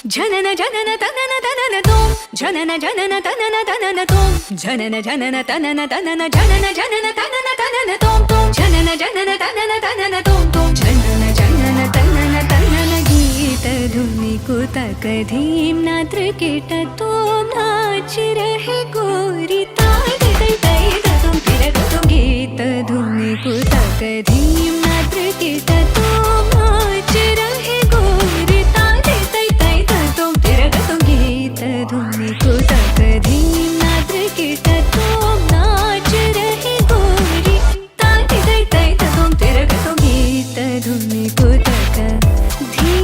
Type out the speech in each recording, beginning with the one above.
ಜನನ ಜನನ ತನನ ತನನ ತೋಂ ಜನನ ಜನನ ತನನ ತನನ ತೋಂ ಜನನ ಜನನ ತನನ ತನನ ಜನನ ಜನನ ತನನ ತನನ ತೋಂ ತೋಂ ಜನನ ಜನನ ತನನ ತನನ ತೋಂ ತೋಂ ಜನನ ಜನನ ತನನ ತನನ ಗೀತ ಧುನಿ ಕುತಕ धीम नात्र केट तोम नाच रहे गोरी ताई तई तई तुम फिर तुम गीत धुनी कुतक धीम नात्र केट तोम नाच रहे गोरी ताई तई तई तुम फिर तुम गीत धुनी कुतक धीम नात्र केट तोम नाच रहे गोरी ताई तई तई तुम फिर तुम गीत धुनी कुतक धीम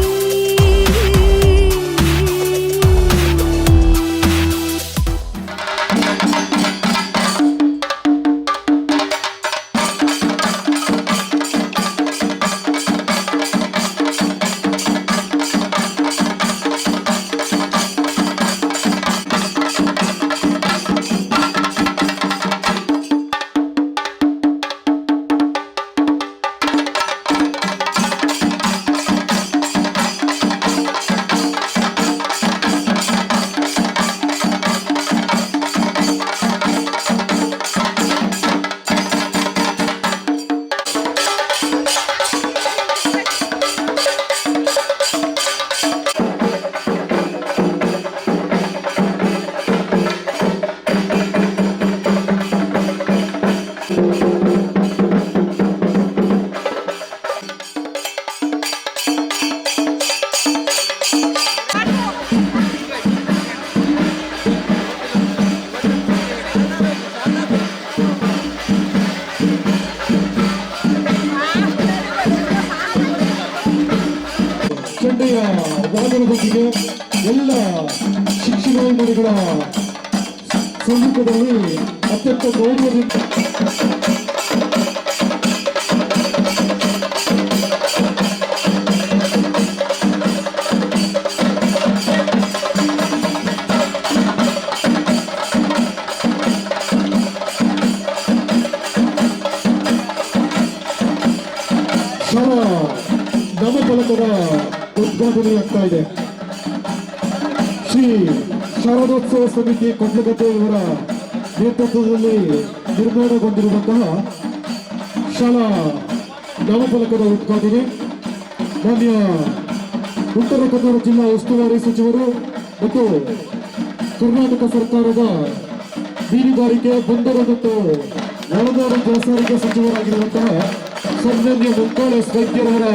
ವಾದನದೊಂದಿಗೆ ಎಲ್ಲ ಶಿಕ್ಷಣಾಧಿಕಾರಿಗಳ ಸಮ್ಮುಖದಲ್ಲಿ ಅತ್ಯಂತ ಗೌರವದಿಂದ ಶಾಲಾ ನಾಮಫಲಕದ ಉದ್ಘಾಟನೆಯಾಗ್ತಾ ಇದೆ. ಶ್ರೀ ಶಾರದೋತ್ಸವ ಸಮಿತಿ ಕೊಂಡಗದ್ದೆಯವರ ನೇತೃತ್ವದಲ್ಲಿ ನಿರ್ಮಾಣಗೊಂಡಿರುವಂತಹ ಶಾಲಾ ನಾಮಫಲಕದ ಉದ್ಘಾಟನೆ ಮಾನ್ಯ ಉತ್ತರ ಕನ್ನಡ ಜಿಲ್ಲಾ ಉಸ್ತುವಾರಿ ಸಚಿವರು ಮತ್ತು ಕರ್ನಾಟಕ ಸರ್ಕಾರದ ಮೀನುಗಾರಿಕೆ ಬಂದರು ಮತ್ತು ಒಳನಾಡು ಜಲಸಾರಿಗೆ ಸಚಿವರಾಗಿರುವಂತಹ ಸನ್ಮಾನ್ಯ ಮುಂಕಾಳ ವೈದ್ಯರವರ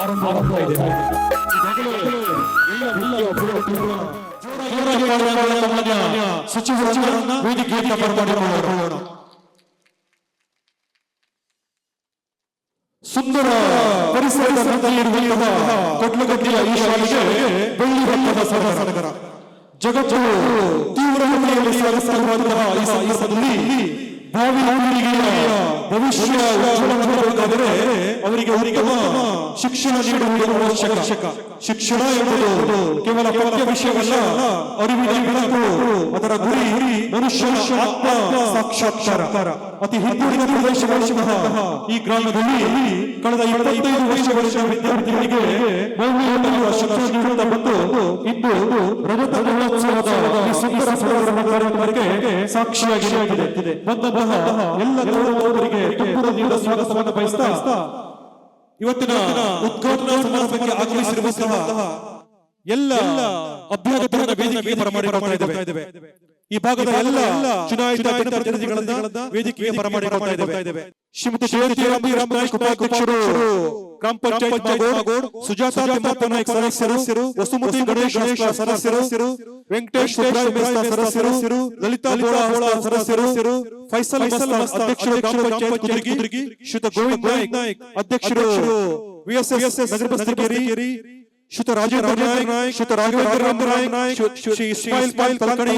ಆರಂಭವಾಗ್ತಾ ಇದೆ. ಜೋರಾಗಿ ಮಾತನಾಡುವ ಸಚಿವರನ್ನ ವೇದಿಕೆಗೆ ಬರಮಾಡಿಕೊಳ್ಳೋಣ. ಸುಂದರ ಪರಿಸರದ ಮಧ್ಯೆಯಿರುವಂತಹ ಕೊಟ್ಲಗಟ್ಟಿಯ ಈ ಶಾಲೆಗೆ ಬೆಳ್ಳಿ ಬಣ್ಣದ ಸಡಗರ. ಜಗತ್ತು ತೀವ್ರ ಮಳೆಯಲ್ಲಿ ಸಾಗಿಸುತ್ತಿರುವಂತಹ ಈ ಸಂದರ್ಭದಲ್ಲಿ ಭಾವಿ ಪೀಳಿಗೆಯ ಭವಿಷ್ಯ ಉಜ್ವಲಗೊಳ್ಳಬೇಕಾದರೆ ಅವರಿಗೆ ಶಿಕ್ಷಣ ನೀಡುವುದು ಅವಶ್ಯಕ. ಶಿಕ್ಷಣ ಎಂಬುದು ಕೇವಲ ಪಠ್ಯ ವಿಷಯವಲ್ಲ, ಅರಿವಿನ ಬೆಳಕು. ಅದರ ಗುರಿ ಮನುಷ್ಯನ ಆತ್ಮ ಸಾಕ್ಷಾತ್ಕಾರ. ಅತಿ ಹಿಂದುಳಿದ ಪ್ರದೇಶಗಳಿಂದ ಈ ಗ್ರಾಮದಲ್ಲಿ ಕಳೆದ 25 ವರ್ಷಗಳಿಂದ ವಿದ್ಯಾರ್ಥಿಗಳಿಗೆ ಮೌಲ್ಯಯುತ ಶಿಕ್ಷಣ ನೀಡುತ್ತಾ ಬಂದು ಇಂದು ರಜತ ಮಹೋತ್ಸವದ ಈ ಸುಂದರ ಸಡಗರ ಕಾರ್ಯಕ್ರಮಕ್ಕೆ ಸಾಕ್ಷಿಯಾಗಿದೆ. ಬಂದಂತಹ ಎಲ್ಲ ಗೌರವರಿಗೆ ತುಂಬುವುದರಿಂದ ಸ್ವಾಗತವನ್ನು ಬಯಸ್ತಾ ಇವತ್ತಿನ ಉದ್ಘಾಟನಾ ಸಮಾರಂಭಕ್ಕೆ ಆಗಮಿಸಿರುವಂತಹ ಎಲ್ಲ ಅಭ್ಯರ್ಥಿಗಳ ವೇದಿಕೆಗೆ ಬರಮಾಡಿಕೊಳ್ತಾ ಇದ್ದೇವೆ. ಈ ಭಾಗದ ಎಲ್ಲ ಚುನಾಯಿತ ಜನಪ್ರತಿನಿಧಿಗಳನ್ನ ವೇದಿಕೆಗೆ ಬರಮಾಡಿಕೊಳ್ತಾ ಇದ್ದೇವೆ. ಶ್ರೀಮತಿ ಜಯಂತಿ ರಾಮನಾಯ್ಕ ಉಪಾಧ್ಯಕ್ಷರು, ಗ್ರಾಮ ಪಂಚಾಯತ್ ಮಾಗೋಡ್, ಸುಜಾತಾ ತಿಮ್ಮಪ್ಪ ನಾಯ್ಕ ಸದಸ್ಯರು, ವಸುಮತಿ ಗಣೇಶ್ ಸದಸ್ಯರು, ವೆಂಕಟೇಶ್ ಸದಸ್ಯರು, ಲಲಿತಾ ಬೋಳ ಸದಸ್ಯರು, ಫೈಸಲ್ ಅಧ್ಯಕ್ಷರು, ಗ್ರಾಮ ಪಂಚಾಯತ್ ಕುದುರ್ಗಿ, ಶ್ರೀಯುತ ಗೋವಿಂದ್ ನಾಯ್ಕ್ ಅಧ್ಯಕ್ಷರು, ವಿಎಸ್ಎಸ್ ನಗರ ಬಸ್ತಿಗೇರಿ, ಶ್ರೀಯುತ ರಾಜೇಂದ್ರ ನಾಯ್ಕ್, ಶ್ರೀಯುತ ರಾಘವೇಂದ್ರ ನಾಯ್ಕ್, ಶ್ರೀ ಇಸ್ಮಾಯಿಲ್ ತಲಕಣಿ,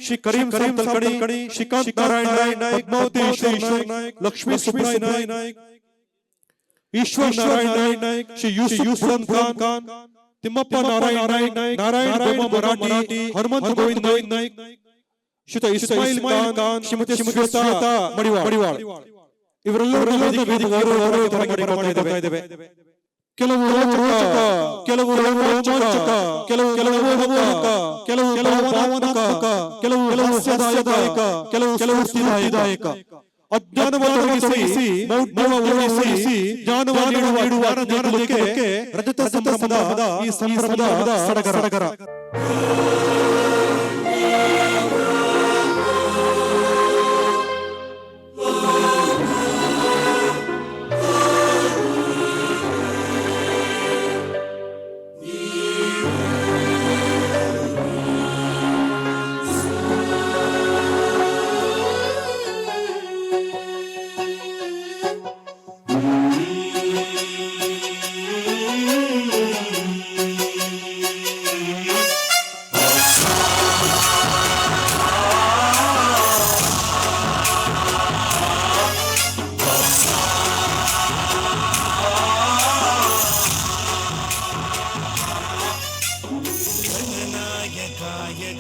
ಶ್ರೀ ಕರೀಂ ತಲಕಣಿ, ಶ್ರೀಕಾಂತ್ ನಾರಾಯಣ್ ನಾಯ್ಕ್, ಪದ್ಮಾವತಿ ನಾಯ್ಕ್, ಲಕ್ಷ್ಮೀ ಸುಬ್ರಾಯ್ ನಾಯ್ಕ್, ಈಶ್ವರ್ ನಾರಾಯಣ್ ನಾಯ್ಕ್, ಶ್ರೀ ಯೂಸುಫ್ ಖಾನ್, ತಿಮ್ಮಪ್ಪ ನಾರಾಯಣ್ ನಾರಾಯಣ ಮರಾಠಿ, ಹನುಮಂತ ಗೋವಿಂದ್ ನಾಯ್ಕ್, ಶ್ರೀಯುತ ಇಸ್ಮಾಯಿಲ್ ಖಾನ್, ಶ್ರೀಮತಿ ಶ್ವೇತಾ ಮಡಿವಾಳ್ ಇವರೆಲ್ಲರೂ ವೇದಿಕೆಗೆ ಕೆಲವು ರೋಚಕ, ಕೆಲವು ರೋಮಾಂಚಕ, ಕೆಲವು ಭಾವನಾತ್ಮಕ, ಕೆಲವು ಹಾಸ್ಯದಾಯಕ, ಕೆಲವು ಸ್ಫೂರ್ತಿದಾಯಕ. ಅಜ್ಞಾನವನ್ನು ತೊಲಗಿಸಿ ಮೌಢ್ಯವನ್ನು ಉಳಿಸಿ ಜ್ಞಾನವನ್ನು ನೀಡುವ ಜ್ಞಾನಕ್ಕೆ ರಜತ ಸಂಭ್ರಮದ ಈ ಸಂಭ್ರಮದ ಸಡಗರ.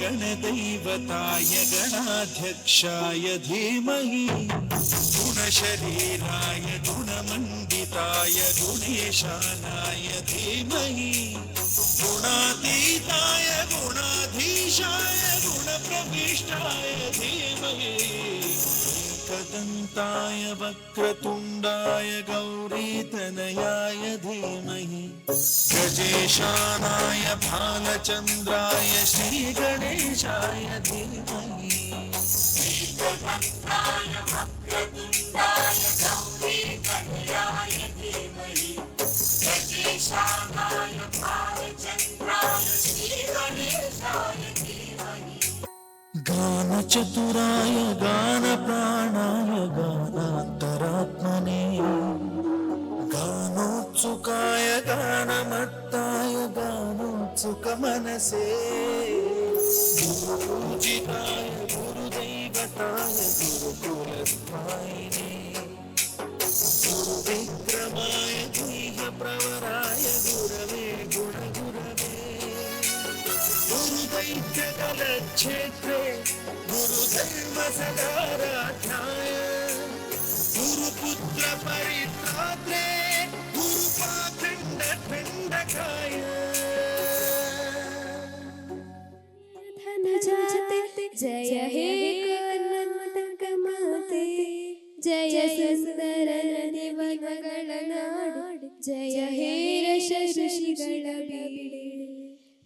गणदैवताय गणाध्यक्षाय धीमहि गुणशरीराय गुणमण्डिताय गुणेशानाय धीमहि गुणातीताय गुणाधीशाय गुणप्रविष्टाय धीमहि एकदन्ताय वक्रतुण्डाय गौरीतनयाय धीमहि गजेशानाय भालचन्द्राय श्रीगणेशाय धीमहि एकदन्ताय वक्रतुण्डाय गौरीतनयाय धीमहि गजेशानाय भालचन्द्राय श्रीगणेशाय धीमहि गानचतुराय गानप्राणाय गानान्तरात्मने गानोत्सुकाय गानमत्ताय गानोत्सुकमनसे गुरुपूजिताय गुरुदैवताय गुरुकुलस्थायिने गुरुविक्रमाय गुह्यप्रवराय गुरवे गुणगुरवे गुरुदैत्यकलक्षेत्रे गुरुधर्मसदाराध्याय गुरुपुत्र परित्रात्रे गुरुपाखण्डपिण्डकाय धनजाते जय हे कर्नाटक माते जय सुंदर देवಗಳ ನಾಡು जय हे ರಶಋಷಿಗಳ ಬೀಡೆ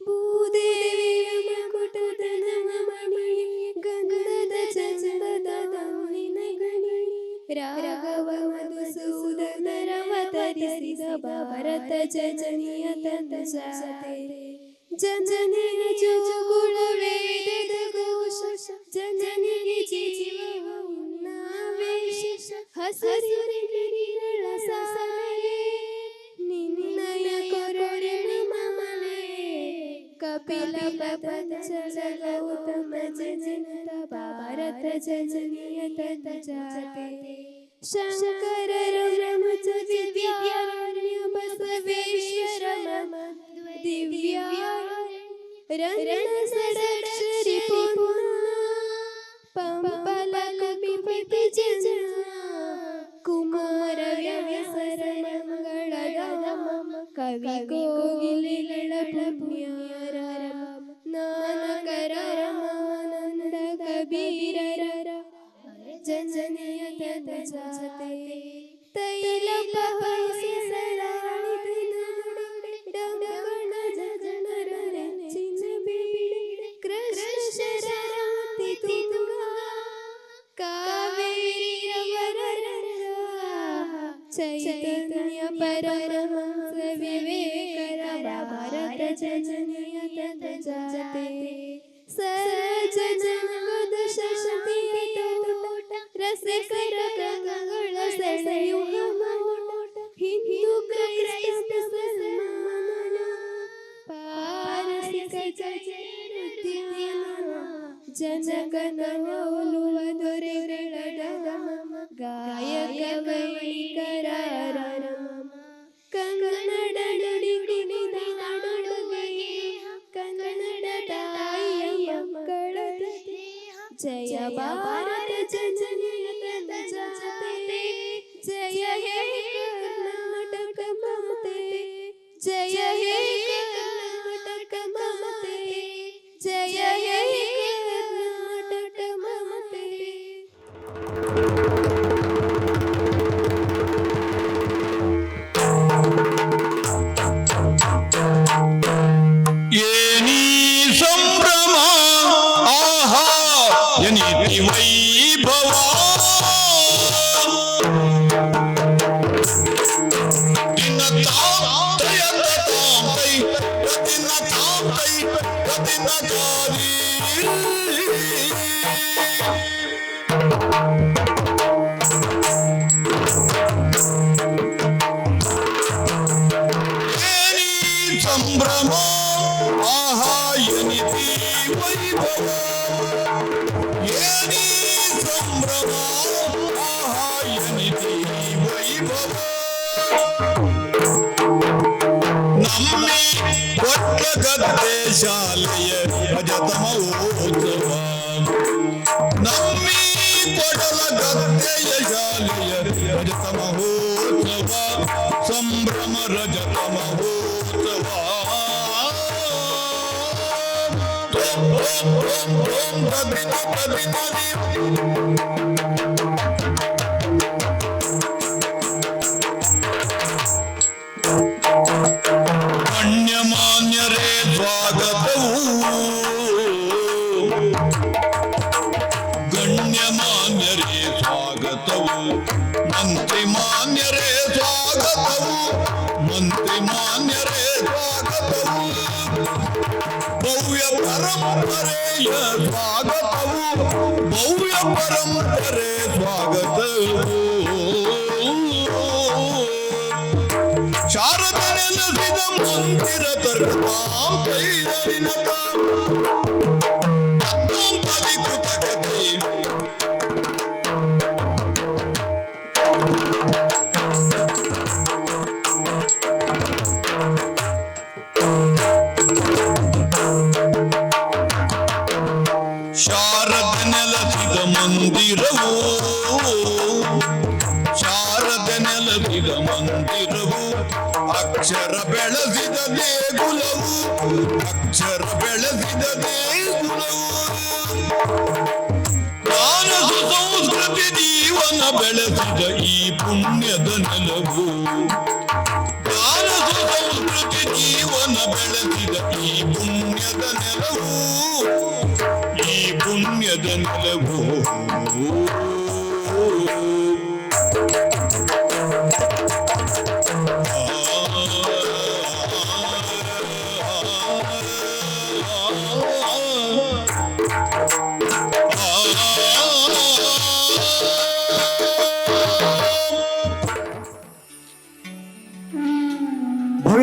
ಭೂದೇವಿಯ ಮಕುಟದ ನಮಮಣಿ ಗಂಧದ ಚಂದದ ದೌಲಿನ ಗಣಿ ರಾಘವ ಮಧುಸೂದನರವತರಿಸಿದ ಭಾರತ ಜನನಿಯ ತಂದೆ ಜನನಿಯ ಜೋಗುಳ ವೇದದ ಘೋಷ ಜನನಿಗೆ ಜೀವನಾವೇಶ ಹಸಿರಿನ ಸಾಲೆ ನಿನ್ನಯ ಕೊರಳಿನ ಮಮಲೆ ಕಪಿಲ ಪತಂಜಲ ಗೌತಮ ಜನನ ಭಾರತ ಜನನಿಯ ತಂದೆ ಶಂಕರ ರಮಚ ವಿದ್ಯಾರಣ್ಯ ಬಸವೇಶ್ವರ ದಿವ್ಯ ರಣ ಷಡಕ್ಷರಿ ಪೂರ್ಣ ಪಂಪಲ ಕಪಿಪತಿ ಜನ ಕುಮಾರ ವ್ಯವಸರ ಮಂಗಳದ ಕವಿ ಕೋಗಿಲೆಗಳ ಪುಣ್ಯಾರ ನಾನಕರ ರಮಾನಂದ ಕಬೀರರ ಜನನಿಯ ತಂದೆ ತೈಲ ಪವಸಿ ಸರಾಳಿ ಡಂಗಣ ಜನರ ನೆಚ್ಚಿನ ಬೀಡಿ ಕೃಷ್ಣ ಶರಾವತಿ ತುಂಗಾ ಕಾವೇರಿಯವರ ಚೈತನ್ಯ ಪರಮಹಂಸ ವಿವೇಕರ ಭಾರತ ಜನನಿಯ ತಂದೆ ಸಜ್ಜನಗದ ಶಕ್ತಿಯ ತೋಟ ರಸಿಕರ ಗಂಗಳ ಸೆಳೆಯುವ ಮೋಟ ಹಿಂದೂ ಕ್ರೈಸ್ತ ಮುಸಲ್ಮಾನ ಪಾರಸಿಕ ಜಯರುದ್ಯಾನ ಜನಗಣ ಒಲುವ ದೊರೆಗಳ ಗಾಯಕ ವೈಣಿಕರ ಕನ್ನಡ ನುಡಿಗುಣಿದ ನಾಡುಗಳಿಗೆ ಕನ್ನಡ ತಾಯಿಯ ಮಕ್ಕಳ ಜಯ ಭಾರತ ಜನನಿಯ ತಂದೆ ಜಯ ಹೇ ಕರ್ನಾಟಕ ಮಾತೆ ಜಯ ಹೇ ಕರ್ನಾಟಕ ಮಾತೆ ಜಯ ಹೇ ಕರ್ನಾಟಕ ಮಾತೆ. ಏನಿ ಸಂಭ್ರಮ ಆಹಾ ಎನಿತಿ ವೈಭವ ದಿನ ತಾಂತೈ ದಿನ ತಾಂತೈ ದಿನ ತಾರಿ ಸಂಭ್ರಮ ಆಹಾ ಎನಿತಿ ವೈಭವ ಏನಿ ಸಂಭ್ರಮ ಆಹಾ ಎನಿತಿ ವೈಭವ ನಮ್ಮಿ ಕೊಟ್ಟ ಗದ್ದೆ ಶಾಲೆಯ ರಜತ ಮಹೋತ್ಸವ ನಮ್ಮಿ ಕೊಡಲ ಗದ್ದೆಯ ಶಾಲೆಯ ರಜತ ಮಹೋತ್ಸವ ಸಂಭ್ರಮ ರಜತ ಮಹೋತ್ಸವ ಗಣ್ಯಮಾನ್ಯರೇ ಸ್ವಾಗತವು ಗಣ್ಯಮಾನ್ಯರೇ ಸ್ವಾಗತವು ಮಂತ್ರಿ ಮಾನ್ಯರೇ ಸ್ವಾಗತವು ಮಂತ್ರಿ ಮಾನ್ಯರೇ ಸ್ವಾಗತವು ಭವ್ಯ ಪರಂಪರೆಯ ಸ್ವಾಗತವು ಭವ್ಯ ಪರಂಪರೆ ಸ್ವಾಗತವು ಶಾರದ ನೆಲೆಸಿದ ಮಂದಿರ ತರ್ಕಾಂತೈರಿನತ ಅತ್ಯಂತವಿಕೃತ ಕಥೆ ಶಾರದ ನೆಲಸಿದ ಮಂದಿರವು ಶಾರದ ನೆಲಸಿದ ಮಂದಿರವು ಅಕ್ಷರ ಬೆಳೆಸಿದ ದೇಗುಲವು ಅಕ್ಷರ ಬೆಳೆಸಿದ ದೇಗುಲವು ಮಾನಸ ಸಂಸ್ಕೃತಿ ಜೀವನ ಬೆಳೆಸಿದ ಈ ಪುಣ್ಯದ ನೆಲವು ಮಾನಸ ಸಂಸ್ಕೃತಿ ಜೀವನ ಬೆಳೆಸಿದ ಈ ಪುಣ್ಯದ ನೆಲವು ಈ ಪುಣ್ಯದ ನೆಲವು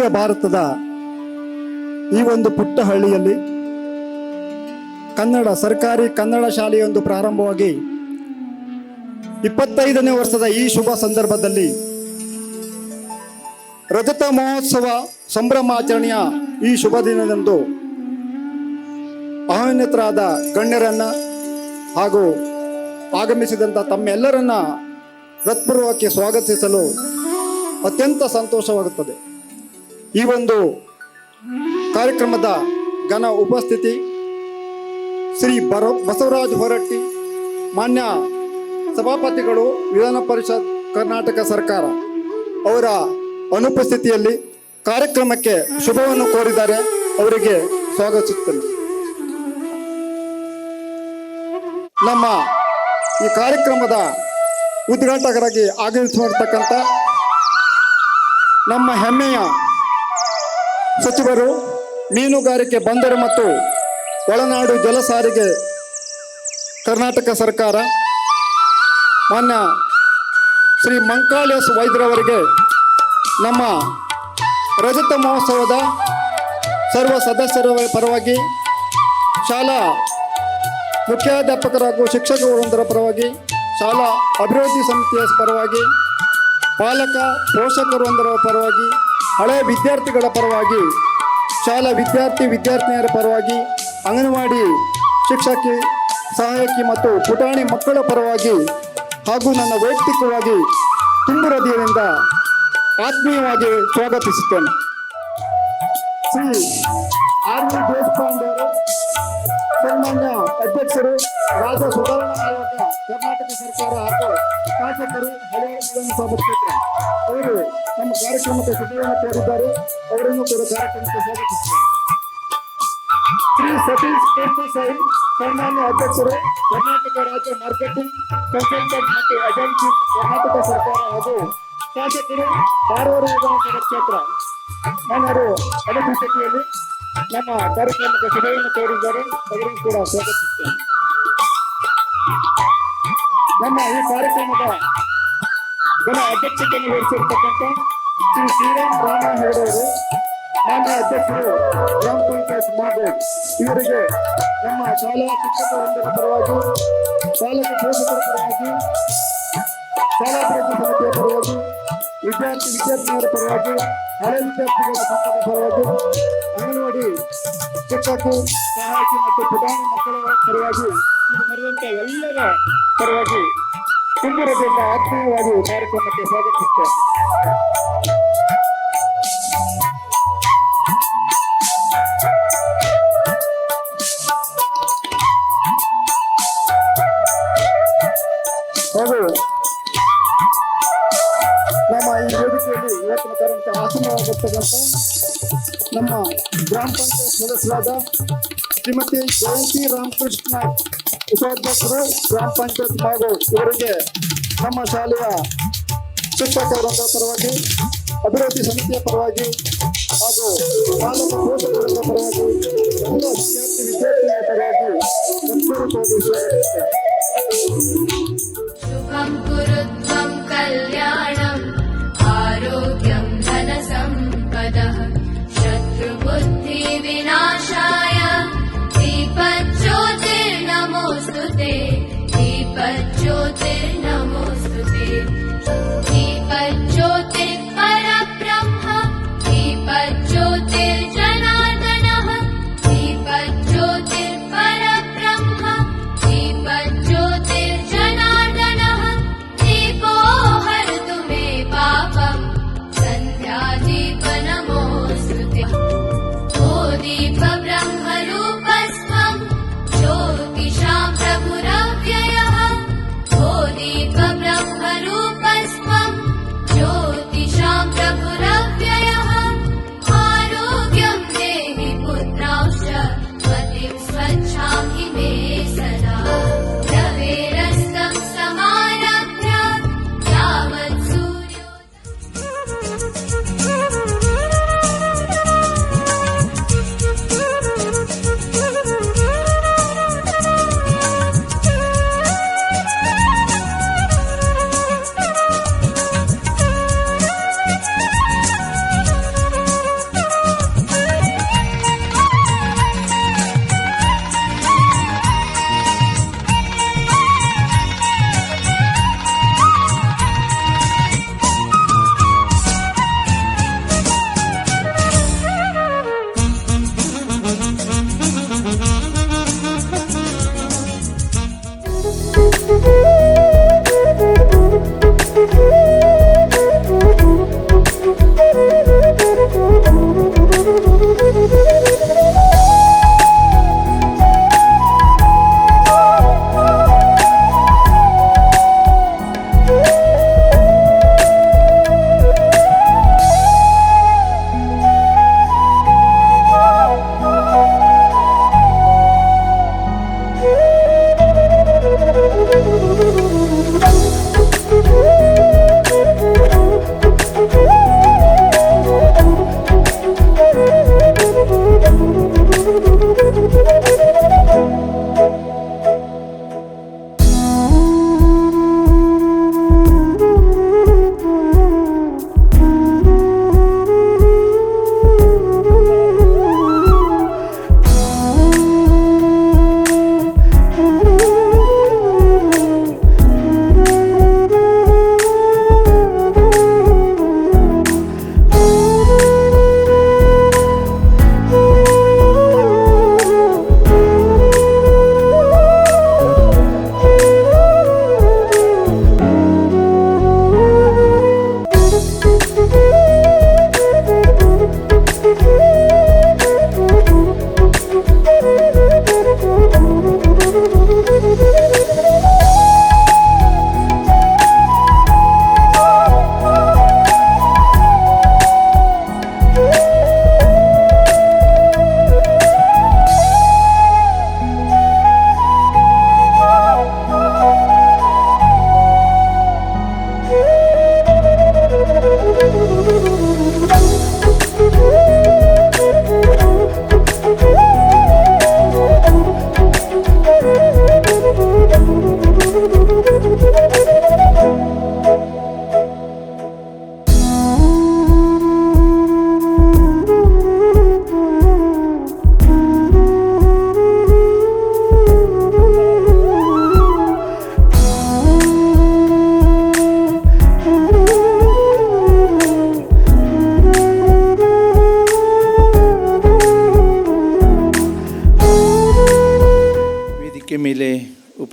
ಭವ್ಯ ಭಾರತದ ಈ ಒಂದು ಪುಟ್ಟ ಹಳ್ಳಿಯಲ್ಲಿ ಸರ್ಕಾರಿ ಕನ್ನಡ ಶಾಲೆಯೊಂದು ಪ್ರಾರಂಭವಾಗಿ 25ನೇ ವರ್ಷದ ಈ ಶುಭ ಸಂದರ್ಭದಲ್ಲಿ ರಜತ ಮಹೋತ್ಸವ ಸಂಭ್ರಮಾಚರಣೆಯ ಈ ಶುಭ ದಿನದಂದು ಆಹ್ವಾನಿತರಾದ ಗಣ್ಯರನ್ನ ಹಾಗೂ ಆಗಮಿಸಿದಂಥ ತಮ್ಮೆಲ್ಲರನ್ನ ಹೃತ್ಪೂರ್ವಕವಾಗಿ ಸ್ವಾಗತಿಸಲು ಅತ್ಯಂತ ಸಂತೋಷವಾಗುತ್ತದೆ. ಈ ಒಂದು ಕಾರ್ಯಕ್ರಮದ ಘನ ಉಪಸ್ಥಿತಿ ಶ್ರೀ ಬಸವರಾಜ ಹೊರಟ್ಟಿ, ಮಾನ್ಯ ಸಭಾಪತಿಗಳು, ವಿಧಾನ ಪರಿಷತ್ ಕರ್ನಾಟಕ ಸರ್ಕಾರ ಅವರ ಅನುಪಸ್ಥಿತಿಯಲ್ಲಿ ಕಾರ್ಯಕ್ರಮಕ್ಕೆ ಶುಭವನ್ನು ಕೋರಿದ್ದಾರೆ. ಅವರಿಗೆ ಸ್ವಾಗತಿಸುತ್ತೇನೆ. ನಮ್ಮ ಈ ಕಾರ್ಯಕ್ರಮದ ಉದ್ಘಾಟಕರಾಗಿ ಆಗಮಿಸಿರ್ತಕ್ಕಂಥ ನಮ್ಮ ಹೆಮ್ಮೆಯ ಸಚಿವರು, ಮೀನುಗಾರಿಕೆ, ಬಂದರು ಮತ್ತು ಒಳನಾಡು ಜಲ ಸಾರಿಗೆ ಕರ್ನಾಟಕ ಸರ್ಕಾರ, ಮಾನ್ಯ ಶ್ರೀ ಮಂಕಾಳ ಎಸ್ ವೈದ್ಯರವರಿಗೆ ನಮ್ಮ ರಜತ ಮಹೋತ್ಸವದ ಸರ್ವ ಸದಸ್ಯರ ಪರವಾಗಿ, ಶಾಲಾ ಮುಖ್ಯಾಧ್ಯಾಪಕರ ಹಾಗೂ ಶಿಕ್ಷಕವೃಂದರ ಪರವಾಗಿ, ಶಾಲಾ ಅಭಿವೃದ್ಧಿ ಸಮಿತಿಯ ಪರವಾಗಿ, ಪಾಲಕ ಪೋಷಕವೃಂದರ ಪರವಾಗಿ, ಹಳೆಯ ವಿದ್ಯಾರ್ಥಿಗಳ ಪರವಾಗಿ, ಶಾಲಾ ವಿದ್ಯಾರ್ಥಿನಿಯರ ಪರವಾಗಿ, ಅಂಗನವಾಡಿ ಶಿಕ್ಷಕಿ, ಸಹಾಯಕಿ ಮತ್ತು ಪುಟಾಣಿ ಮಕ್ಕಳ ಪರವಾಗಿ ಹಾಗೂ ನನ್ನ ವೈಯಕ್ತಿಕವಾಗಿ ತುಂಬು ಹೃದಯದಿಂದ ಆತ್ಮೀಯವಾಗಿ ಸ್ವಾಗತಿಸುತ್ತೇನೆ. ಶ್ರೀ ಆರ್ ವಿ ದೇಶಪಾಂಡೆ ಅವರು, ಸನ್ಮಾನ್ಯ ಅಧ್ಯಕ್ಷರು, ರಾಜ್ಯ ಸುಧಾರಣಾ ಆಯೋಗ ಕರ್ನಾಟಕ ಸರ್ಕಾರ ಹಾಗೂ ಶಾಸಕರು, ಹಳೆಯ ವಿಧಾನಸಭಾ ಕ್ಷೇತ್ರ ಅವರು ನಮ್ಮ ಕಾರ್ಯಕ್ರಮಕ್ಕೆ ಶುಭವನ್ನು ಕೋರಿದ್ದಾರೆ. ಅವರನ್ನು ಕೂಡ ಕಾರ್ಯಕ್ರಮಕ್ಕೆ ಸ್ವಾಗತಿಸುತ್ತೇನೆ. ಶ್ರೀ ಸತೀಶ್ ಕೇರ್ತಿಸಾಯಿ, ಸನ್ಮಾನ್ಯ ಅಧ್ಯಕ್ಷರು, ಕರ್ನಾಟಕ ರಾಜ್ಯ ಮಾರ್ಕೆಟಿಂಗ್ ಕನ್ಸಲ್ಟೆಂಟ್ ಮತ್ತು ಏಜೆನ್ಸಿ ಕರ್ನಾಟಕ ಸರ್ಕಾರ ಹಾಗೂ ಶಾಸಕರು, ಕಾರವಾರ ವಿಧಾನಸಭಾ ಕ್ಷೇತ್ರ ಮನ್ನರು ಅನುಪಸ್ಥಿತಿಯಲ್ಲಿ ನಮ್ಮ ಕಾರ್ಯಕ್ರಮಕ್ಕೆ ಶುಭವನ್ನು ಕೋರಿದ್ದಾರೆ. ಅವರಿಗೂ ಕೂಡ ಸ್ವಾಗತಿಸುತ್ತೇನೆ. ನಮ್ಮ ಈ ಕಾರ್ಯಕ್ರಮದ ಘನ ಅಧ್ಯಕ್ಷತೆಯನ್ನು ವಹಿಸಿರ್ತಕ್ಕಂಥ ಶ್ರೀ ಶ್ರೀರಾಮ್ ರಾಮ ಹೆಗಡೆಯವರು, ಮಾನ್ಯ ಅಧ್ಯಕ್ಷರು, ಗ್ರಾಮ ಪಂಚಾಯತ್ ಮಾಗೋಡ್, ಇವರಿಗೆ ನಮ್ಮ ಶಾಲಾ ಶಿಕ್ಷಕವೃಂದರ ಪರವಾಗಿ, ಪಾಲಕ ಪೋಷಕರ ಪರವಾಗಿ, ಶಾಲಾಭಿವೃದ್ಧಿ ಸಮಿತಿಯ ಪರವಾಗಿ, ವಿದ್ಯಾರ್ಥಿನಿಯರ ಪರವಾಗಿ, ಹಳೆ ವಿದ್ಯಾರ್ಥಿಗಳ ಸಂಘದ ಪರವಾಗಿ, ಅಂಗನವಾಡಿ ಶಿಕ್ಷಕ, ಸಹಾಯಕಿ ಮತ್ತು ಪುಟಾಣಿ ಮಕ್ಕಳ ಪರವಾಗಿ, ಇದು ನಡೆದಂತ ಎಲ್ಲರ ಪರವಾಗಿ ತುಂಬು ಹೃದಯದಿಂದ ಆತ್ಮೀಯವಾಗಿ ಕಾರ್ಯಕ್ರಮಕ್ಕೆ ಸ್ವಾಗತಿಸುತ್ತೇನೆ. ಹಾಗೂ ನಮ್ಮ ಈ ವೇದಿಕೆಯಲ್ಲಿ ಇವತ್ತಿನ ಕಾರ್ಯಕ್ರಮಕ್ಕೆ ಆಸೀನವಾಗಿರ್ತಕ್ಕಂಥ ನಮ್ಮ ಗ್ರಾಮ ಪಂಚಾಯತ್ ಸದಸ್ಯರಾದ ಶ್ರೀಮತಿ ಜಯಂತಿ ರಾಮಕೃಷ್ಣ, ಉಪಾಧ್ಯಕ್ಷರು, ಗ್ರಾಮ ಪಂಚಾಯತ್ ಮಾಗೋಡ್, ಇವರಿಗೆ ನಮ್ಮ ಶಾಲೆಯ ಶಿಕ್ಷಕವೃಂದರ ಪರವಾಗಿ, ಅಭಿವೃದ್ಧಿ ಸಮಿತಿಯ ಪರವಾಗಿ ಹಾಗೂ ಪಾಲಕ ಪೋಷಕರ ಪರವಾಗಿ, ಎಲ್ಲ ವಿದ್ಯಾರ್ಥಿನಿಯರ ಪರವಾಗಿ शुभं कुरुत्वं कल्याणम् आरोग्यं धनसम्पदः शत्रुबुद्धिविनाशाय दीपज्योतिर्नमोऽस्तुते दीपज्योतिर्नमोऽस्तुते दीपज्योतिः परब्रह्म दीपज्योतिर्जनार्दनः दीपज्योतिः परब्रह्म दीपज्योतिर्जनार्दनः दीपो हरतु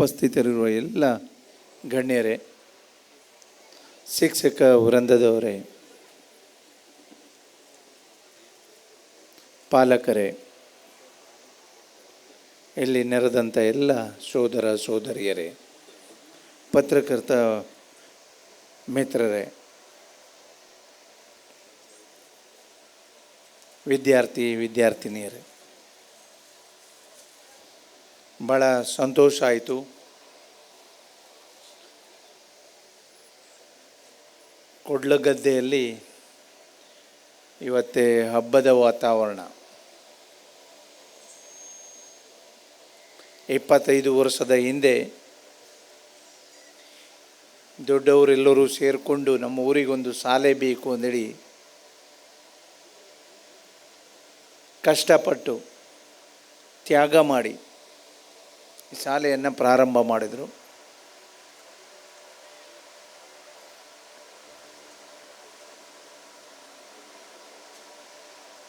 ಉಪಸ್ಥಿತರಿರುವ ಎಲ್ಲ ಗಣ್ಯರೇ, ಶಿಕ್ಷಕ ವೃಂದದವರೇ, ಪಾಲಕರೇ, ಇಲ್ಲಿ ನೆರೆದಂಥ ಎಲ್ಲ ಸೋದರ ಸೋದರಿಯರೇ, ಪತ್ರಕರ್ತ ಮಿತ್ರರೇ, ವಿದ್ಯಾರ್ಥಿ ವಿದ್ಯಾರ್ಥಿನಿಯರೇ, ಭಾಳ ಸಂತೋಷ ಆಯಿತು. ಕೊಡ್ಲಗದ್ದೆಯಲ್ಲಿ ಇವತ್ತೇ ಹಬ್ಬದ ವಾತಾವರಣ. 25 ವರ್ಷದ ಹಿಂದೆ ದೊಡ್ಡವರೆಲ್ಲರೂ ಸೇರಿಕೊಂಡು ನಮ್ಮ ಊರಿಗೊಂದು ಶಾಲೆ ಬೇಕು ಅಂದೇಳಿ ಕಷ್ಟಪಟ್ಟು ತ್ಯಾಗ ಮಾಡಿ ಈ ಶಾಲೆಯನ್ನು ಪ್ರಾರಂಭ ಮಾಡಿದರು.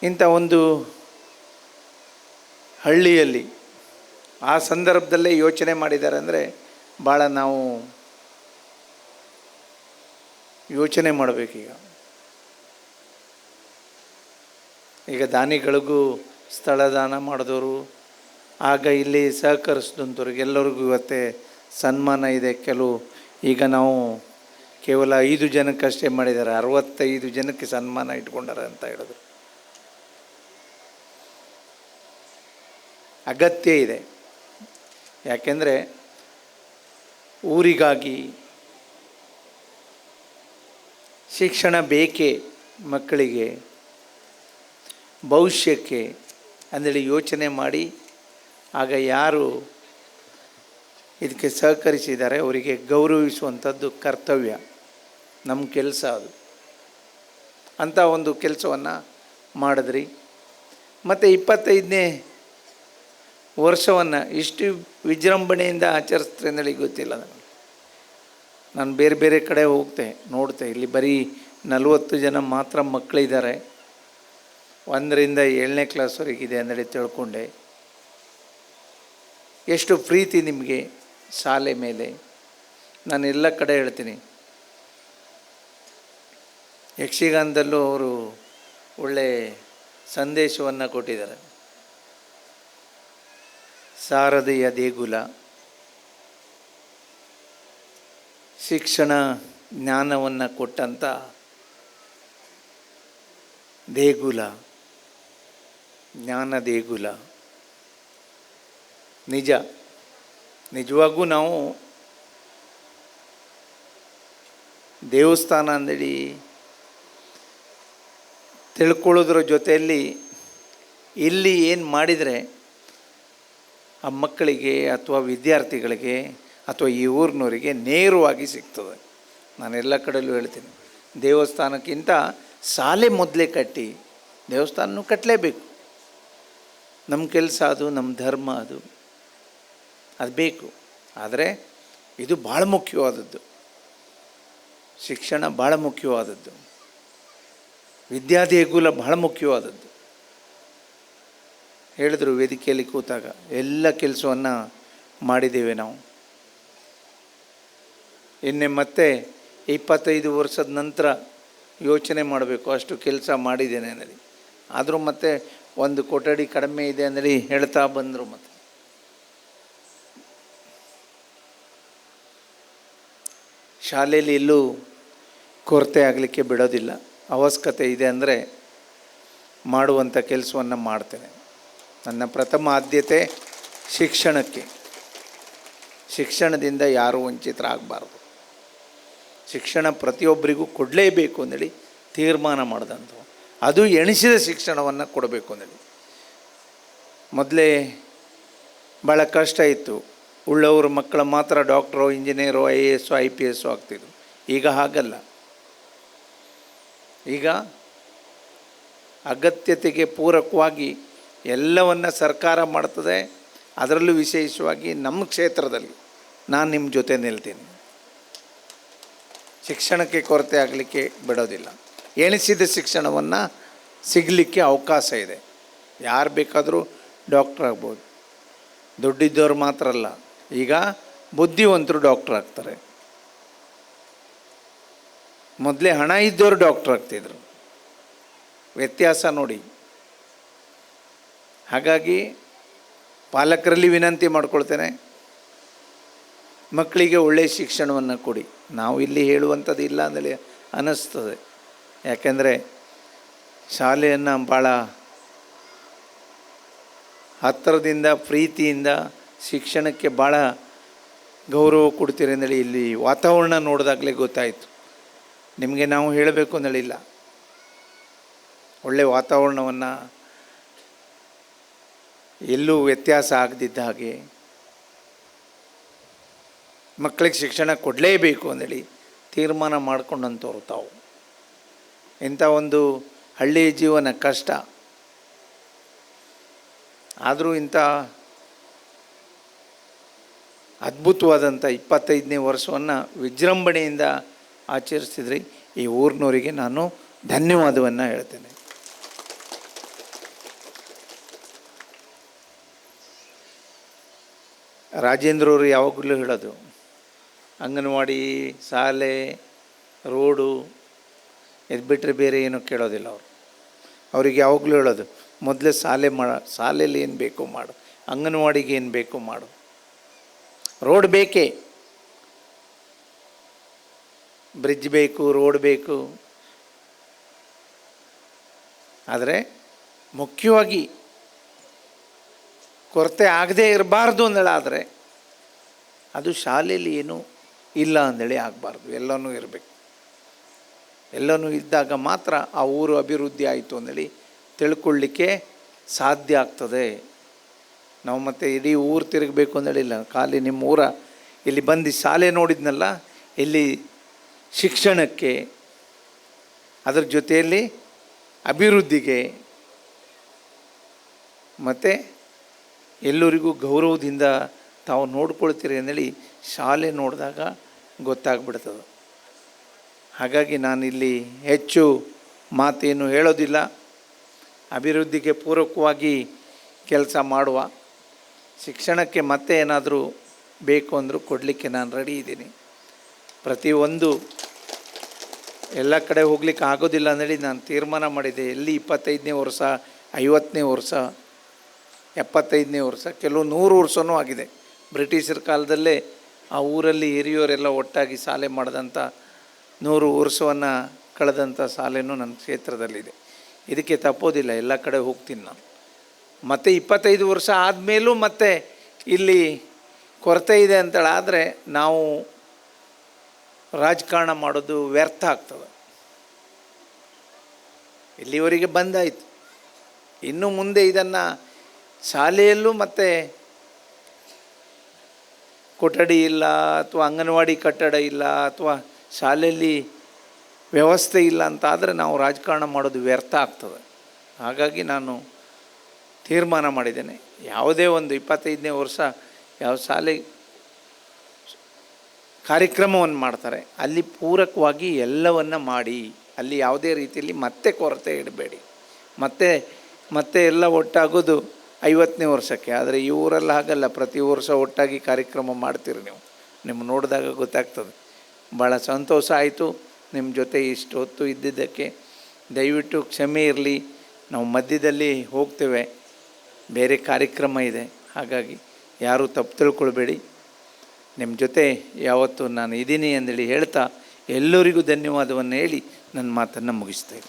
ಇಂಥ ಒಂದು ಹಳ್ಳಿಯಲ್ಲಿ ಆ ಸಂದರ್ಭದಲ್ಲೇ ಯೋಚನೆ ಮಾಡಿದ್ದಾರೆ ಅಂದರೆ ಭಾಳ ನಾವು ಯೋಚನೆ ಮಾಡಬೇಕೀಗ. ಈಗ ದಾನಿಗಳಿಗೂ ಸ್ಥಳ ದಾನ ಮಾಡಿದವರು, ಆಗ ಇಲ್ಲಿ ಸಹಕರಿಸಿದಂಥವ್ರಿಗೆ ಎಲ್ಲರಿಗೂ ಇವತ್ತೇ ಸನ್ಮಾನ ಇದೆ. ಕೆಲವು ಈಗ ನಾವು ಕೇವಲ 5 ಜನಕ್ಕಷ್ಟೇ ಮಾಡಿದ್ದಾರೆ, 65 ಜನಕ್ಕೆ ಸನ್ಮಾನ ಇಟ್ಕೊಂಡಾರೆ ಅಂತ ಹೇಳಿದ್ರು. ಅಗತ್ಯ ಇದೆ. ಯಾಕೆಂದರೆ ಊರಿಗಾಗಿ ಶಿಕ್ಷಣ ಬೇಕೇ, ಮಕ್ಕಳಿಗೆ ಭವಿಷ್ಯಕ್ಕೆ ಅಂದೇಳಿ ಯೋಚನೆ ಮಾಡಿ ಆಗ ಯಾರು ಇದಕ್ಕೆ ಸಹಕರಿಸಿದ್ದಾರೆ ಅವರಿಗೆ ಗೌರವಿಸುವಂಥದ್ದು ಕರ್ತವ್ಯ, ನಮ್ಮ ಕೆಲಸ ಅದು. ಅಂಥ ಒಂದು ಕೆಲಸವನ್ನು ಮಾಡಿದ್ರಿ. ಮತ್ತು 25ನೇ ವರ್ಷವನ್ನು ಇಷ್ಟು ವಿಜೃಂಭಣೆಯಿಂದ ಆಚರಿಸ್ತಾರೆ ಅಂದೇಳಿ ಗೊತ್ತಿಲ್ಲ ನನಗೆ. ನಾನು ಬೇರೆ ಬೇರೆ ಕಡೆ ಹೋಗ್ತೆ ನೋಡ್ತೆ, ಇಲ್ಲಿ ಬರೀ 40 ಜನ ಮಾತ್ರ ಮಕ್ಕಳಿದ್ದಾರೆ, 1ರಿಂದ 7ನೇ ಕ್ಲಾಸ್ವರೆಗಿದೆ ಅಂದೇಳಿ ತಿಳ್ಕೊಂಡೆ. ಎಷ್ಟು ಪ್ರೀತಿ ನಿಮಗೆ ಶಾಲೆ ಮೇಲೆ. ನಾನು ಎಲ್ಲ ಕಡೆ ಹೇಳ್ತೀನಿ, ಯಕ್ಷಗಾನದಲ್ಲೂ ಅವರು ಒಳ್ಳೆ ಸಂದೇಶವನ್ನು ಕೊಟ್ಟಿದ್ದಾರೆ. ಶಾರದೆಯ ದೇಗುಲ, ಶಿಕ್ಷಣ ಜ್ಞಾನವನ್ನು ಕೊಟ್ಟಂಥ ದೇಗುಲ, ಜ್ಞಾನ ದೇಗುಲ. ನಿಜವಾಗೂ ನಾವು ದೇವಸ್ಥಾನ ಅಂದೇಳಿ ತಿಳ್ಕೊಳ್ಳೋದ್ರ ಜೊತೆಯಲ್ಲಿ ಇಲ್ಲಿ ಏನು ಮಾಡಿದರೆ ಆ ಮಕ್ಕಳಿಗೆ ಅಥವಾ ವಿದ್ಯಾರ್ಥಿಗಳಿಗೆ ಅಥವಾ ಈ ಊರಿನವರಿಗೆ ನೇರವಾಗಿ ಸಿಗ್ತದೆ. ನಾನು ಎಲ್ಲ ಕಡೆಯಲ್ಲೂ ಹೇಳ್ತೀನಿ, ದೇವಸ್ಥಾನಕ್ಕಿಂತ ಶಾಲೆ ಮೊದಲೇ ಕಟ್ಟಿ, ದೇವಸ್ಥಾನನೂ ಕಟ್ಟಲೇಬೇಕು. ನಮ್ಮ ಕೆಲಸ ಅದು, ನಮ್ಮ ಧರ್ಮ ಅದು ಬೇಕು. ಆದರೆ ಇದು ಭಾಳ ಮುಖ್ಯವಾದದ್ದು, ಶಿಕ್ಷಣ ಭಾಳ ಮುಖ್ಯವಾದದ್ದು, ವಿದ್ಯಾದೇಗುಲ ಭಾಳ ಮುಖ್ಯವಾದದ್ದು. ಹೇಳಿದ್ರು ವೇದಿಕೆಯಲ್ಲಿ ಕೂತಾಗ ಎಲ್ಲ ಕೆಲಸವನ್ನು ಮಾಡಿದ್ದೇವೆ ನಾವು. ಇನ್ನೇ ಮತ್ತೆ 25 ವರ್ಷದ ನಂತರ ಯೋಚನೆ ಮಾಡಬೇಕು, ಅಷ್ಟು ಕೆಲಸ ಮಾಡಿದ್ದೇನೆ ಅಂದೇಳಿ. ಆದರೂ ಮತ್ತೆ ಒಂದು ಕೊಠಡಿ ಕಡಿಮೆ ಇದೆ ಅಂದೇಳಿ ಹೇಳ್ತಾ ಬಂದರು. ಮತ್ತು ಶಾಲೆಯಲ್ಲಿ ಎಲ್ಲೂ ಕೊರತೆ ಆಗಲಿಕ್ಕೆ ಬಿಡೋದಿಲ್ಲ. ಅವಶ್ಯಕತೆ ಇದೆ ಅಂದರೆ ಮಾಡುವಂಥ ಕೆಲಸವನ್ನು ಮಾಡ್ತೇನೆ. ನನ್ನ ಪ್ರಥಮ ಆದ್ಯತೆ ಶಿಕ್ಷಣಕ್ಕೆ. ಶಿಕ್ಷಣದಿಂದ ಯಾರೂ ವಂಚಿತರಾಗಬಾರ್ದು. ಶಿಕ್ಷಣ ಪ್ರತಿಯೊಬ್ಬರಿಗೂ ಕೊಡಲೇಬೇಕು ಅಂದೇಳಿ ತೀರ್ಮಾನ ಮಾಡಿದಂಥ, ಅದು ಎಣಿಸಿದ ಶಿಕ್ಷಣವನ್ನು ಕೊಡಬೇಕು ಅಂದೇಳಿ. ಮೊದಲೇ ಭಾಳ ಕಷ್ಟ ಇತ್ತು, ಉಳ್ಳವರು ಮಕ್ಕಳ ಮಾತ್ರ ಡಾಕ್ಟ್ರು, ಇಂಜಿನಿಯರು, IAS, IPS ಆಗ್ತಿದ್ರು. ಈಗ ಹಾಗಲ್ಲ. ಈಗ ಅಗತ್ಯತೆಗೆ ಪೂರಕವಾಗಿ ಎಲ್ಲವನ್ನು ಸರ್ಕಾರ ಮಾಡ್ತದೆ. ಅದರಲ್ಲೂ ವಿಶೇಷವಾಗಿ ನಮ್ಮ ಕ್ಷೇತ್ರದಲ್ಲಿ ನಾನು ನಿಮ್ಮ ಜೊತೆ ನಿಲ್ತೀನಿ. ಶಿಕ್ಷಣಕ್ಕೆ ಕೊರತೆ ಆಗಲಿಕ್ಕೆ ಬಿಡೋದಿಲ್ಲ. ಎಣಿಸಿದ ಶಿಕ್ಷಣವನ್ನು ಸಿಗಲಿಕ್ಕೆ ಅವಕಾಶ ಇದೆ. ಯಾರು ಬೇಕಾದರೂ ಡಾಕ್ಟ್ರ್ ಆಗ್ಬೋದು. ದುಡ್ಡಿದ್ದವ್ರು ಮಾತ್ರ ಅಲ್ಲ, ಈಗ ಬುದ್ಧಿವಂತರು ಡಾಕ್ಟರ್ ಆಗ್ತಾರೆ. ಮೊದಲೇ ಹಣ ಇದ್ದವರು ಡಾಕ್ಟರ್ ಆಗ್ತಿದ್ರು. ವ್ಯತ್ಯಾಸ ನೋಡಿ. ಹಾಗಾಗಿ ಪಾಲಕರಲ್ಲಿ ವಿನಂತಿ ಮಾಡ್ಕೊಳ್ತೇನೆ, ಮಕ್ಕಳಿಗೆ ಒಳ್ಳೆಯ ಶಿಕ್ಷಣವನ್ನು ಕೊಡಿ. ನಾವು ಇಲ್ಲಿ ಹೇಳುವಂಥದ್ದು ಇಲ್ಲ ಅಂದೇಳಿ ಅನ್ನಿಸ್ತದೆ. ಯಾಕೆಂದರೆ ಶಾಲೆಯನ್ನು ಭಾಳ ಹತ್ತಿರದಿಂದ ಪ್ರೀತಿಯಿಂದ ಶಿಕ್ಷಣಕ್ಕೆ ಭಾಳ ಗೌರವ ಕೊಡ್ತೀರಿ ಅಂದೇಳಿ ಇಲ್ಲಿ ವಾತಾವರಣ ನೋಡಿದಾಗಲೇ ಗೊತ್ತಾಯಿತು. ನಿಮಗೆ ನಾವು ಹೇಳಬೇಕು ಅಂದೇಳಿಲ್ಲ. ಒಳ್ಳೆಯ ವಾತಾವರಣವನ್ನು ಎಲ್ಲೂ ವ್ಯತ್ಯಾಸ ಆಗದಿದ್ದ ಹಾಗೆ ಮಕ್ಕಳಿಗೆ ಶಿಕ್ಷಣ ಕೊಡಲೇಬೇಕು ಅಂದೇಳಿ ತೀರ್ಮಾನ ಮಾಡ್ಕೊಂಡಂಥವ್ರು ತಾವು. ಇಂಥ ಒಂದು ಹಳ್ಳಿಯ ಜೀವನ ಕಷ್ಟ, ಆದರೂ ಇಂಥ ಅದ್ಭುತವಾದಂಥ 25ನೇ ವರ್ಷವನ್ನು ವಿಜೃಂಭಣೆಯಿಂದ ಆಚರಿಸ್ತಿದ್ರಿ. ಈ ಊರಿನವರಿಗೆ ನಾನು ಧನ್ಯವಾದವನ್ನು ಹೇಳ್ತೇನೆ. ರಾಜೇಂದ್ರವರು ಯಾವಾಗಲೂ ಹೇಳೋದು, ಅಂಗನವಾಡಿ, ಶಾಲೆ, ರೋಡು ಇದು ಬಿಟ್ಟರೆ ಬೇರೆ ಏನೂ ಕೇಳೋದಿಲ್ಲ ಅವರು. ಅವ್ರಿಗೆ ಯಾವಾಗಲೂ ಹೇಳೋದು, ಮೊದಲೇ ಶಾಲೆಯಲ್ಲಿ ಏನು ಬೇಕು ಮಾಡು, ಅಂಗನವಾಡಿಗೆ ಏನು ಬೇಕು ಮಾಡು, ರೋಡ್ ಬೇಕೇ, ಬ್ರಿಡ್ಜ್ ಬೇಕು, ರೋಡ್ ಬೇಕು. ಆದರೆ ಮುಖ್ಯವಾಗಿ ಕೊರತೆ ಆಗದೇ ಇರಬಾರ್ದು ಅಂದೇಳಾದರೆ ಅದು ಶಾಲೆಯಲ್ಲಿ ಏನೂ ಇಲ್ಲ ಅಂದೇಳಿ ಆಗಬಾರ್ದು. ಎಲ್ಲನೂ ಇರಬೇಕು. ಎಲ್ಲನೂ ಇದ್ದಾಗ ಮಾತ್ರ ಆ ಊರು ಅಭಿವೃದ್ಧಿ ಆಯಿತು ಅಂದೇಳಿ ತಿಳ್ಕೊಳ್ಳಿಕ್ಕೆ ಸಾಧ್ಯ ಆಗ್ತದೆ. ನಾವು ಮತ್ತೆ ಇಡೀ ಊರು ತಿರುಗಬೇಕು ಅಂದೇಳಿಲ್ಲ. ಖಾಲಿ ನಿಮ್ಮ ಊರ ಇಲ್ಲಿ ಬಂದು ಶಾಲೆ ನೋಡಿದ್ನಲ್ಲ, ಇಲ್ಲಿ ಶಿಕ್ಷಣಕ್ಕೆ, ಅದರ ಜೊತೆಯಲ್ಲಿ ಅಭಿವೃದ್ಧಿಗೆ ಮತ್ತು ಎಲ್ಲರಿಗೂ ಗೌರವದಿಂದ ತಾವು ನೋಡ್ಕೊಳ್ತೀರಿ ಅಂದೇಳಿ ಶಾಲೆ ನೋಡಿದಾಗ ಗೊತ್ತಾಗ್ಬಿಡ್ತದೆ. ಹಾಗಾಗಿ ನಾನಿಲ್ಲಿ ಹೆಚ್ಚು ಮಾತೇನು ಹೇಳೋದಿಲ್ಲ. ಅಭಿವೃದ್ಧಿಗೆ ಪೂರಕವಾಗಿ ಕೆಲಸ ಮಾಡುವ, ಶಿಕ್ಷಣಕ್ಕೆ ಮತ್ತೆ ಏನಾದರೂ ಬೇಕು ಅಂದರೂ ಕೊಡಲಿಕ್ಕೆ ನಾನು ರೆಡಿ ಇದ್ದೀನಿ. ಪ್ರತಿಯೊಂದು ಎಲ್ಲ ಕಡೆ ಹೋಗ್ಲಿಕ್ಕೆ ಆಗೋದಿಲ್ಲ ಅಂದೇಳಿ ನಾನು ತೀರ್ಮಾನ ಮಾಡಿದ್ದೆ. ಎಲ್ಲಿ 25ನೇ ವರ್ಷ, 50ನೇ ವರ್ಷ, 75ನೇ ವರ್ಷ, ಕೆಲವು 100 ವರ್ಷವೂ ಆಗಿದೆ. ಬ್ರಿಟಿಷರ ಕಾಲದಲ್ಲೇ ಆ ಊರಲ್ಲಿ ಹಿರಿಯವರೆಲ್ಲ ಒಟ್ಟಾಗಿ ಶಾಲೆ ಮಾಡಿದಂಥ 100 ವರ್ಷವನ್ನು ಕಳೆದಂಥ ಶಾಲೆನೂ ನನ್ನ ಕ್ಷೇತ್ರದಲ್ಲಿದೆ. ಇದಕ್ಕೆ ತಪ್ಪೋದಿಲ್ಲ, ಎಲ್ಲ ಕಡೆ ಹೋಗ್ತೀನಿ ನಾನು. ಮತ್ತು 25 ವರ್ಷ ಆದಮೇಲೂ ಮತ್ತೆ ಇಲ್ಲಿ ಕೊರತೆ ಇದೆ ಅಂತೇಳಾದರೆ ನಾವು ರಾಜಕಾರಣ ಮಾಡೋದು ವ್ಯರ್ಥ ಆಗ್ತದೆ. ಇಲ್ಲಿವರೆಗೆ ಬಂದಾಯಿತು. ಇನ್ನು ಮುಂದೆ ಇದನ್ನು ಶಾಲೆಯಲ್ಲೂ ಮತ್ತು ಕೊಠಡಿ ಇಲ್ಲ, ಅಥವಾ ಅಂಗನವಾಡಿ ಕಟ್ಟಡ ಇಲ್ಲ, ಅಥವಾ ಶಾಲೆಯಲ್ಲಿ ವ್ಯವಸ್ಥೆ ಇಲ್ಲ ಅಂತಾದರೆ ನಾವು ರಾಜಕಾರಣ ಮಾಡೋದು ವ್ಯರ್ಥ ಆಗ್ತದೆ. ಹಾಗಾಗಿ ನಾನು ತೀರ್ಮಾನ ಮಾಡಿದ್ದೇನೆ, ಯಾವುದೇ ಒಂದು 25ನೇ ವರ್ಷ ಯಾವ ಶಾಲೆ ಕಾರ್ಯಕ್ರಮವನ್ನು ಮಾಡ್ತಾರೆ ಅಲ್ಲಿ ಪೂರಕವಾಗಿ ಎಲ್ಲವನ್ನು ಮಾಡಿ, ಅಲ್ಲಿ ಯಾವುದೇ ರೀತಿಯಲ್ಲಿ ಮತ್ತೆ ಕೊರತೆ ಇಡಬೇಡಿ. ಮತ್ತೆ ಎಲ್ಲ ಒಟ್ಟಾಗೋದು 50ನೇ ವರ್ಷಕ್ಕೆ. ಆದರೆ ಈ ಊರೆಲ್ಲ ಹಾಗಲ್ಲ, ಪ್ರತಿ ವರ್ಷ ಒಟ್ಟಾಗಿ ಕಾರ್ಯಕ್ರಮ ಮಾಡ್ತೀರಿ ನೀವು. ನಿಮ್ಮ ನೋಡಿದಾಗ ಗೊತ್ತಾಗ್ತದೆ. ಭಾಳ ಸಂತೋಷ ಆಯಿತು ನಿಮ್ಮ ಜೊತೆ ಇಷ್ಟು ಹೊತ್ತು ಇದ್ದಿದ್ದಕ್ಕೆ. ದಯವಿಟ್ಟು ಕ್ಷಮೆ ಇರಲಿ, ನಾವು ಮಧ್ಯದಲ್ಲಿ ಹೋಗ್ತೇವೆ, ಬೇರೆ ಕಾರ್ಯಕ್ರಮ ಇದೆ. ಹಾಗಾಗಿ ಯಾರೂ ತಪ್ಪು ತಿಳ್ಕೊಳ್ಬೇಡಿ. ನಿಮ್ಮ ಜೊತೆ ಯಾವತ್ತೂ ನಾನು ಇದ್ದೀನಿ ಅಂದೇಳಿ ಹೇಳ್ತಾ ಎಲ್ಲರಿಗೂ ಧನ್ಯವಾದವನ್ನು ಹೇಳಿ ನನ್ನ ಮಾತನ್ನು ಮುಗಿಸ್ತೇನೆ.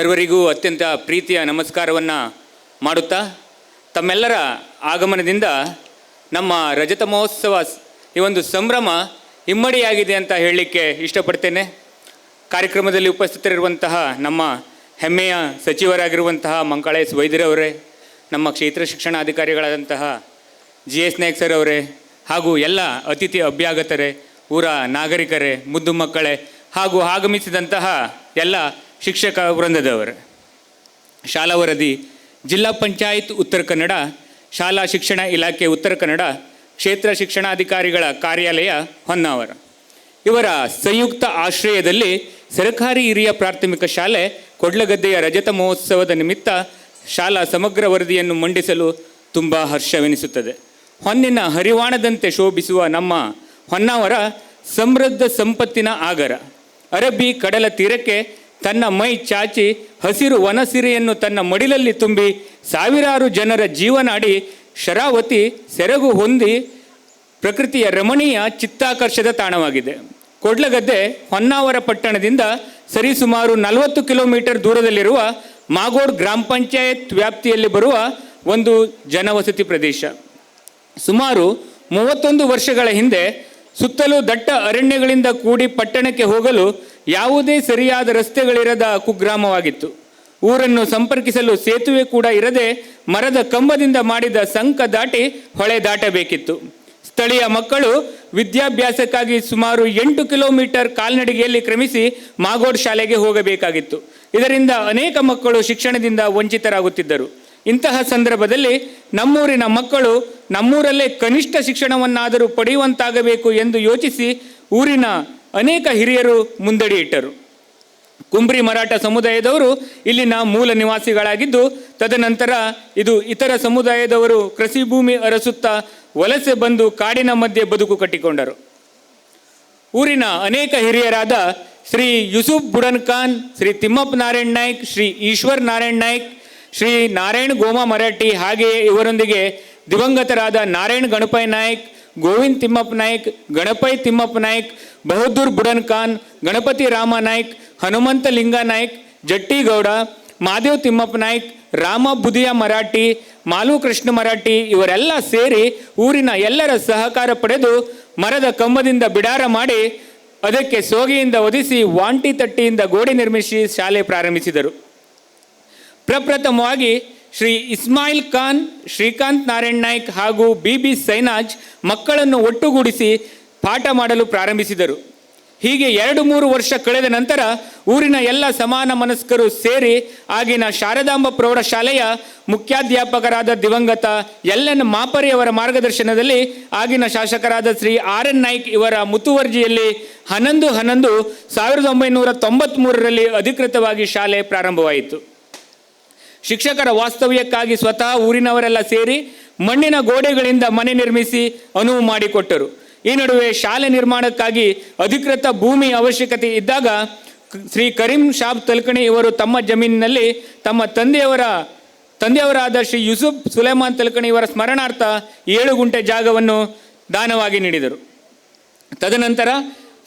ಸರ್ವರಿಗೂ ಅತ್ಯಂತ ಪ್ರೀತಿಯ ನಮಸ್ಕಾರವನ್ನು ಮಾಡುತ್ತಾ ತಮ್ಮೆಲ್ಲರ ಆಗಮನದಿಂದ ನಮ್ಮ ರಜತ ಮಹೋತ್ಸವ ಈ ಒಂದು ಸಂಭ್ರಮ ಇಮ್ಮಡಿಯಾಗಿದೆ ಅಂತ ಹೇಳಲಿಕ್ಕೆ ಇಷ್ಟಪಡ್ತೇನೆ. ಕಾರ್ಯಕ್ರಮದಲ್ಲಿ ಉಪಸ್ಥಿತರಿರುವಂತಹ ನಮ್ಮ ಹೆಮ್ಮೆಯ ಸಚಿವರಾಗಿರುವಂತಹ ಮಂಕಾಳ ಎಸ್ ವೈದ್ಯರವರೇ, ನಮ್ಮ ಕ್ಷೇತ್ರ ಶಿಕ್ಷಣಾಧಿಕಾರಿಗಳಾದಂತಹ GS ನಾಯ್ಕ್ ಸರ್ ಅವರೇ, ಹಾಗೂ ಎಲ್ಲ ಅತಿಥಿ ಅಭ್ಯಾಗತರೇ, ಊರ ನಾಗರಿಕರೇ, ಮುದ್ದು ಮಕ್ಕಳೇ, ಹಾಗೂ ಆಗಮಿಸಿದಂತಹ ಎಲ್ಲ ಶಿಕ್ಷಕ ವೃಂದದವರೇ. ಶಾಲಾ ವರದಿ ಜಿಲ್ಲಾ ಪಂಚಾಯತ್ ಉತ್ತರ ಕನ್ನಡ, ಶಾಲಾ ಶಿಕ್ಷಣ ಇಲಾಖೆ ಉತ್ತರ ಕನ್ನಡ, ಕ್ಷೇತ್ರ ಶಿಕ್ಷಣಾಧಿಕಾರಿಗಳ ಕಾರ್ಯಾಲಯ ಹೊನ್ನಾವರ ಇವರ ಸಂಯುಕ್ತ ಆಶ್ರಯದಲ್ಲಿ ಸರ್ಕಾರಿ ಹಿರಿಯ ಪ್ರಾಥಮಿಕ ಶಾಲೆ ಕೊಡ್ಲಗದ್ದೆಯ ರಜತ ಮಹೋತ್ಸವದ ನಿಮಿತ್ತ ಶಾಲಾ ಸಮಗ್ರ ವರದಿಯನ್ನು ಮಂಡಿಸಲು ತುಂಬ ಹರ್ಷವೆನಿಸುತ್ತದೆ. ಹೊನ್ನಿನ ಹರಿವಾಣದಂತೆ ಶೋಭಿಸುವ ನಮ್ಮ ಹೊನ್ನಾವರ ಸಮೃದ್ಧ ಸಂಪತ್ತಿನ ಆಗರ. ಅರಬ್ಬಿ ಕಡಲ ತೀರಕ್ಕೆ ತನ್ನ ಮೈ ಚಾಚಿ ಹಸಿರು ವನಸಿರಿಯನ್ನು ತನ್ನ ಮಡಿಲಲ್ಲಿ ತುಂಬಿ ಸಾವಿರಾರು ಜನರ ಜೀವನಾಡಿ ಶರಾವತಿ ಸೆರಗು ಹೊಂದಿ ಪ್ರಕೃತಿಯ ರಮಣೀಯ ಚಿತ್ತಾಕರ್ಷದ ತಾಣವಾಗಿದೆ. ಕೊಡ್ಲಗದ್ದೆ ಹೊನ್ನಾವರ ಪಟ್ಟಣದಿಂದ ಸರಿಸುಮಾರು 40 ಕಿಲೋಮೀಟರ್ ದೂರದಲ್ಲಿರುವ ಮಾಗೋಡ್ ಗ್ರಾಮ ಪಂಚಾಯತ್ ವ್ಯಾಪ್ತಿಯಲ್ಲಿ ಬರುವ ಒಂದು ಜನವಸತಿ ಪ್ರದೇಶ. ಸುಮಾರು 31 ವರ್ಷಗಳ ಹಿಂದೆ ಸುತ್ತಲೂ ದಟ್ಟ ಅರಣ್ಯಗಳಿಂದ ಕೂಡಿ ಪಟ್ಟಣಕ್ಕೆ ಹೋಗಲು ಯಾವುದೇ ಸರಿಯಾದ ರಸ್ತೆಗಳಿರದ ಕುಗ್ರಾಮವಾಗಿತ್ತು. ಊರನ್ನು ಸಂಪರ್ಕಿಸಲು ಸೇತುವೆ ಕೂಡ ಇರದೆ ಮರದ ಕಂಬದಿಂದ ಮಾಡಿದ ಸಂಕ ದಾಟಿ ಹೊಳೆ ದಾಟಬೇಕಿತ್ತು. ಸ್ಥಳೀಯ ಮಕ್ಕಳು ವಿದ್ಯಾಭ್ಯಾಸಕ್ಕಾಗಿ ಸುಮಾರು 8 ಕಿಲೋಮೀಟರ್ ಕಾಲ್ನಡಿಗೆಯಲ್ಲಿ ಕ್ರಮಿಸಿ ಮಾಗೋಡ್ ಶಾಲೆಗೆ ಹೋಗಬೇಕಾಗಿತ್ತು. ಇದರಿಂದ ಅನೇಕ ಮಕ್ಕಳು ಶಿಕ್ಷಣದಿಂದ ವಂಚಿತರಾಗುತ್ತಿದ್ದರು. ಇಂತಹ ಸಂದರ್ಭದಲ್ಲಿ ನಮ್ಮೂರಿನ ಮಕ್ಕಳು ನಮ್ಮೂರಲ್ಲೇ ಕನಿಷ್ಠ ಶಿಕ್ಷಣವನ್ನಾದರೂ ಪಡೆಯುವಂತಾಗಬೇಕು ಎಂದು ಯೋಚಿಸಿ ಊರಿನ ಅನೇಕ ಹಿರಿಯರು ಮುಂದಡಿ ಇಟ್ಟರು. ಕುಂಬ್ರಿ ಮರಾಠ ಸಮುದಾಯದವರು ಇಲ್ಲಿನ ಮೂಲ ನಿವಾಸಿಗಳಾಗಿದ್ದು, ತದನಂತರ ಇದು ಇತರ ಸಮುದಾಯದವರು ಕೃಷಿ ಭೂಮಿ ಅರಸುತ್ತಾ ವಲಸೆ ಬಂದು ಕಾಡಿನ ಮಧ್ಯೆ ಬದುಕು ಕಟ್ಟಿಕೊಂಡರು. ಊರಿನ ಅನೇಕ ಹಿರಿಯರಾದ ಶ್ರೀ ಯೂಸುಫ್ ಬುಡನ್ ಖಾನ್, ಶ್ರೀ ತಿಮ್ಮಪ್ಪ ನಾರಾಯಣ್ ನಾಯ್ಕ್, ಶ್ರೀ ಈಶ್ವರ್ ನಾರಾಯಣ್ ನಾಯ್ಕ್, ಶ್ರೀ ನಾರಾಯಣ್ ಗೋಮಾ ಮರಾಠಿ, ಹಾಗೆಯೇ ಇವರೊಂದಿಗೆ ದಿವಂಗತರಾದ ನಾರಾಯಣ್ ಗಣಪೈ ನಾಯ್ಕ್, ಗೋವಿಂದ್ ತಿಮ್ಮಪ್ಪ ನಾಯ್ಕ್, ಗಣಪೈ ತಿಮ್ಮಪ್ಪ ನಾಯ್ಕ್, ಬಹದ್ದೂರ್ ಬುಡನ್ ಖಾನ್, ಗಣಪತಿ ರಾಮ ನಾಯ್ಕ್, ಹನುಮಂತ ಲಿಂಗ ನಾಯ್ಕ್, ಜಟ್ಟಿಗೌಡ, ಮಾದೇವ್ ತಿಮ್ಮಪ್ಪ ನಾಯ್ಕ್, ರಾಮ ಬುದಿಯ ಮರಾಠಿ, ಮಾಲು ಕೃಷ್ಣ ಮರಾಠಿ ಇವರೆಲ್ಲ ಸೇರಿ ಊರಿನ ಎಲ್ಲರ ಸಹಕಾರ ಪಡೆದು ಮರದ ಕಂಬದಿಂದ ಬಿಡಾರ ಮಾಡಿ ಅದಕ್ಕೆ ಸೋಗೆಯಿಂದ ಒದಿಸಿ ವಾಂಟಿ ತಟ್ಟಿಯಿಂದ ಗೋಡೆ ನಿರ್ಮಿಸಿ ಶಾಲೆ ಪ್ರಾರಂಭಿಸಿದರು. ಪ್ರಪ್ರಥಮವಾಗಿ ಶ್ರೀ ಇಸ್ಮಾಯಿಲ್ ಖಾನ್, ಶ್ರೀಕಾಂತ್ ನಾರಾಯಣ್ ನಾಯ್ಕ್ ಹಾಗೂ BB ಸೈನಾಜ್ ಮಕ್ಕಳನ್ನು ಒಟ್ಟುಗೂಡಿಸಿ ಪಾಠ ಮಾಡಲು ಪ್ರಾರಂಭಿಸಿದರು. ಹೀಗೆ 2-3 ವರ್ಷ ಕಳೆದ ನಂತರ ಊರಿನ ಎಲ್ಲ ಸಮಾನ ಮನಸ್ಕರು ಸೇರಿ ಆಗಿನ ಶಾರದಾಂಬ ಪ್ರೌಢಶಾಲೆಯ ಮುಖ್ಯಾಧ್ಯಾಪಕರಾದ ದಿವಂಗತ LN ಮಾಪರಿಯವರ ಮಾರ್ಗದರ್ಶನದಲ್ಲಿ ಆಗಿನ ಶಾಸಕರಾದ ಶ್ರೀ RN ನಾಯ್ಕ್ ಇವರ ಮುತುವರ್ಜಿಯಲ್ಲಿ 11/11/1993ರಲ್ಲಿ ಅಧಿಕೃತವಾಗಿ ಶಾಲೆ ಪ್ರಾರಂಭವಾಯಿತು. ಶಿಕ್ಷಕರ ವಾಸ್ತವ್ಯಕ್ಕಾಗಿ ಸ್ವತಃ ಊರಿನವರೆಲ್ಲ ಸೇರಿ ಮಣ್ಣಿನ ಗೋಡೆಗಳಿಂದ ಮನೆ ನಿರ್ಮಿಸಿ ಅನುವು ಮಾಡಿಕೊಟ್ಟರು. ಈ ನಡುವೆ ಶಾಲೆ ನಿರ್ಮಾಣಕ್ಕಾಗಿ ಅಧಿಕೃತ ಭೂಮಿ ಅವಶ್ಯಕತೆ ಇದ್ದಾಗ ಶ್ರೀ ಕರೀಂ ಶಾಬ್ ತಲ್ಕಣಿ ಇವರು ತಮ್ಮ ಜಮೀನಿನಲ್ಲಿ ತಮ್ಮ ತಂದೆಯವರಾದ ಶ್ರೀ ಯೂಸುಫ್ ಸುಲೇಮಾನ್ ತಲ್ಕಣಿ ಇವರ ಸ್ಮರಣಾರ್ಥ 7 ಗುಂಟೆ ಜಾಗವನ್ನು ದಾನವಾಗಿ ನೀಡಿದರು. ತದನಂತರ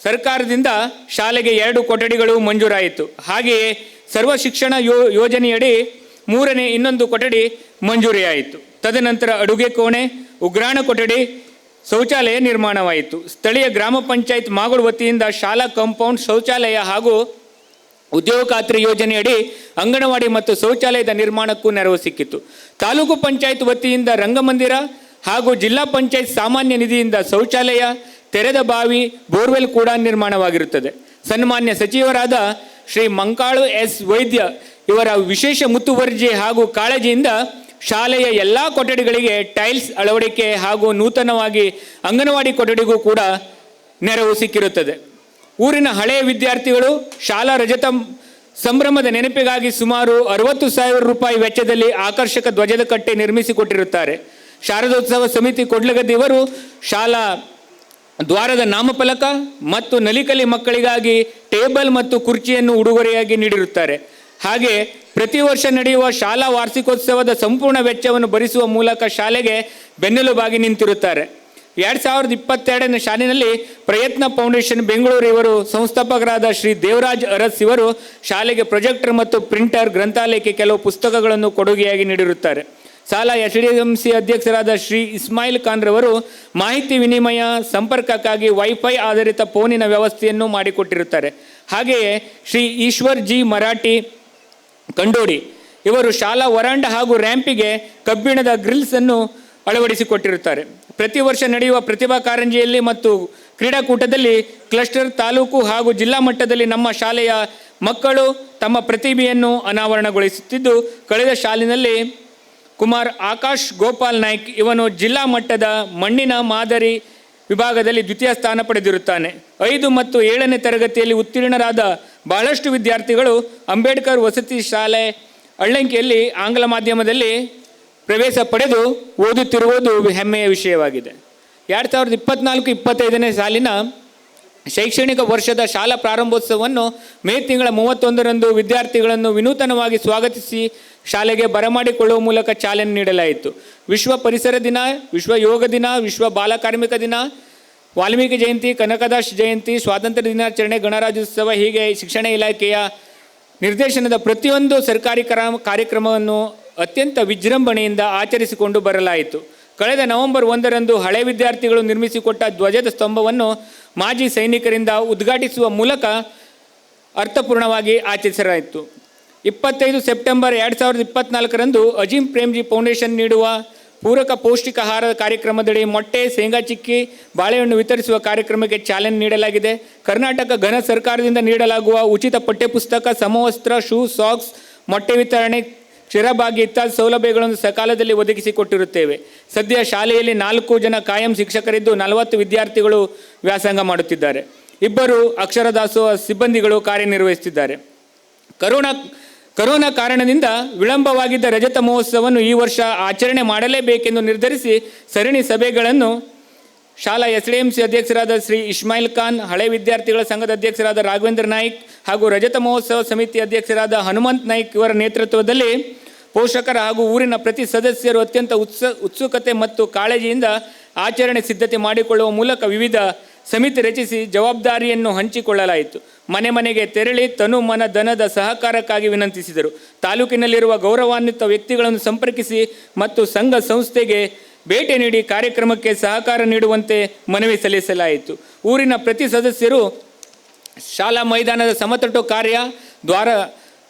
ಸರ್ಕಾರದಿಂದ ಶಾಲೆಗೆ 2 ಕೊಠಡಿಗಳು ಮಂಜೂರಾಯಿತು. ಹಾಗೆಯೇ ಸರ್ವ ಶಿಕ್ಷಣ ಯೋಜನೆಯಡಿ 3ನೇ ಇನ್ನೊಂದು ಕೊಠಡಿ ಮಂಜೂರಿಯಾಯಿತು. ತದನಂತರ ಅಡುಗೆ ಕೋಣೆ, ಉಗ್ರಾಣ ಕೊಠಡಿ, ಶೌಚಾಲಯ ನಿರ್ಮಾಣವಾಯಿತು. ಸ್ಥಳೀಯ ಗ್ರಾಮ ಪಂಚಾಯತ್ ಮಾಗೋಡ್ ವತಿಯಿಂದ ಶಾಲಾ ಕಾಂಪೌಂಡ್, ಶೌಚಾಲಯ ಹಾಗೂ ಉದ್ಯೋಗ ಖಾತ್ರಿ ಯೋಜನೆಯಡಿ ಅಂಗನವಾಡಿ ಮತ್ತು ಶೌಚಾಲಯದ ನಿರ್ಮಾಣಕ್ಕೂ ನೆರವು ಸಿಕ್ಕಿತು. ತಾಲೂಕು ಪಂಚಾಯತ್ ವತಿಯಿಂದ ರಂಗಮಂದಿರ ಹಾಗೂ ಜಿಲ್ಲಾ ಪಂಚಾಯತ್ ಸಾಮಾನ್ಯ ನಿಧಿಯಿಂದ ಶೌಚಾಲಯ, ತೆರೆದ ಬಾವಿ, ಬೋರ್ವೆಲ್ ಕೂಡ ನಿರ್ಮಾಣವಾಗಿರುತ್ತದೆ. ಸನ್ಮಾನ್ಯ ಸಚಿವರಾದ ಶ್ರೀ ಮಂಕಾಳು ಎಸ್ ವೈದ್ಯ ಇವರ ವಿಶೇಷ ಮುತುವರ್ಜಿ ಹಾಗೂ ಕಾಳಜಿಯಿಂದ ಶಾಲೆಯ ಎಲ್ಲ ಕೊಠಡಿಗಳಿಗೆ ಟೈಲ್ಸ್ ಅಳವಡಿಕೆ ಹಾಗೂ ನೂತನವಾಗಿ ಅಂಗನವಾಡಿ ಕೊಠಡಿಗೂ ಕೂಡ ನೆರವು ಸಿಕ್ಕಿರುತ್ತದೆ. ಊರಿನ ಹಳೆಯ ವಿದ್ಯಾರ್ಥಿಗಳು ಶಾಲಾ ರಜತ ಸಂಭ್ರಮದ ನೆನಪಿಗಾಗಿ ಸುಮಾರು 60,000 ರೂಪಾಯಿ ವೆಚ್ಚದಲ್ಲಿ ಆಕರ್ಷಕ ಧ್ವಜದ ಕಟ್ಟೆ ನಿರ್ಮಿಸಿಕೊಟ್ಟಿರುತ್ತಾರೆ. ಶಾರದೋತ್ಸವ ಸಮಿತಿ ಕೊಡ್ಲಗದ್ದೆ ಇವರು ಶಾಲಾ ದ್ವಾರದ ನಾಮಫಲಕ ಮತ್ತು ನಲಿಕಲಿ ಮಕ್ಕಳಿಗಾಗಿ ಟೇಬಲ್ ಮತ್ತು ಕುರ್ಚಿಯನ್ನು ಉಡುಗೊರೆಯಾಗಿ ನೀಡಿರುತ್ತಾರೆ. ಹಾಗೆ ಪ್ರತಿ ವರ್ಷ ನಡೆಯುವ ಶಾಲಾ ವಾರ್ಷಿಕೋತ್ಸವದ ಸಂಪೂರ್ಣ ವೆಚ್ಚವನ್ನು ಭರಿಸುವ ಮೂಲಕ ಶಾಲೆಗೆ ಬೆನ್ನೆಲುಬಾಗಿ ನಿಂತಿರುತ್ತಾರೆ. 2022ನೇ ಸಾಲಿನಲ್ಲಿ ಪ್ರಯತ್ನ ಫೌಂಡೇಶನ್ ಬೆಂಗಳೂರು ಇವರು ಸಂಸ್ಥಾಪಕರಾದ ಶ್ರೀ ದೇವರಾಜ್ ಅರಸ್ ಇವರು ಶಾಲೆಗೆ ಪ್ರೊಜೆಕ್ಟರ್ ಮತ್ತು ಪ್ರಿಂಟರ್, ಗ್ರಂಥಾಲಯಕ್ಕೆ ಕೆಲವು ಪುಸ್ತಕಗಳನ್ನು ಕೊಡುಗೆಯಾಗಿ ನೀಡಿರುತ್ತಾರೆ. ಶಾಲಾ SDMC ಅಧ್ಯಕ್ಷರಾದ ಶ್ರೀ ಇಸ್ಮಾಯಿಲ್ ಖಾನ್ ರವರು ಮಾಹಿತಿ ವಿನಿಮಯ ಸಂಪರ್ಕಕ್ಕಾಗಿ ವೈಫೈ ಆಧಾರಿತ ಫೋನಿನ ವ್ಯವಸ್ಥೆಯನ್ನು ಮಾಡಿಕೊಟ್ಟಿರುತ್ತಾರೆ. ಹಾಗೆಯೇ ಶ್ರೀ ಈಶ್ವರ್ ಜಿ ಮರಾಠಿ ಕಂಡೋಡಿ ಇವರು ಶಾಲಾ ವರಾಂಡ ಹಾಗೂ ರ್ಯಾಂಪಿಗೆ ಕಬ್ಬಿಣದ ಗ್ರಿಲ್ಸ್ ಅನ್ನು ಅಳವಡಿಸಿಕೊಟ್ಟಿರುತ್ತಾರೆ. ಪ್ರತಿ ವರ್ಷ ನಡೆಯುವ ಪ್ರತಿಭಾ ಕಾರಂಜಿಯಲ್ಲಿ ಮತ್ತು ಕ್ರೀಡಾಕೂಟದಲ್ಲಿ ಕ್ಲಸ್ಟರ್, ತಾಲೂಕು ಹಾಗೂ ಜಿಲ್ಲಾ ಮಟ್ಟದಲ್ಲಿ ನಮ್ಮ ಶಾಲೆಯ ಮಕ್ಕಳು ತಮ್ಮ ಪ್ರತಿಭೆಯನ್ನು ಅನಾವರಣಗೊಳಿಸುತ್ತಿದ್ದು, ಕಳೆದ ಸಾಲಿನಲ್ಲಿ ಕುಮಾರ್ ಆಕಾಶ್ ಗೋಪಾಲ್ ನಾಯ್ಕ್ ಇವನು ಜಿಲ್ಲಾ ಮಟ್ಟದ ಮಣ್ಣಿನ ಮಾದರಿ ವಿಭಾಗದಲ್ಲಿ ದ್ವಿತೀಯ ಸ್ಥಾನ ಪಡೆದಿರುತ್ತಾನೆ. 5 ಮತ್ತು 7ನೇ ತರಗತಿಯಲ್ಲಿ ಉತ್ತೀರ್ಣರಾದ ಬಹಳಷ್ಟು ವಿದ್ಯಾರ್ಥಿಗಳು ಅಂಬೇಡ್ಕರ್ ವಸತಿ ಶಾಲೆ ಅಳ್ಳಂಕಿಯಲ್ಲಿ ಆಂಗ್ಲ ಮಾಧ್ಯಮದಲ್ಲಿ ಪ್ರವೇಶ ಪಡೆದು ಓದುತ್ತಿರುವುದು ಹೆಮ್ಮೆಯ ವಿಷಯವಾಗಿದೆ. 2024-25ನೇ ಸಾಲಿನ ಶೈಕ್ಷಣಿಕ ವರ್ಷದ ಶಾಲಾ ಪ್ರಾರಂಭೋತ್ಸವವನ್ನು ಮೇ ತಿಂಗಳ 31ರಂದು ವಿದ್ಯಾರ್ಥಿಗಳನ್ನು ವಿನೂತನವಾಗಿ ಸ್ವಾಗತಿಸಿ ಶಾಲೆಗೆ ಬರಮಾಡಿಕೊಳ್ಳುವ ಮೂಲಕ ಚಾಲನೆ ನೀಡಲಾಯಿತು. ವಿಶ್ವ ಪರಿಸರ ದಿನ, ವಿಶ್ವ ಯೋಗ ದಿನ, ವಿಶ್ವ ಬಾಲಕಾರ್ಮಿಕ ದಿನ, ವಾಲ್ಮೀಕಿ ಜಯಂತಿ, ಕನಕದಾಸ್ ಜಯಂತಿ, ಸ್ವಾತಂತ್ರ್ಯ ದಿನಾಚರಣೆ, ಗಣರಾಜ್ಯೋತ್ಸವ ಹೀಗೆ ಶಿಕ್ಷಣ ಇಲಾಖೆಯ ನಿರ್ದೇಶನದ ಪ್ರತಿಯೊಂದು ಸರ್ಕಾರಿ ಕಾರ್ಯಕ್ರಮವನ್ನು ಅತ್ಯಂತ ವಿಜೃಂಭಣೆಯಿಂದ ಆಚರಿಸಿಕೊಂಡು ಬರಲಾಯಿತು. ಕಳೆದ ನವೆಂಬರ್ 1ರಂದು ಹಳೆ ವಿದ್ಯಾರ್ಥಿಗಳು ನಿರ್ಮಿಸಿಕೊಟ್ಟ ಧ್ವಜದ ಸ್ತಂಭವನ್ನು ಮಾಜಿ ಸೈನಿಕರಿಂದ ಉದ್ಘಾಟಿಸುವ ಮೂಲಕ ಅರ್ಥಪೂರ್ಣವಾಗಿ ಆಚರಿಸಲಾಯಿತು. 25 ಸೆಪ್ಟೆಂಬರ್ 2024ರಂದು ಅಜೀಂ ಪ್ರೇಮ್ಜಿ ಫೌಂಡೇಶನ್ ನೀಡುವ ಪೂರಕ ಪೌಷ್ಟಿಕ ಆಹಾರ ಕಾರ್ಯಕ್ರಮದಡಿ ಮೊಟ್ಟೆ, ಶೇಂಗಾ ಚಿಕ್ಕಿ, ಬಾಳೆಹಣ್ಣು ವಿತರಿಸುವ ಕಾರ್ಯಕ್ರಮಕ್ಕೆ ಚಾಲನೆ ನೀಡಲಾಗಿದೆ. ಕರ್ನಾಟಕ ಘನ ಸರ್ಕಾರದಿಂದ ನೀಡಲಾಗುವ ಉಚಿತ ಪಠ್ಯಪುಸ್ತಕ, ಸಮವಸ್ತ್ರ, ಶೂ, ಸಾಕ್ಸ್, ಮೊಟ್ಟೆ ವಿತರಣೆ, ಕ್ಷೀರಭಾಗ್ಯ ಇತ್ಯಾದಿ ಸೌಲಭ್ಯಗಳನ್ನು ಸಕಾಲದಲ್ಲಿ ಒದಗಿಸಿಕೊಟ್ಟಿರುತ್ತೇವೆ. ಸದ್ಯ ಶಾಲೆಯಲ್ಲಿ 4 ಜನ ಕಾಯಂ ಶಿಕ್ಷಕರಿದ್ದು 40 ವಿದ್ಯಾರ್ಥಿಗಳು ವ್ಯಾಸಂಗ ಮಾಡುತ್ತಿದ್ದಾರೆ. 2 ಅಕ್ಷರ ದಾಸೋಹ ಸಿಬ್ಬಂದಿಗಳು ಕಾರ್ಯನಿರ್ವಹಿಸುತ್ತಿದ್ದಾರೆ. ಕರೋನಾ ಕಾರಣದಿಂದ ವಿಳಂಬವಾಗಿದ್ದ ರಜತ ಮಹೋತ್ಸವವನ್ನು ಈ ವರ್ಷ ಆಚರಣೆ ಮಾಡಲೇಬೇಕೆಂದು ನಿರ್ಧರಿಸಿ ಸರಣಿ ಸಭೆಗಳನ್ನು ಶಾಲಾ SDMC ಅಧ್ಯಕ್ಷರಾದ ಶ್ರೀ ಇಸ್ಮಾಯಿಲ್ ಖಾನ್, ಹಳೆ ವಿದ್ಯಾರ್ಥಿಗಳ ಸಂಘದ ಅಧ್ಯಕ್ಷರಾದ ರಾಘವೇಂದ್ರ ನಾಯ್ಕ್ ಹಾಗೂ ರಜತ ಮಹೋತ್ಸವ ಸಮಿತಿ ಅಧ್ಯಕ್ಷರಾದ ಹನುಮಂತ್ ನಾಯ್ಕ್ ಇವರ ನೇತೃತ್ವದಲ್ಲಿ ಪೋಷಕರ ಹಾಗೂ ಊರಿನ ಪ್ರತಿ ಸದಸ್ಯರು ಅತ್ಯಂತ ಉತ್ಸುಕತೆ ಮತ್ತು ಕಾಳಜಿಯಿಂದ ಆಚರಣೆ ಸಿದ್ಧತೆ ಮಾಡಿಕೊಳ್ಳುವ ಮೂಲಕ ವಿವಿಧ ಸಮಿತಿ ರಚಿಸಿ ಜವಾಬ್ದಾರಿಯನ್ನು ಹಂಚಿಕೊಳ್ಳಲಾಯಿತು. ಮನೆ ಮನೆಗೆ ತೆರಳಿ ತನು ಮನ ಧನದ ಸಹಕಾರಕ್ಕಾಗಿ ವಿನಂತಿಸಿದರು. ತಾಲೂಕಿನಲ್ಲಿರುವ ಗೌರವಾನ್ವಿತ ವ್ಯಕ್ತಿಗಳನ್ನು ಸಂಪರ್ಕಿಸಿ ಮತ್ತು ಸಂಘ ಸಂಸ್ಥೆಗೆ ಭೇಟಿ ನೀಡಿ ಕಾರ್ಯಕ್ರಮಕ್ಕೆ ಸಹಕಾರ ನೀಡುವಂತೆ ಮನವಿ ಸಲ್ಲಿಸಲಾಯಿತು. ಊರಿನ ಪ್ರತಿ ಸದಸ್ಯರು ಶಾಲಾ ಮೈದಾನದ ಸಮತಟ್ಟು ಕಾರ್ಯ,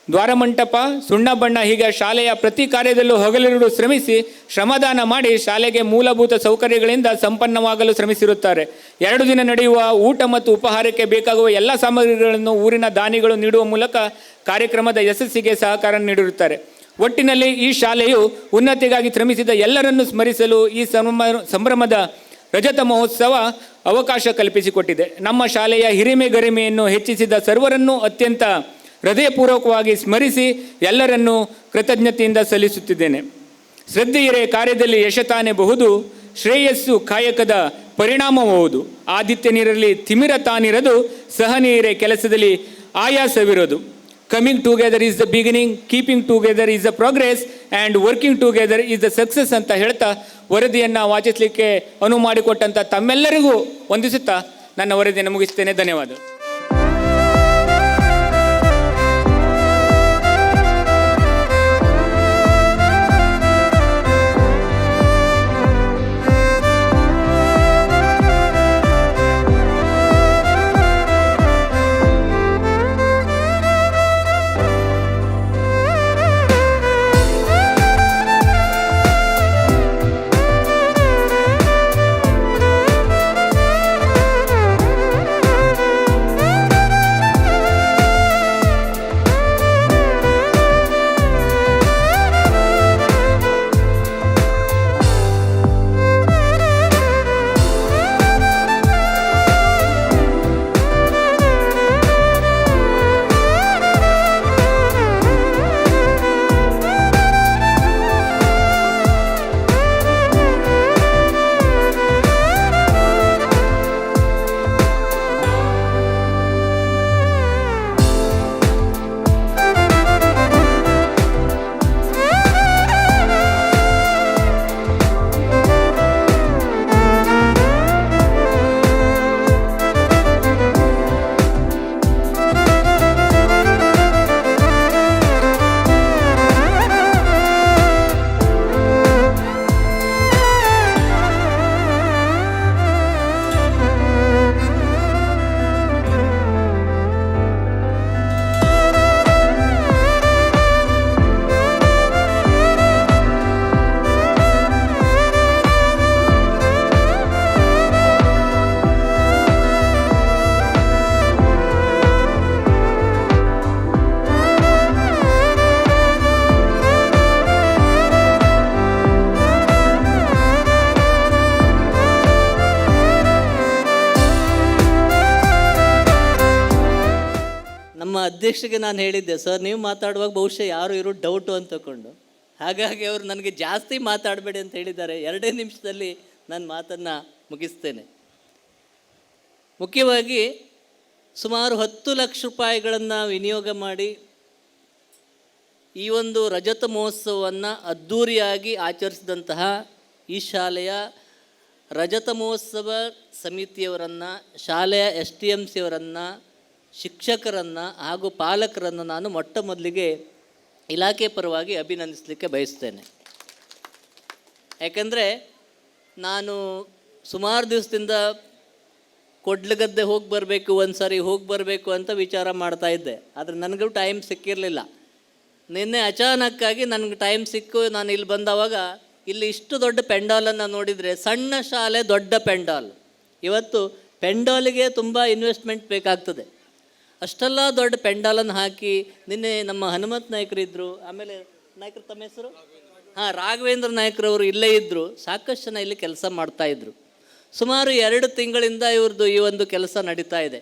ದ್ವಾರಮಂಟಪ, ಸುಣ್ಣ ಬಣ್ಣ ಹೀಗೆ ಶಾಲೆಯ ಪ್ರತಿ ಕಾರ್ಯದಲ್ಲೂ ಹಗಲಿರುಳು ಶ್ರಮಿಸಿ ಶ್ರಮದಾನ ಮಾಡಿ ಶಾಲೆಗೆ ಮೂಲಭೂತ ಸೌಕರ್ಯಗಳಿಂದ ಸಂಪನ್ನವಾಗಲು ಶ್ರಮಿಸಿರುತ್ತಾರೆ. 2 ದಿನ ನಡೆಯುವ ಊಟ ಮತ್ತು ಉಪಹಾರಕ್ಕೆ ಬೇಕಾಗುವ ಎಲ್ಲ ಸಾಮಗ್ರಿಗಳನ್ನು ಊರಿನ ದಾನಿಗಳು ನೀಡುವ ಮೂಲಕ ಕಾರ್ಯಕ್ರಮದ ಯಶಸ್ಸಿಗೆ ಸಹಕಾರ ನೀಡಿರುತ್ತಾರೆ. ಒಟ್ಟಿನಲ್ಲಿ ಈ ಶಾಲೆಯು ಉನ್ನತಿಗಾಗಿ ಶ್ರಮಿಸಿದ ಎಲ್ಲರನ್ನೂ ಸ್ಮರಿಸಲು ಈ ಸಂಭ್ರಮದ ರಜತ ಮಹೋತ್ಸವ ಅವಕಾಶ ಕಲ್ಪಿಸಿಕೊಟ್ಟಿದೆ. ನಮ್ಮ ಶಾಲೆಯ ಹಿರಿಮೆ ಗರಿಮೆಯನ್ನು ಹೆಚ್ಚಿಸಿದ ಸರ್ವರನ್ನೂ ಅತ್ಯಂತ ಹೃದಯಪೂರ್ವಕವಾಗಿ ಸ್ಮರಿಸಿ ಎಲ್ಲರನ್ನೂ ಕೃತಜ್ಞತೆಯಿಂದ ಸಲ್ಲಿಸುತ್ತಿದ್ದೇನೆ. ಶ್ರದ್ಧೆಯಿರೆ ಕಾರ್ಯದಲ್ಲಿ ಯಶತಾನೆ ಬಹುದು, ಶ್ರೇಯಸ್ಸು ಕಾಯಕದ ಪರಿಣಾಮಬಹುದು. ಆದಿತ್ಯನಿರಲಿ ತಿಮಿರ ತಾನಿರದು, ಸಹನೀಯರೇ ಕೆಲಸದಲ್ಲಿ ಆಯಾಸವಿರೋದು. Coming together is the beginning, keeping together is the progress and working together is the success ಅಂತ ಹೇಳ್ತಾ ವರದಿಯನ್ನು ವಾಚಿಸಲಿಕ್ಕೆ ಅನುವು ಮಾಡಿಕೊಟ್ಟಂಥ ತಮ್ಮೆಲ್ಲರಿಗೂ ವಂದಿಸುತ್ತಾ ನನ್ನ ವರದಿಯನ್ನು ಮುಗಿಸ್ತೇನೆ. ಧನ್ಯವಾದ. ಅಧ್ಯಕ್ಷರಿಗೆ ನಾನು ಹೇಳಿದ್ದೆ, ಸರ್ ನೀವು ಮಾತಾಡುವಾಗ ಬಹುಶಃ ಯಾರು ಇರೋ ಡೌಟು ಅಂತ ತಗೊಂಡು, ಹಾಗಾಗಿ ಅವರು ನನಗೆ ಜಾಸ್ತಿ ಮಾತಾಡಬೇಡಿ ಅಂತ ಹೇಳಿದ್ದಾರೆ. 2 ನಿಮಿಷದಲ್ಲಿ ನನ್ನ ಮಾತನ್ನು ಮುಗಿಸ್ತೇನೆ. ಮುಖ್ಯವಾಗಿ ಸುಮಾರು 10 ಲಕ್ಷ ರೂಪಾಯಿಗಳನ್ನು ವಿನಿಯೋಗ ಮಾಡಿ ಈ ಒಂದು ರಜತ ಮಹೋತ್ಸವವನ್ನು ಅದ್ಧೂರಿಯಾಗಿ ಆಚರಿಸಿದಂತಹ ಈ ಶಾಲೆಯ ರಜತ ಮಹೋತ್ಸವ ಸಮಿತಿಯವರನ್ನು, ಶಾಲೆಯ STMCಯವರನ್ನು, ಶಿಕ್ಷಕರನ್ನು ಹಾಗೂ ಪಾಲಕರನ್ನು ನಾನು ಮೊಟ್ಟ ಮೊದಲಿಗೆ ಇಲಾಖೆ ಪರವಾಗಿ ಅಭಿನಂದಿಸಲಿಕ್ಕೆ ಬಯಸ್ತೇನೆ. ಯಾಕೆಂದರೆ ನಾನು ಸುಮಾರು ದಿವಸದಿಂದ ಕೊಡ್ಲಗದ್ದೆ ಹೋಗಿ ಬರಬೇಕು, ಒಂದು ಸಾರಿ ಹೋಗಿ ಬರಬೇಕು ಅಂತ ವಿಚಾರ ಮಾಡ್ತಾಯಿದ್ದೆ. ಆದರೆ ನನಗೂ ಟೈಮ್ ಸಿಕ್ಕಿರಲಿಲ್ಲ. ನಿನ್ನೆ ಅಚಾನಕ್ಕಾಗಿ ನನಗೆ ಟೈಮ್ ಸಿಕ್ಕು ನಾನು ಇಲ್ಲಿ ಬಂದವಾಗ ಇಲ್ಲಿ ಇಷ್ಟು ದೊಡ್ಡ ಪೆಂಡಾಲನ್ನು ನೋಡಿದರೆ, ಸಣ್ಣ ಶಾಲೆ ದೊಡ್ಡ ಪೆಂಡಾಲ್. ಇವತ್ತು ಪೆಂಡಾಲಿಗೆ ತುಂಬ ಇನ್ವೆಸ್ಟ್ಮೆಂಟ್ ಬೇಕಾಗ್ತದೆ. ಅಷ್ಟೆಲ್ಲ ದೊಡ್ಡ ಪೆಂಡಾಲನ್ನು ಹಾಕಿ ನಿನ್ನೆ ನಮ್ಮ ಹನುಮಂತ ನಾಯ್ಕರಿದ್ದರು, ಆಮೇಲೆ ನಾಯ್ಕರು ತಮ್ಮ ಹೆಸರು ರಾಘವೇಂದ್ರ ನಾಯ್ಕರವರು ಇಲ್ಲೇ ಇದ್ದರು. ಸಾಕಷ್ಟು ಜನ ಇಲ್ಲಿ ಕೆಲಸ ಮಾಡ್ತಾಯಿದ್ರು. ಸುಮಾರು 2 ತಿಂಗಳಿಂದ ಇವ್ರದ್ದು ಈ ಒಂದು ಕೆಲಸ ನಡೀತಾ ಇದೆ.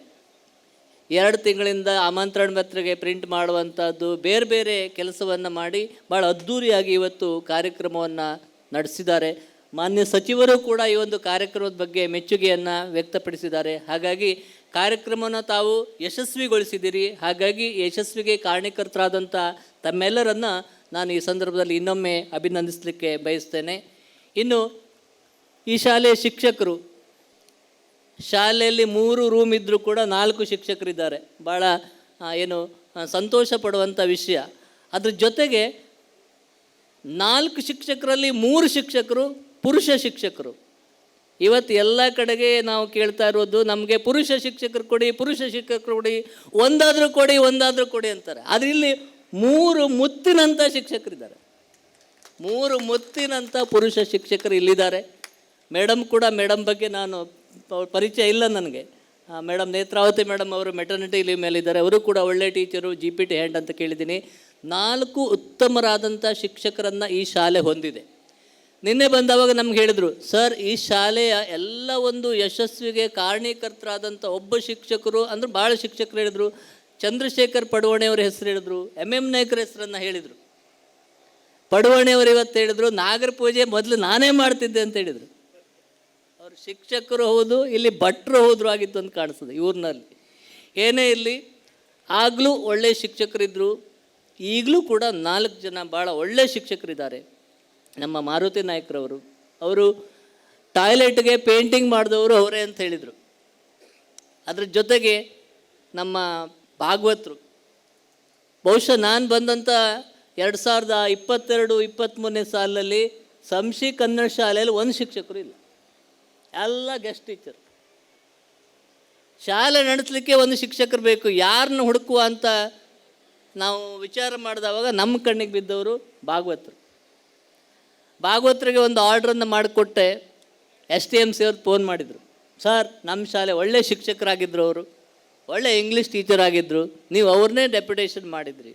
2 ತಿಂಗಳಿಂದ ಆಮಂತ್ರಣ ಪತ್ರಿಕೆ ಪ್ರಿಂಟ್ ಮಾಡುವಂಥದ್ದು, ಬೇರೆ ಬೇರೆ ಕೆಲಸವನ್ನು ಮಾಡಿ ಭಾಳ ಅದ್ಧೂರಿಯಾಗಿ ಇವತ್ತು ಕಾರ್ಯಕ್ರಮವನ್ನು ನಡೆಸಿದ್ದಾರೆ. ಮಾನ್ಯ ಸಚಿವರು ಕೂಡ ಈ ಒಂದು ಕಾರ್ಯಕ್ರಮದ ಬಗ್ಗೆ ಮೆಚ್ಚುಗೆಯನ್ನು ವ್ಯಕ್ತಪಡಿಸಿದ್ದಾರೆ. ಹಾಗಾಗಿ ಕಾರ್ಯಕ್ರಮವನ್ನು ತಾವು ಯಶಸ್ವಿಗೊಳಿಸಿದ್ದೀರಿ. ಹಾಗಾಗಿ ಯಶಸ್ವಿಗೆ ಕಾರಣೀಕರ್ತರಾದಂಥ ತಮ್ಮೆಲ್ಲರನ್ನು ನಾನು ಈ ಸಂದರ್ಭದಲ್ಲಿ ಇನ್ನೊಮ್ಮೆ ಅಭಿನಂದಿಸಲಿಕ್ಕೆ ಬಯಸ್ತೇನೆ. ಇನ್ನು ಈ ಶಾಲೆಯ ಶಿಕ್ಷಕರು, ಶಾಲೆಯಲ್ಲಿ 3 ರೂಮ್ ಇದ್ದರೂ ಕೂಡ 4 ಶಿಕ್ಷಕರಿದ್ದಾರೆ. ಭಾಳ ಸಂತೋಷ ಪಡುವಂಥ ವಿಷಯ. ಅದ್ರ ಜೊತೆಗೆ 4 ಶಿಕ್ಷಕರಲ್ಲಿ 3 ಶಿಕ್ಷಕರು ಪುರುಷ ಶಿಕ್ಷಕರು. ಇವತ್ತು ಎಲ್ಲ ಕಡೆಗೆ ನಾವು ಕೇಳ್ತಾ ಇರೋದು, ನಮಗೆ ಪುರುಷ ಶಿಕ್ಷಕರು ಕೊಡಿ, ಪುರುಷ ಶಿಕ್ಷಕರು ಕೊಡಿ, ಒಂದಾದರೂ ಕೊಡಿ ಅಂತಾರೆ. ಆದರೆ ಇಲ್ಲಿ 3 ಮುತ್ತಿನಂಥ ಶಿಕ್ಷಕರಿದ್ದಾರೆ. 3 ಮುತ್ತಿನಂಥ ಪುರುಷ ಶಿಕ್ಷಕರು ಇಲ್ಲಿದ್ದಾರೆ. ಮೇಡಮ್ ಬಗ್ಗೆ ನಾನು ಪರಿಚಯ ಇಲ್ಲ ನನಗೆ. ಮೇಡಮ್ ನೇತ್ರಾವತಿ ಮೇಡಮ್ ಅವರು ಮೆಟರ್ನಿಟಿ ಲೀವ್ ಮೇಲಿದ್ದಾರೆ. ಅವರು ಕೂಡ ಒಳ್ಳೆ ಟೀಚರು, GPT ಹ್ಯಾಂಡ್ ಅಂತ ಕೇಳಿದ್ದೀನಿ. 4 ಉತ್ತಮರಾದಂಥ ಶಿಕ್ಷಕರನ್ನು ಈ ಶಾಲೆ ಹೊಂದಿದೆ. ನಿನ್ನೆ ಬಂದವಾಗ ನಮ್ಗೆ ಹೇಳಿದರು, ಸರ್ ಈ ಶಾಲೆಯ ಎಲ್ಲ ಒಂದು ಯಶಸ್ವಿಗೆ ಕಾರಣೀಕರ್ತರಾದಂಥ ಒಬ್ಬ ಶಿಕ್ಷಕರು ಅಂದರೆ ಭಾಳ ಶಿಕ್ಷಕರು ಹೇಳಿದರು. ಚಂದ್ರಶೇಖರ್ ಪಡುವಣೆಯವ್ರ ಹೆಸರು ಹೇಳಿದರು, MM ನಾಯ್ಕರ ಹೆಸರನ್ನು ಹೇಳಿದರು. ಪಡುವಣೆಯವರು ಇವತ್ತು ಹೇಳಿದರು, ನಾಗರ ಪೂಜೆ ಮೊದಲು ನಾನೇ ಮಾಡ್ತಿದ್ದೆ ಅಂತ ಹೇಳಿದರು. ಅವರು ಶಿಕ್ಷಕರು ಹೌದು, ಇಲ್ಲಿ ಭಟ್ರು ಹೋದ್ರು ಆಗಿತ್ತು ಅಂತ ಕಾಣಿಸ್ತದೆ ಇವ್ರನ್ನಲ್ಲಿ. ಏನೇ ಇಲ್ಲಿ ಆಗಲೂ ಒಳ್ಳೆಯ ಶಿಕ್ಷಕರಿದ್ದರು. ಈಗಲೂ ಕೂಡ 4 ಜನ ಭಾಳ ಒಳ್ಳೆಯ ಶಿಕ್ಷಕರಿದ್ದಾರೆ. ನಮ್ಮ ಮಾರುತಿ ನಾಯ್ಕರವರು, ಅವರು ಟಾಯ್ಲೆಟ್ಗೆ ಪೇಂಟಿಂಗ್ ಮಾಡಿದವರು ಅವರೇ ಅಂತ ಹೇಳಿದರು. ಅದ್ರ ಜೊತೆಗೆ ನಮ್ಮ ಭಾಗವತರು, ಬಹುಶಃ ನಾನು ಬಂದಂಥ 2022-23ನೇ ಸಾಲಿನಲ್ಲಿ ಸಂಶಿ ಕನ್ನಡ ಶಾಲೆಯಲ್ಲಿ 1 ಶಿಕ್ಷಕರು ಇಲ್ಲ, ಎಲ್ಲ ಗೆಸ್ಟ್ ಟೀಚರ್. ಶಾಲೆ ನಡೆಸಲಿಕ್ಕೆ 1 ಶಿಕ್ಷಕರು ಬೇಕು. ಯಾರನ್ನ ಹುಡುಕುವ ಅಂತ ನಾವು ವಿಚಾರ ಮಾಡಿದವಾಗ ನಮ್ಮ ಕಣ್ಣಿಗೆ ಬಿದ್ದವರು ಭಾಗವತರಿಗೆ ಒಂದು ಆರ್ಡ್ರನ್ನು ಮಾಡಿಕೊಟ್ಟೆ. STMC ಅವ್ರು ಫೋನ್ ಮಾಡಿದರು, ಸರ್ ನಮ್ಮ ಶಾಲೆ ಒಳ್ಳೆ ಶಿಕ್ಷಕರಾಗಿದ್ದರು, ಅವರು ಒಳ್ಳೆ ಇಂಗ್ಲೀಷ್ ಟೀಚರ್ ಆಗಿದ್ದರು, ನೀವು ಅವ್ರನ್ನೇ ಡೆಪ್ಯುಟೇಷನ್ ಮಾಡಿದ್ರಿ.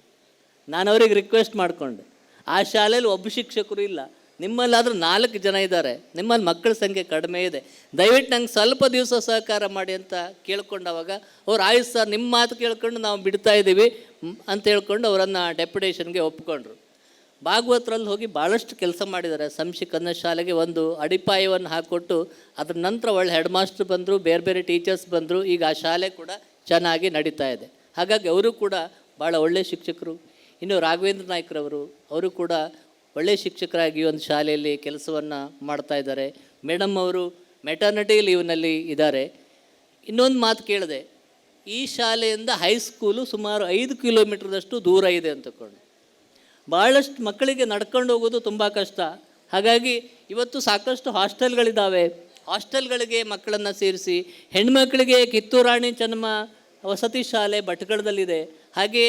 ನಾನು ಅವ್ರಿಗೆ ರಿಕ್ವೆಸ್ಟ್ ಮಾಡಿಕೊಂಡೆ, ಆ ಶಾಲೆಯಲ್ಲಿ ಒಬ್ಬ ಶಿಕ್ಷಕರು ಇಲ್ಲ, ನಿಮ್ಮಲ್ಲಾದರೂ 4 ಜನ ಇದ್ದಾರೆ, ನಿಮ್ಮಲ್ಲಿ ಮಕ್ಕಳ ಸಂಖ್ಯೆ ಕಡಿಮೆ ಇದೆ, ದಯವಿಟ್ಟು ನಂಗೆ ಸ್ವಲ್ಪ ದಿವಸ ಸಹಕಾರ ಮಾಡಿ ಅಂತ ಕೇಳ್ಕೊಂಡವಾಗ ಅವ್ರು ಆಯ್ತು ಸರ್ ನಿಮ್ಮ ಮಾತು ಕೇಳ್ಕೊಂಡು ನಾವು ಬಿಡ್ತಾ ಇದ್ದೀವಿ ಅಂತ ಹೇಳ್ಕೊಂಡು ಅವರನ್ನು ಡೆಪ್ಯುಟೇಷನ್ಗೆ ಒಪ್ಕೊಂಡ್ರು. ಭಾಗವತರಲ್ಲಿ ಹೋಗಿ ಭಾಳಷ್ಟು ಕೆಲಸ ಮಾಡಿದ್ದಾರೆ. ಸಂಶಿ ಕನ್ನಡ ಶಾಲೆಗೆ ಒಂದು ಅಡಿಪಾಯವನ್ನು ಹಾಕಿಕೊಟ್ಟು ಅದ್ರ ನಂತರ ಒಳ್ಳೆ ಹೆಡ್ ಮಾಸ್ಟರ್ ಬಂದರು, ಬೇರೆ ಬೇರೆ ಟೀಚರ್ಸ್ ಬಂದರು. ಈಗ ಆ ಶಾಲೆ ಕೂಡ ಚೆನ್ನಾಗಿ ನಡೀತಾ ಇದೆ. ಹಾಗಾಗಿ ಅವರು ಕೂಡ ಭಾಳ ಒಳ್ಳೆಯ ಶಿಕ್ಷಕರು. ಇನ್ನು ರಾಘವೇಂದ್ರ ನಾಯ್ಕರವರು, ಅವರು ಕೂಡ ಒಳ್ಳೆಯ ಶಿಕ್ಷಕರಾಗಿ ಒಂದು ಶಾಲೆಯಲ್ಲಿ ಕೆಲಸವನ್ನು ಮಾಡ್ತಾ ಇದ್ದಾರೆ. ಮೇಡಮ್ ಅವರು ಮೆಟರ್ನಿಟಿ ಲೀವ್ನಲ್ಲಿ ಇದ್ದಾರೆ. ಇನ್ನೊಂದು ಮಾತು ಕೇಳಿದೆ, ಈ ಶಾಲೆಯಿಂದ ಹೈಸ್ಕೂಲು ಸುಮಾರು 5 ಕಿಲೋಮೀಟ್ರದಷ್ಟು ದೂರ ಇದೆ ಅಂತಕೊಂಡು. ಭಾಳಷ್ಟು ಮಕ್ಕಳಿಗೆ ನಡ್ಕೊಂಡು ಹೋಗೋದು ತುಂಬ ಕಷ್ಟ. ಹಾಗಾಗಿ ಇವತ್ತು ಸಾಕಷ್ಟು ಹಾಸ್ಟೆಲ್ಗಳಿದ್ದಾವೆ. ಹಾಸ್ಟೆಲ್ಗಳಿಗೆ ಮಕ್ಕಳನ್ನು ಸೇರಿಸಿ, ಹೆಣ್ಮಕ್ಳಿಗೆ ಕಿತ್ತೂರು ರಾಣಿ ಚೆನ್ನಮ್ಮ ವಸತಿ ಶಾಲೆ ಭಟ್ಕಳದಲ್ಲಿದೆ. ಹಾಗೆ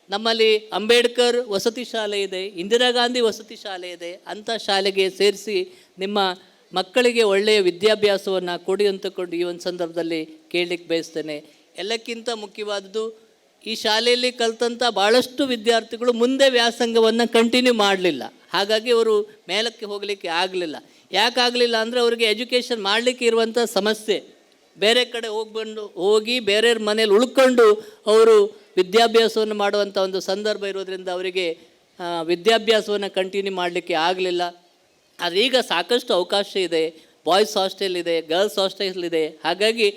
ನಮ್ಮಲ್ಲಿ ಅಂಬೇಡ್ಕರ್ ವಸತಿ ಶಾಲೆ ಇದೆ, ಇಂದಿರಾ ಗಾಂಧಿ ವಸತಿ ಶಾಲೆ ಇದೆ. ಅಂಥ ಶಾಲೆಗೆ ಸೇರಿಸಿ ನಿಮ್ಮ ಮಕ್ಕಳಿಗೆ ಒಳ್ಳೆಯ ವಿದ್ಯಾಭ್ಯಾಸವನ್ನು ಕೊಡಿ ಅಂತಕೊಂಡು ಈ ಒಂದು ಸಂದರ್ಭದಲ್ಲಿ ಕೇಳಲಿಕ್ಕೆ ಬಯಸ್ತೇನೆ. ಎಲ್ಲಕ್ಕಿಂತ ಮುಖ್ಯವಾದದ್ದು, ಈ ಶಾಲೆಯಲ್ಲಿ ಕಲಿತಂಥ ಭಾಳಷ್ಟು ವಿದ್ಯಾರ್ಥಿಗಳು ಮುಂದೆ ವ್ಯಾಸಂಗವನ್ನು ಕಂಟಿನ್ಯೂ ಮಾಡಲಿಲ್ಲ. ಹಾಗಾಗಿ ಅವರು ಮೇಲಕ್ಕೆ ಹೋಗಲಿಕ್ಕೆ ಆಗಲಿಲ್ಲ. ಯಾಕಾಗಲಿಲ್ಲ ಅಂದರೆ ಅವರಿಗೆ ಎಜುಕೇಷನ್ ಮಾಡಲಿಕ್ಕೆ ಇರುವಂಥ ಸಮಸ್ಯೆ. ಬೇರೆ ಕಡೆ ಹೋಗಿ ಬೇರೆಯವ್ರ ಮನೇಲಿ ಉಳ್ಕೊಂಡು ಅವರು ವಿದ್ಯಾಭ್ಯಾಸವನ್ನು ಮಾಡುವಂಥ ಒಂದು ಸಂದರ್ಭ ಇರೋದ್ರಿಂದ ಅವರಿಗೆ ವಿದ್ಯಾಭ್ಯಾಸವನ್ನು ಕಂಟಿನ್ಯೂ ಮಾಡಲಿಕ್ಕೆ ಆಗಲಿಲ್ಲ. ಆದರೆ ಈಗ ಸಾಕಷ್ಟು ಅವಕಾಶ ಇದೆ. ಬಾಯ್ಸ್ ಹಾಸ್ಟೆಲ್ ಇದೆ, ಗರ್ಲ್ಸ್ ಹಾಸ್ಟೆಲ್ ಇದೆ. ಹಾಗಾಗಿ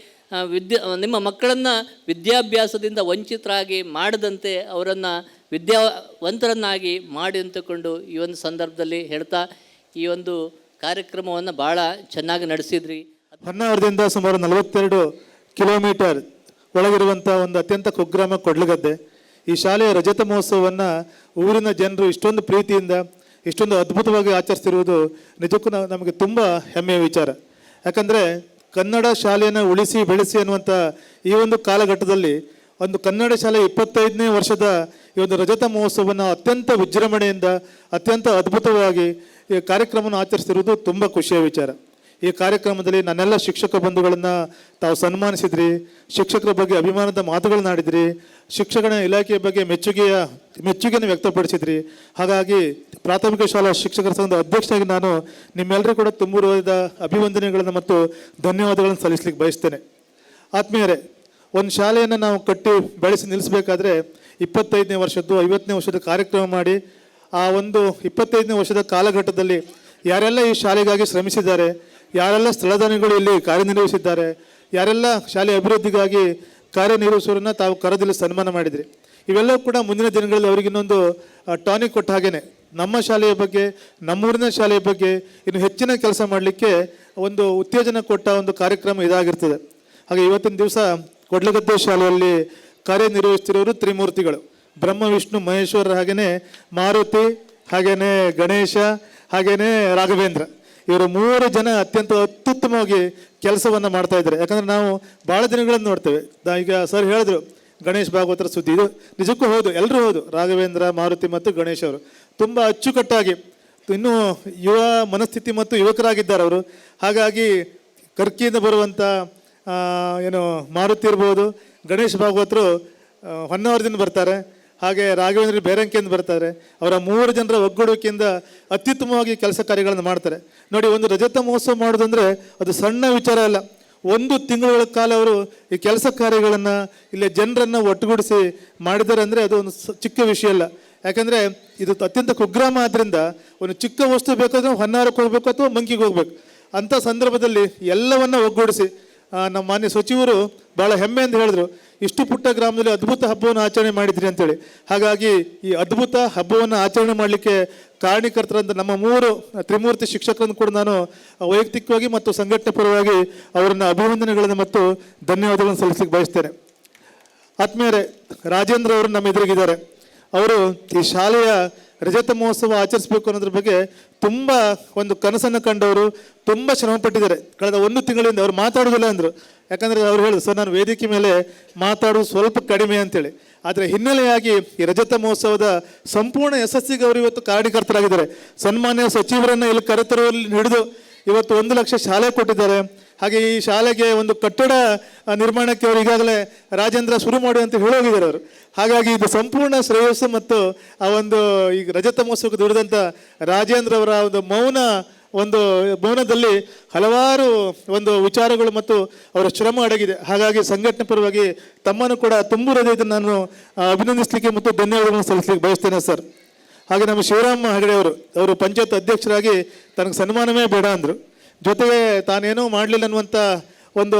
ನಿಮ್ಮ ಮಕ್ಕಳನ್ನು ವಿದ್ಯಾಭ್ಯಾಸದಿಂದ ವಂಚಿತರಾಗಿ ಮಾಡದಂತೆ ಅವರನ್ನು ವಿದ್ಯಾವಂತರನ್ನಾಗಿ ಮಾಡಿ ಅಂತಕೊಂಡು ಈ ಒಂದು ಸಂದರ್ಭದಲ್ಲಿ ಹೇಳ್ತಾ ಈ ಒಂದು ಕಾರ್ಯಕ್ರಮವನ್ನು ಭಾಳ ಚೆನ್ನಾಗಿ ನಡೆಸಿದ್ರಿ. ಹೊನ್ನಾವರದಿಂದ ಸುಮಾರು 42 ಕಿಲೋಮೀಟರ್ ಒಳಗಿರುವಂಥ ಒಂದು ಅತ್ಯಂತ ಕುಗ್ರಾಮ ಕೊಡ್ಲಗದ್ದೆ. ಈ ಶಾಲೆಯ ರಜತ ಮಹೋತ್ಸವವನ್ನು ಊರಿನ ಜನರು ಇಷ್ಟೊಂದು ಪ್ರೀತಿಯಿಂದ ಇಷ್ಟೊಂದು ಅದ್ಭುತವಾಗಿ ಆಚರಿಸ್ತಿರುವುದು ನಿಜಕ್ಕೂ ನಮಗೆ ತುಂಬ ಹೆಮ್ಮೆಯ ವಿಚಾರ. ಯಾಕಂದರೆ ಕನ್ನಡ ಶಾಲೆಯನ್ನು ಉಳಿಸಿ ಬೆಳೆಸಿ ಅನ್ನುವಂಥ ಈ ಒಂದು ಕಾಲಘಟ್ಟದಲ್ಲಿ ಒಂದು ಕನ್ನಡ ಶಾಲೆ 25ನೇ ವರ್ಷದ ಈ ಒಂದು ರಜತ ಮಹೋತ್ಸವವನ್ನು ಅತ್ಯಂತ ವಿಜೃಂಭಣೆಯಿಂದ ಅತ್ಯಂತ ಅದ್ಭುತವಾಗಿ ಈ ಕಾರ್ಯಕ್ರಮವನ್ನು ಆಚರಿಸ್ತಿರುವುದು ತುಂಬ ಖುಷಿಯ ವಿಚಾರ. ಈ ಕಾರ್ಯಕ್ರಮದಲ್ಲಿ ನನ್ನೆಲ್ಲ ಶಿಕ್ಷಕ ಬಂಧುಗಳನ್ನು ತಾವು ಸನ್ಮಾನಿಸಿದ್ರಿ, ಶಿಕ್ಷಕರ ಬಗ್ಗೆ ಅಭಿಮಾನದ ಮಾತುಗಳನ್ನಾಡಿದ್ರಿ, ಶಿಕ್ಷಣ ಇಲಾಖೆಯ ಬಗ್ಗೆ ಮೆಚ್ಚುಗೆಯನ್ನು ವ್ಯಕ್ತಪಡಿಸಿದ್ರಿ. ಹಾಗಾಗಿ ಪ್ರಾಥಮಿಕ ಶಾಲಾ ಶಿಕ್ಷಕರ ಸಂಘದ ಅಧ್ಯಕ್ಷರಾಗಿ ನಾನು ನಿಮ್ಮೆಲ್ಲರೂ ಕೂಡ ತುಂಬ ಹೃದಯದ ಅಭಿವಂದನೆಗಳನ್ನು ಮತ್ತು ಧನ್ಯವಾದಗಳನ್ನು ಸಲ್ಲಿಸಲಿಕ್ಕೆ ಬಯಸ್ತೇನೆ. ಆತ್ಮೀಯರೇ, ಒಂದು ಶಾಲೆಯನ್ನು ನಾವು ಕಟ್ಟಿ ಬೆಳೆಸಿ ನಿಲ್ಲಿಸಬೇಕಾದ್ರೆ 25ನೇ ವರ್ಷದ್ದು 50ನೇ ವರ್ಷದ ಕಾರ್ಯಕ್ರಮ ಮಾಡಿ ಆ ಒಂದು 25ನೇ ವರ್ಷದ ಕಾಲಘಟ್ಟದಲ್ಲಿ ಯಾರೆಲ್ಲ ಈ ಶಾಲೆಗಾಗಿ ಶ್ರಮಿಸಿದ್ದಾರೆ, ಯಾರೆಲ್ಲ ಸ್ಥಳದಾನಿಗಳು ಇಲ್ಲಿ ಕಾರ್ಯನಿರ್ವಹಿಸಿದ್ದಾರೆ, ಯಾರೆಲ್ಲ ಶಾಲೆ ಅಭಿವೃದ್ಧಿಗಾಗಿ ಕಾರ್ಯನಿರ್ವಹಿಸೋರನ್ನ ತಾವು ಕರೆದಿಲ್ಲಿ ಸನ್ಮಾನ ಮಾಡಿದ್ರಿ. ಇವೆಲ್ಲವೂ ಕೂಡ ಮುಂದಿನ ದಿನಗಳಲ್ಲಿ ಅವರಿಗೆ ಇನ್ನೊಂದು ಟಾನಿಕ್ ಕೊಟ್ಟ ಹಾಗೇನೆ ನಮ್ಮ ಶಾಲೆಯ ಬಗ್ಗೆ, ನಮ್ಮೂರಿನ ಶಾಲೆಯ ಬಗ್ಗೆ ಇನ್ನು ಹೆಚ್ಚಿನ ಕೆಲಸ ಮಾಡಲಿಕ್ಕೆ ಒಂದು ಉತ್ತೇಜನ ಕೊಟ್ಟ ಒಂದು ಕಾರ್ಯಕ್ರಮ ಇದಾಗಿರ್ತದೆ. ಹಾಗೆ ಇವತ್ತಿನ ದಿವಸ ಕೊಡ್ಲಗದ್ದೆ ಶಾಲೆಯಲ್ಲಿ ಕಾರ್ಯನಿರ್ವಹಿಸ್ತಿರೋರು ತ್ರಿಮೂರ್ತಿಗಳು, ಬ್ರಹ್ಮ ವಿಷ್ಣು ಮಹೇಶ್ವರ, ಹಾಗೆಯೇ ಮಾರುತಿ, ಹಾಗೆಯೇ ಗಣೇಶ, ಹಾಗೆಯೇ ರಾಘವೇಂದ್ರ. ಇವರು 3 ಜನ ಅತ್ಯಂತ ಅತ್ಯುತ್ತಮವಾಗಿ ಕೆಲಸವನ್ನು ಮಾಡ್ತಾ ಇದ್ದಾರೆ. ಯಾಕಂದರೆ ನಾವು ಭಾಳ ದಿನಗಳನ್ನು ನೋಡ್ತೇವೆ. ಈಗ ಸರ್ ಹೇಳಿದ್ರು ಗಣೇಶ್ ಭಾಗವತರ ಸುದ್ದಿ, ಇದು ನಿಜಕ್ಕೂ ಹೌದು, ಎಲ್ಲರೂ ಹೌದು. ರಾಘವೇಂದ್ರ, ಮಾರುತಿ ಮತ್ತು ಗಣೇಶ್ ಅವರು ತುಂಬ ಅಚ್ಚುಕಟ್ಟಾಗಿ ಇನ್ನೂ ಯುವ ಮನಸ್ಥಿತಿ ಮತ್ತು ಯುವಕರಾಗಿದ್ದಾರೆ ಅವರು. ಹಾಗಾಗಿ ಕರ್ಕಿಯಿಂದ ಬರುವಂಥ ಏನು ಮಾರುತಿ ಇರ್ಬೋದು, ಗಣೇಶ್ ಭಾಗವತರು ಹೊನ್ನಾವರದಿಂದ ಬರ್ತಾರೆ, ಹಾಗೆ ರಾಘವೇಂದ್ರ ಬೇರಂಕೆಯಿಂದ ಬರ್ತಾರೆ. ಅವರ 3 ಜನರ ಒಗ್ಗೂಡುವಿಕೆಯಿಂದ ಅತ್ಯುತ್ತಮವಾಗಿ ಕೆಲಸ ಕಾರ್ಯಗಳನ್ನು ಮಾಡ್ತಾರೆ. ನೋಡಿ, ಒಂದು ರಜತ ಮಹೋತ್ಸವ ಮಾಡೋದಂದರೆ ಅದು ಸಣ್ಣ ವಿಚಾರ ಅಲ್ಲ. 1 ತಿಂಗಳ ಕಾಲ ಅವರು ಈ ಕೆಲಸ ಕಾರ್ಯಗಳನ್ನು ಇಲ್ಲಿ ಜನರನ್ನು ಒಟ್ಟುಗೂಡಿಸಿ ಮಾಡಿದ್ದಾರೆ ಅಂದರೆ ಅದು ಒಂದು ಚಿಕ್ಕ ವಿಷಯ ಅಲ್ಲ. ಯಾಕಂದರೆ ಇದು ಅತ್ಯಂತ ಕುಗ್ರಾಮ ಆದ್ದರಿಂದ ಒಂದು ಚಿಕ್ಕ ವಸ್ತು ಬೇಕಾದ್ರೆ ಹೊನ್ನಾವರಕ್ಕೆ ಹೋಗಬೇಕು ಅಥವಾ ಮಂಕಿಗೆ ಹೋಗ್ಬೇಕು. ಅಂಥ ಸಂದರ್ಭದಲ್ಲಿ ಎಲ್ಲವನ್ನ ಒಗ್ಗೂಡಿಸಿ ನಮ್ಮ ಮಾನ್ಯ ಸಚಿವರು ಭಾಳ ಹೆಮ್ಮೆಯಿಂದ ಹೇಳಿದ್ರು, ಇಷ್ಟು ಪುಟ್ಟ ಗ್ರಾಮದಲ್ಲಿ ಅದ್ಭುತ ಹಬ್ಬವನ್ನು ಆಚರಣೆ ಮಾಡಿದ್ರಿ ಅಂತೇಳಿ. ಹಾಗಾಗಿ ಈ ಅದ್ಭುತ ಹಬ್ಬವನ್ನು ಆಚರಣೆ ಮಾಡಲಿಕ್ಕೆ ಕಾರಣೀಕರ್ತರಂತ ನಮ್ಮ 3 ತ್ರಿಮೂರ್ತಿ ಶಿಕ್ಷಕರನ್ನು ಕೂಡ ನಾನು ವೈಯಕ್ತಿಕವಾಗಿ ಮತ್ತು ಸಂಘಟನೆ ಪರವಾಗಿ ಅವರನ್ನು ಅಭಿವಂದನೆಗಳನ್ನು ಮತ್ತು ಧನ್ಯವಾದಗಳನ್ನು ಸಲ್ಲಿಸಲಿಕ್ಕೆ ಬಯಸ್ತೇನೆ. ಆತ್ಮೀಯರೇ, ರಾಜೇಂದ್ರ ಅವರು ನಮ್ಮ ಎದುರಿಗಿದ್ದಾರೆ. ಅವರು ಈ ಶಾಲೆಯ ರಜತ ಮಹೋತ್ಸವ ಆಚರಿಸಬೇಕು ಅನ್ನೋದ್ರ ಬಗ್ಗೆ ತುಂಬ ಒಂದು ಕನಸನ್ನು ಕಂಡವರು, ತುಂಬ ಶ್ರಮಪಟ್ಟಿದ್ದಾರೆ. ಕಳೆದ 1 ತಿಂಗಳಿಂದ ಅವ್ರು ಮಾತಾಡೋದಿಲ್ಲ ಅಂದರು. ಯಾಕಂದರೆ ಅವ್ರು ಹೇಳಿದ್ರು, ಸರ್ ನಾನು ವೇದಿಕೆ ಮೇಲೆ ಮಾತಾಡೋದು ಸ್ವಲ್ಪ ಕಡಿಮೆ ಅಂತೇಳಿ. ಆದರೆ ಹಿನ್ನೆಲೆಯಾಗಿ ಈ ರಜತ ಮಹೋತ್ಸವದ ಸಂಪೂರ್ಣ ಯಶಸ್ಸಿಗೆ ಅವರು ಇವತ್ತು ಕಾರಣೀಕರ್ತರಾಗಿದ್ದಾರೆ. ಸನ್ಮಾನ್ಯ ಸಚಿವರನ್ನು ಇಲ್ಲಿ ಕರೆತರುವಲ್ಲಿ ಹಿಡಿದು ಇವತ್ತು 1 ಲಕ್ಷ ಶಾಲೆ ಕೊಟ್ಟಿದ್ದಾರೆ. ಹಾಗೆ ಈ ಶಾಲೆಗೆ ಒಂದು ಕಟ್ಟಡ ನಿರ್ಮಾಣಕ್ಕೆ ಅವರು ಈಗಾಗಲೇ ರಾಜೇಂದ್ರ ಶುರು ಮಾಡಿ ಅಂತ ಹೇಳೋಗಿದ್ದಾರೆ ಅವರು. ಹಾಗಾಗಿ ಇದು ಸಂಪೂರ್ಣ ಶ್ರೇಯಸ್ಸು ಮತ್ತು ಆ ಒಂದು ಈ ರಜತ ಮಹೋತ್ಸವಕ್ಕೆ ದುಡಿದಂಥ ರಾಜೇಂದ್ರ ಅವರ ಒಂದು ಮೌನದಲ್ಲಿ ಹಲವಾರು ಒಂದು ವಿಚಾರಗಳು ಮತ್ತು ಅವರ ಶ್ರಮ ಅಡಗಿದೆ. ಹಾಗಾಗಿ ಸಂಘಟನೆ ಪರವಾಗಿ ತಮ್ಮನ್ನು ಕೂಡ ತುಂಬ ಹೃದಯದ ನಾನು ಅಭಿನಂದಿಸಲಿಕ್ಕೆ ಮತ್ತು ಧನ್ಯವಾದಗಳನ್ನು ಸಲ್ಲಿಸಲಿಕ್ಕೆ ಬಯಸ್ತೇನೆ ಸರ್. ಹಾಗೆ ನಮ್ಮ ಶಿವರಾಮ ಹೆಗಡೆ ಅವರು ಪಂಚಾಯತ್ ಅಧ್ಯಕ್ಷರಾಗಿ ತನಗೆ ಸನ್ಮಾನವೇ ಬೇಡ ಅಂದರು. ಜೊತೆಗೆ ತಾನೇನೂ ಮಾಡಲಿಲ್ಲ ಅನ್ನುವಂಥ ಒಂದು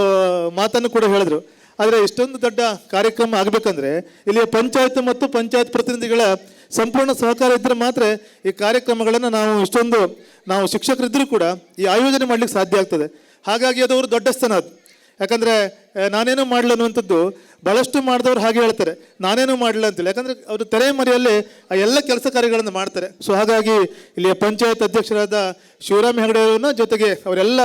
ಮಾತನ್ನು ಕೂಡ ಹೇಳಿದ್ರು. ಆದರೆ ಇಷ್ಟೊಂದು ದೊಡ್ಡ ಕಾರ್ಯಕ್ರಮ ಆಗಬೇಕಂದ್ರೆ ಇಲ್ಲಿಯ ಪಂಚಾಯತ್ ಮತ್ತು ಪಂಚಾಯತ್ ಪ್ರತಿನಿಧಿಗಳ ಸಂಪೂರ್ಣ ಸಹಕಾರ ಇದ್ದರೆ ಮಾತ್ರ ಈ ಕಾರ್ಯಕ್ರಮಗಳನ್ನು ನಾವು ಶಿಕ್ಷಕರಿದ್ದರೂ ಕೂಡ ಈ ಆಯೋಜನೆ ಮಾಡಲಿಕ್ಕೆ ಸಾಧ್ಯ ಆಗ್ತದೆ. ಹಾಗಾಗಿ ಅದು ಅವರು ದೊಡ್ಡ ಸ್ಥಾನ ಅದು. ಯಾಕಂದರೆ ನಾನೇನೂ ಮಾಡಲಿಲ್ಲ ಅನ್ನುವಂಥದ್ದು ಭಾಳಷ್ಟು ಮಾಡಿದವರು ಹಾಗೆ ಹೇಳ್ತಾರೆ, ನಾನೇನೂ ಮಾಡಲಿಲ್ಲ ಅಂತೇಳಿ. ಯಾಕಂದರೆ ಅವರು ತೆರೆಮರೆಯಲ್ಲಿ ಆ ಎಲ್ಲ ಕೆಲಸ ಕಾರ್ಯಗಳನ್ನು ಮಾಡ್ತಾರೆ. ಸೊ ಹಾಗಾಗಿ ಇಲ್ಲಿಯ ಪಂಚಾಯತ್ ಅಧ್ಯಕ್ಷರಾದ ಶಿವರಾಮ ಹೆಗಡೆ ಅವರನ್ನ ಜೊತೆಗೆ ಅವರೆಲ್ಲ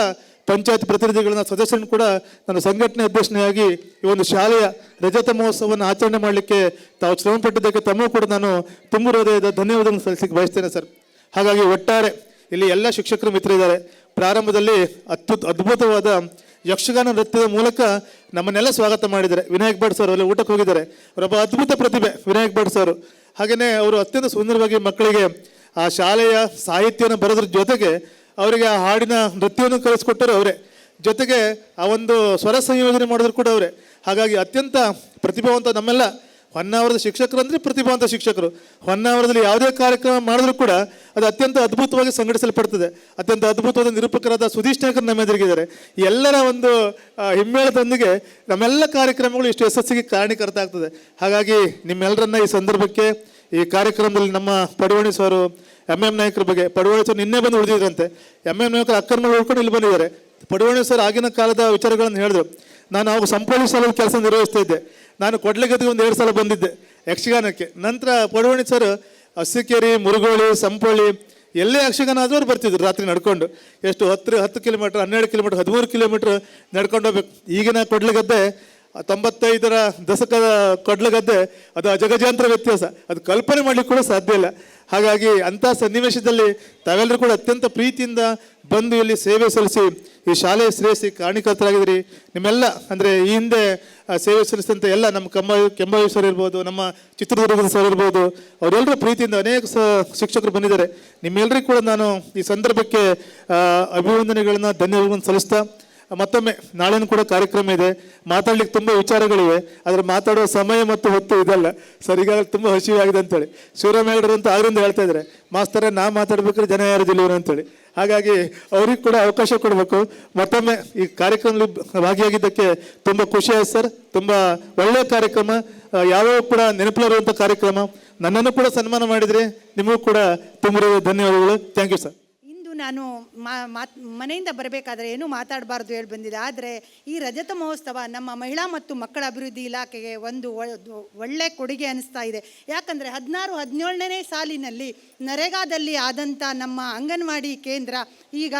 ಪಂಚಾಯತ್ ಪ್ರತಿನಿಧಿಗಳನ್ನ ಸದಸ್ಯರನ್ನು ಕೂಡ ನಾನು ಸಂಘಟನೆ ಅಧ್ಯಕ್ಷನಾಗಿ ಈ ಒಂದು ಶಾಲೆಯ ರಜತ ಮಹೋತ್ಸವವನ್ನು ಆಚರಣೆ ಮಾಡಲಿಕ್ಕೆ ತಾವು ಶ್ರಮಪಟ್ಟಿದ್ದಕ್ಕೆ ತಮ್ಮೂ ಕೂಡ ನಾನು ತುಂಬ ಹೃದಯದ ಧನ್ಯವಾದಗಳನ್ನು ಸಲ್ಲಿಸಲಿಕ್ಕೆ ಬಯಸ್ತೇನೆ ಸರ್. ಹಾಗಾಗಿ ಒಟ್ಟಾರೆ ಇಲ್ಲಿ ಎಲ್ಲ ಶಿಕ್ಷಕರು ಮಿತ್ರರಿದ್ದಾರೆ. ಪ್ರಾರಂಭದಲ್ಲಿ ಅದ್ಭುತವಾದ ಯಕ್ಷಗಾನ ನೃತ್ಯದ ಮೂಲಕ ನಮ್ಮನ್ನೆಲ್ಲ ಸ್ವಾಗತ ಮಾಡಿದ್ದಾರೆ. ವಿನಾಯಕ್ ಭಟ್ ಸರ್ ಅಲ್ಲಿ ಊಟಕ್ಕೆ ಹೋಗಿದ್ದಾರೆ. ಅವರೊಬ್ಬ ಅದ್ಭುತ ಪ್ರತಿಭೆ ವಿನಾಯಕ್ ಭಟ್ ಸರ್. ಹಾಗೆಯೇ ಅವರು ಅತ್ಯಂತ ಸುಂದರವಾಗಿ ಮಕ್ಕಳಿಗೆ ಆ ಶಾಲೆಯ ಸಾಹಿತ್ಯವನ್ನು ಬರೋದ್ರ ಜೊತೆಗೆ ಅವರಿಗೆ ಆ ಹಾಡಿನ ನೃತ್ಯವನ್ನು ಕಲಿಸ್ಕೊಟ್ಟರು ಅವರೇ. ಜೊತೆಗೆ ಆ ಒಂದು ಸ್ವರ ಸಂಯೋಜನೆ ಮಾಡಿದ್ರು ಕೂಡ ಅವರೇ. ಹಾಗಾಗಿ ಅತ್ಯಂತ ಪ್ರತಿಭಾವಂತ ನಮ್ಮೆಲ್ಲ ಹೊನ್ನಾವರದ ಶಿಕ್ಷಕರು ಅಂದರೆ ಪ್ರತಿಭಾವಂತ ಶಿಕ್ಷಕರು. ಹೊನ್ನಾವರದಲ್ಲಿ ಯಾವುದೇ ಕಾರ್ಯಕ್ರಮ ಮಾಡಿದ್ರೂ ಕೂಡ ಅದು ಅತ್ಯಂತ ಅದ್ಭುತವಾಗಿ ಸಂಘಟಿಸಲ್ಪಡ್ತದೆ. ಅತ್ಯಂತ ಅದ್ಭುತವಾದ ನಿರೂಪಕರಾದ ಸುಧೀಶ್ ನಾಯಕರು ನಮ್ಮ ಎದುರಿಗಿದ್ದಾರೆ. ಎಲ್ಲರ ಒಂದು ಹಿಮ್ಮೇಳದೊಂದಿಗೆ ನಮ್ಮೆಲ್ಲ ಕಾರ್ಯಕ್ರಮಗಳು ಇಷ್ಟು ಯಶಸ್ಸಿಗೆ ಕಾರಣೀಕರ್ತ ಆಗ್ತದೆ. ಹಾಗಾಗಿ ನಿಮ್ಮೆಲ್ಲರನ್ನ ಈ ಸಂದರ್ಭಕ್ಕೆ ಈ ಕಾರ್ಯಕ್ರಮದಲ್ಲಿ ನಮ್ಮ ಪಡುವಣಿ ಸರ್ MM ನಾಯಕರ ಬಗ್ಗೆ, ಪಡುವಣಿ ಸರ್ ನಿನ್ನೆ ಬಂದು ಉಳಿದಿದ್ರಂತೆ. MM ನಾಯಕರು ಅಕ್ಕನ ಉಳ್ಕೊಂಡು ಇಲ್ಲಿ ಬಂದಿದ್ದಾರೆ. ಪಡುವಣಿ ಸರ್ ಆಗಿನ ಕಾಲದ ವಿಚಾರಗಳನ್ನು ಹೇಳಿದ್ರು. ನಾನು ಅವಾಗ ಸಂಪೋಳಿ ಶಾಲೆಯಲ್ಲಿ ಕೆಲಸ ನಿರ್ವಹಿಸ್ತಾ ಇದ್ದೆ. ನಾನು ಕೊಡ್ಲೆಗದ್ದಿಗೆ ಒಂದು 2 ಸಲ ಬಂದಿದ್ದೆ ಯಕ್ಷಗಾನಕ್ಕೆ. ನಂತರ ಪಡುವಣಿ ಸರ್ ಅರಸೀಕೆರೆ, ಮುರುಗೋಳಿ, ಸಂಪೋಳಿ ಎಲ್ಲೇ ಯಕ್ಷಗಾನ ಆದರೂ ಅವ್ರು ಬರ್ತಿದ್ರು ರಾತ್ರಿ ನಡ್ಕೊಂಡು. ಎಷ್ಟು 10 ಕಿಲೋಮೀಟ್ರ್, 12 ಕಿಲೋಮೀಟ್ರ್, 13 ಕಿಲೋಮೀಟ್ರ್ ನಡ್ಕೊಂಡು ಹೋಗ್ಬೇಕು. ಈಗಿನ ಕೊಡ್ಲೆಗದ್ದೆ 95ರ ದಶಕದ ಕೊಡ್ಲಗದ್ದೆ ಅದು ಅಜಗಜಾಂತರ ವ್ಯತ್ಯಾಸ. ಅದು ಕಲ್ಪನೆ ಮಾಡಲಿಕ್ಕೆ ಕೂಡ ಸಾಧ್ಯ ಇಲ್ಲ. ಹಾಗಾಗಿ ಅಂಥ ಸನ್ನಿವೇಶದಲ್ಲಿ ತಾವೆಲ್ಲರೂ ಕೂಡ ಅತ್ಯಂತ ಪ್ರೀತಿಯಿಂದ ಬಂದು ಇಲ್ಲಿ ಸೇವೆ ಸಲ್ಲಿಸಿ ಈ ಶಾಲೆಯ ಶ್ರೇಯಸ್ಸಿ ಕಾರಣೀಕರ್ತರಾಗಿದ್ದೀರಿ. ನಿಮ್ಮೆಲ್ಲ ಅಂದರೆ ಈ ಹಿಂದೆ ಸೇವೆ ಸಲ್ಲಿಸಿದಂಥ ಎಲ್ಲ ನಮ್ಮ ಕೆಂಬಾವಿ ಸರ್ ಇರ್ಬೋದು, ನಮ್ಮ ಚಿತ್ರದುರ್ಗದ ಸರ್ ಇರ್ಬೋದು, ಅವರೆಲ್ಲರೂ ಪ್ರೀತಿಯಿಂದ ಅನೇಕ ಶಿಕ್ಷಕರು ಬಂದಿದ್ದಾರೆ. ನಿಮ್ಮೆಲ್ಲರಿಗೂ ಕೂಡ ನಾನು ಈ ಸಂದರ್ಭಕ್ಕೆ ಅಭಿವಂದನೆಗಳನ್ನ, ಧನ್ಯವಾದಗಳನ್ನು ಸಲ್ಲಿಸ್ತಾ ಮತ್ತೊಮ್ಮೆ ನಾಳೆನೂ ಕೂಡ ಕಾರ್ಯಕ್ರಮ ಇದೆ. ಮಾತಾಡ್ಲಿಕ್ಕೆ ತುಂಬ ವಿಚಾರಗಳಿವೆ, ಆದರೆ ಮಾತಾಡುವ ಸಮಯ ಮತ್ತು ಹೊತ್ತು ಇದಲ್ಲ ಸರ್. ಈಗಾಗಲೇ ತುಂಬ ಹಸಿವೆ ಆಗಿದೆ ಅಂತೇಳಿ ಶಿವರಾಮ ಹೆಗಡೆ ಅಂತ ಆಗರಿಂದ ಹೇಳ್ತಾ ಇದ್ದಾರೆ, ಮಾಸ್ತರೇ ನಾ ಮಾತಾಡ್ಬೇಕಾದ್ರೆ ಜನ ಯಾರು ಜಿಲ್ಲೆಯವರು ಅಂತೇಳಿ. ಹಾಗಾಗಿ ಅವ್ರಿಗೆ ಕೂಡ ಅವಕಾಶ ಕೊಡಬೇಕು. ಮತ್ತೊಮ್ಮೆ ಈ ಕಾರ್ಯಕ್ರಮದಲ್ಲಿ ಭಾಗಿಯಾಗಿದ್ದಕ್ಕೆ ತುಂಬ ಖುಷಿ ಆಯ್ತು ಸರ್. ತುಂಬ ಒಳ್ಳೆಯ ಕಾರ್ಯಕ್ರಮ, ಯಾವ್ಯಾವ ಕೂಡ ನೆನಪಿರುವಂಥ ಕಾರ್ಯಕ್ರಮ. ನನ್ನನ್ನು ಕೂಡ ಸನ್ಮಾನ ಮಾಡಿದರೆ ನಿಮಗೂ ಕೂಡ ತುಂಬ ಧನ್ಯವಾದಗಳು. Thank you sir. ನಾನು ಮನೆಯಿಂದ ಬರಬೇಕಾದ್ರೆ ಏನೂ ಮಾತಾಡಬಾರ್ದು ಹೇಳಿ ಬಂದಿದೆ. ಆದರೆ ಈ ರಜತ ಮಹೋತ್ಸವ ನಮ್ಮ ಮಹಿಳಾ ಮತ್ತು ಮಕ್ಕಳ ಅಭಿವೃದ್ಧಿ ಇಲಾಖೆಗೆ ಒಂದು ಒಳ್ಳೆ ಕೊಡುಗೆ ಅನಿಸ್ತಾ ಇದೆ. ಯಾಕಂದರೆ 16-17ನೇ ಸಾಲಿನಲ್ಲಿ ನರೇಗಾದಲ್ಲಿ ಆದಂಥ ನಮ್ಮ ಅಂಗನವಾಡಿ ಕೇಂದ್ರ ಈಗ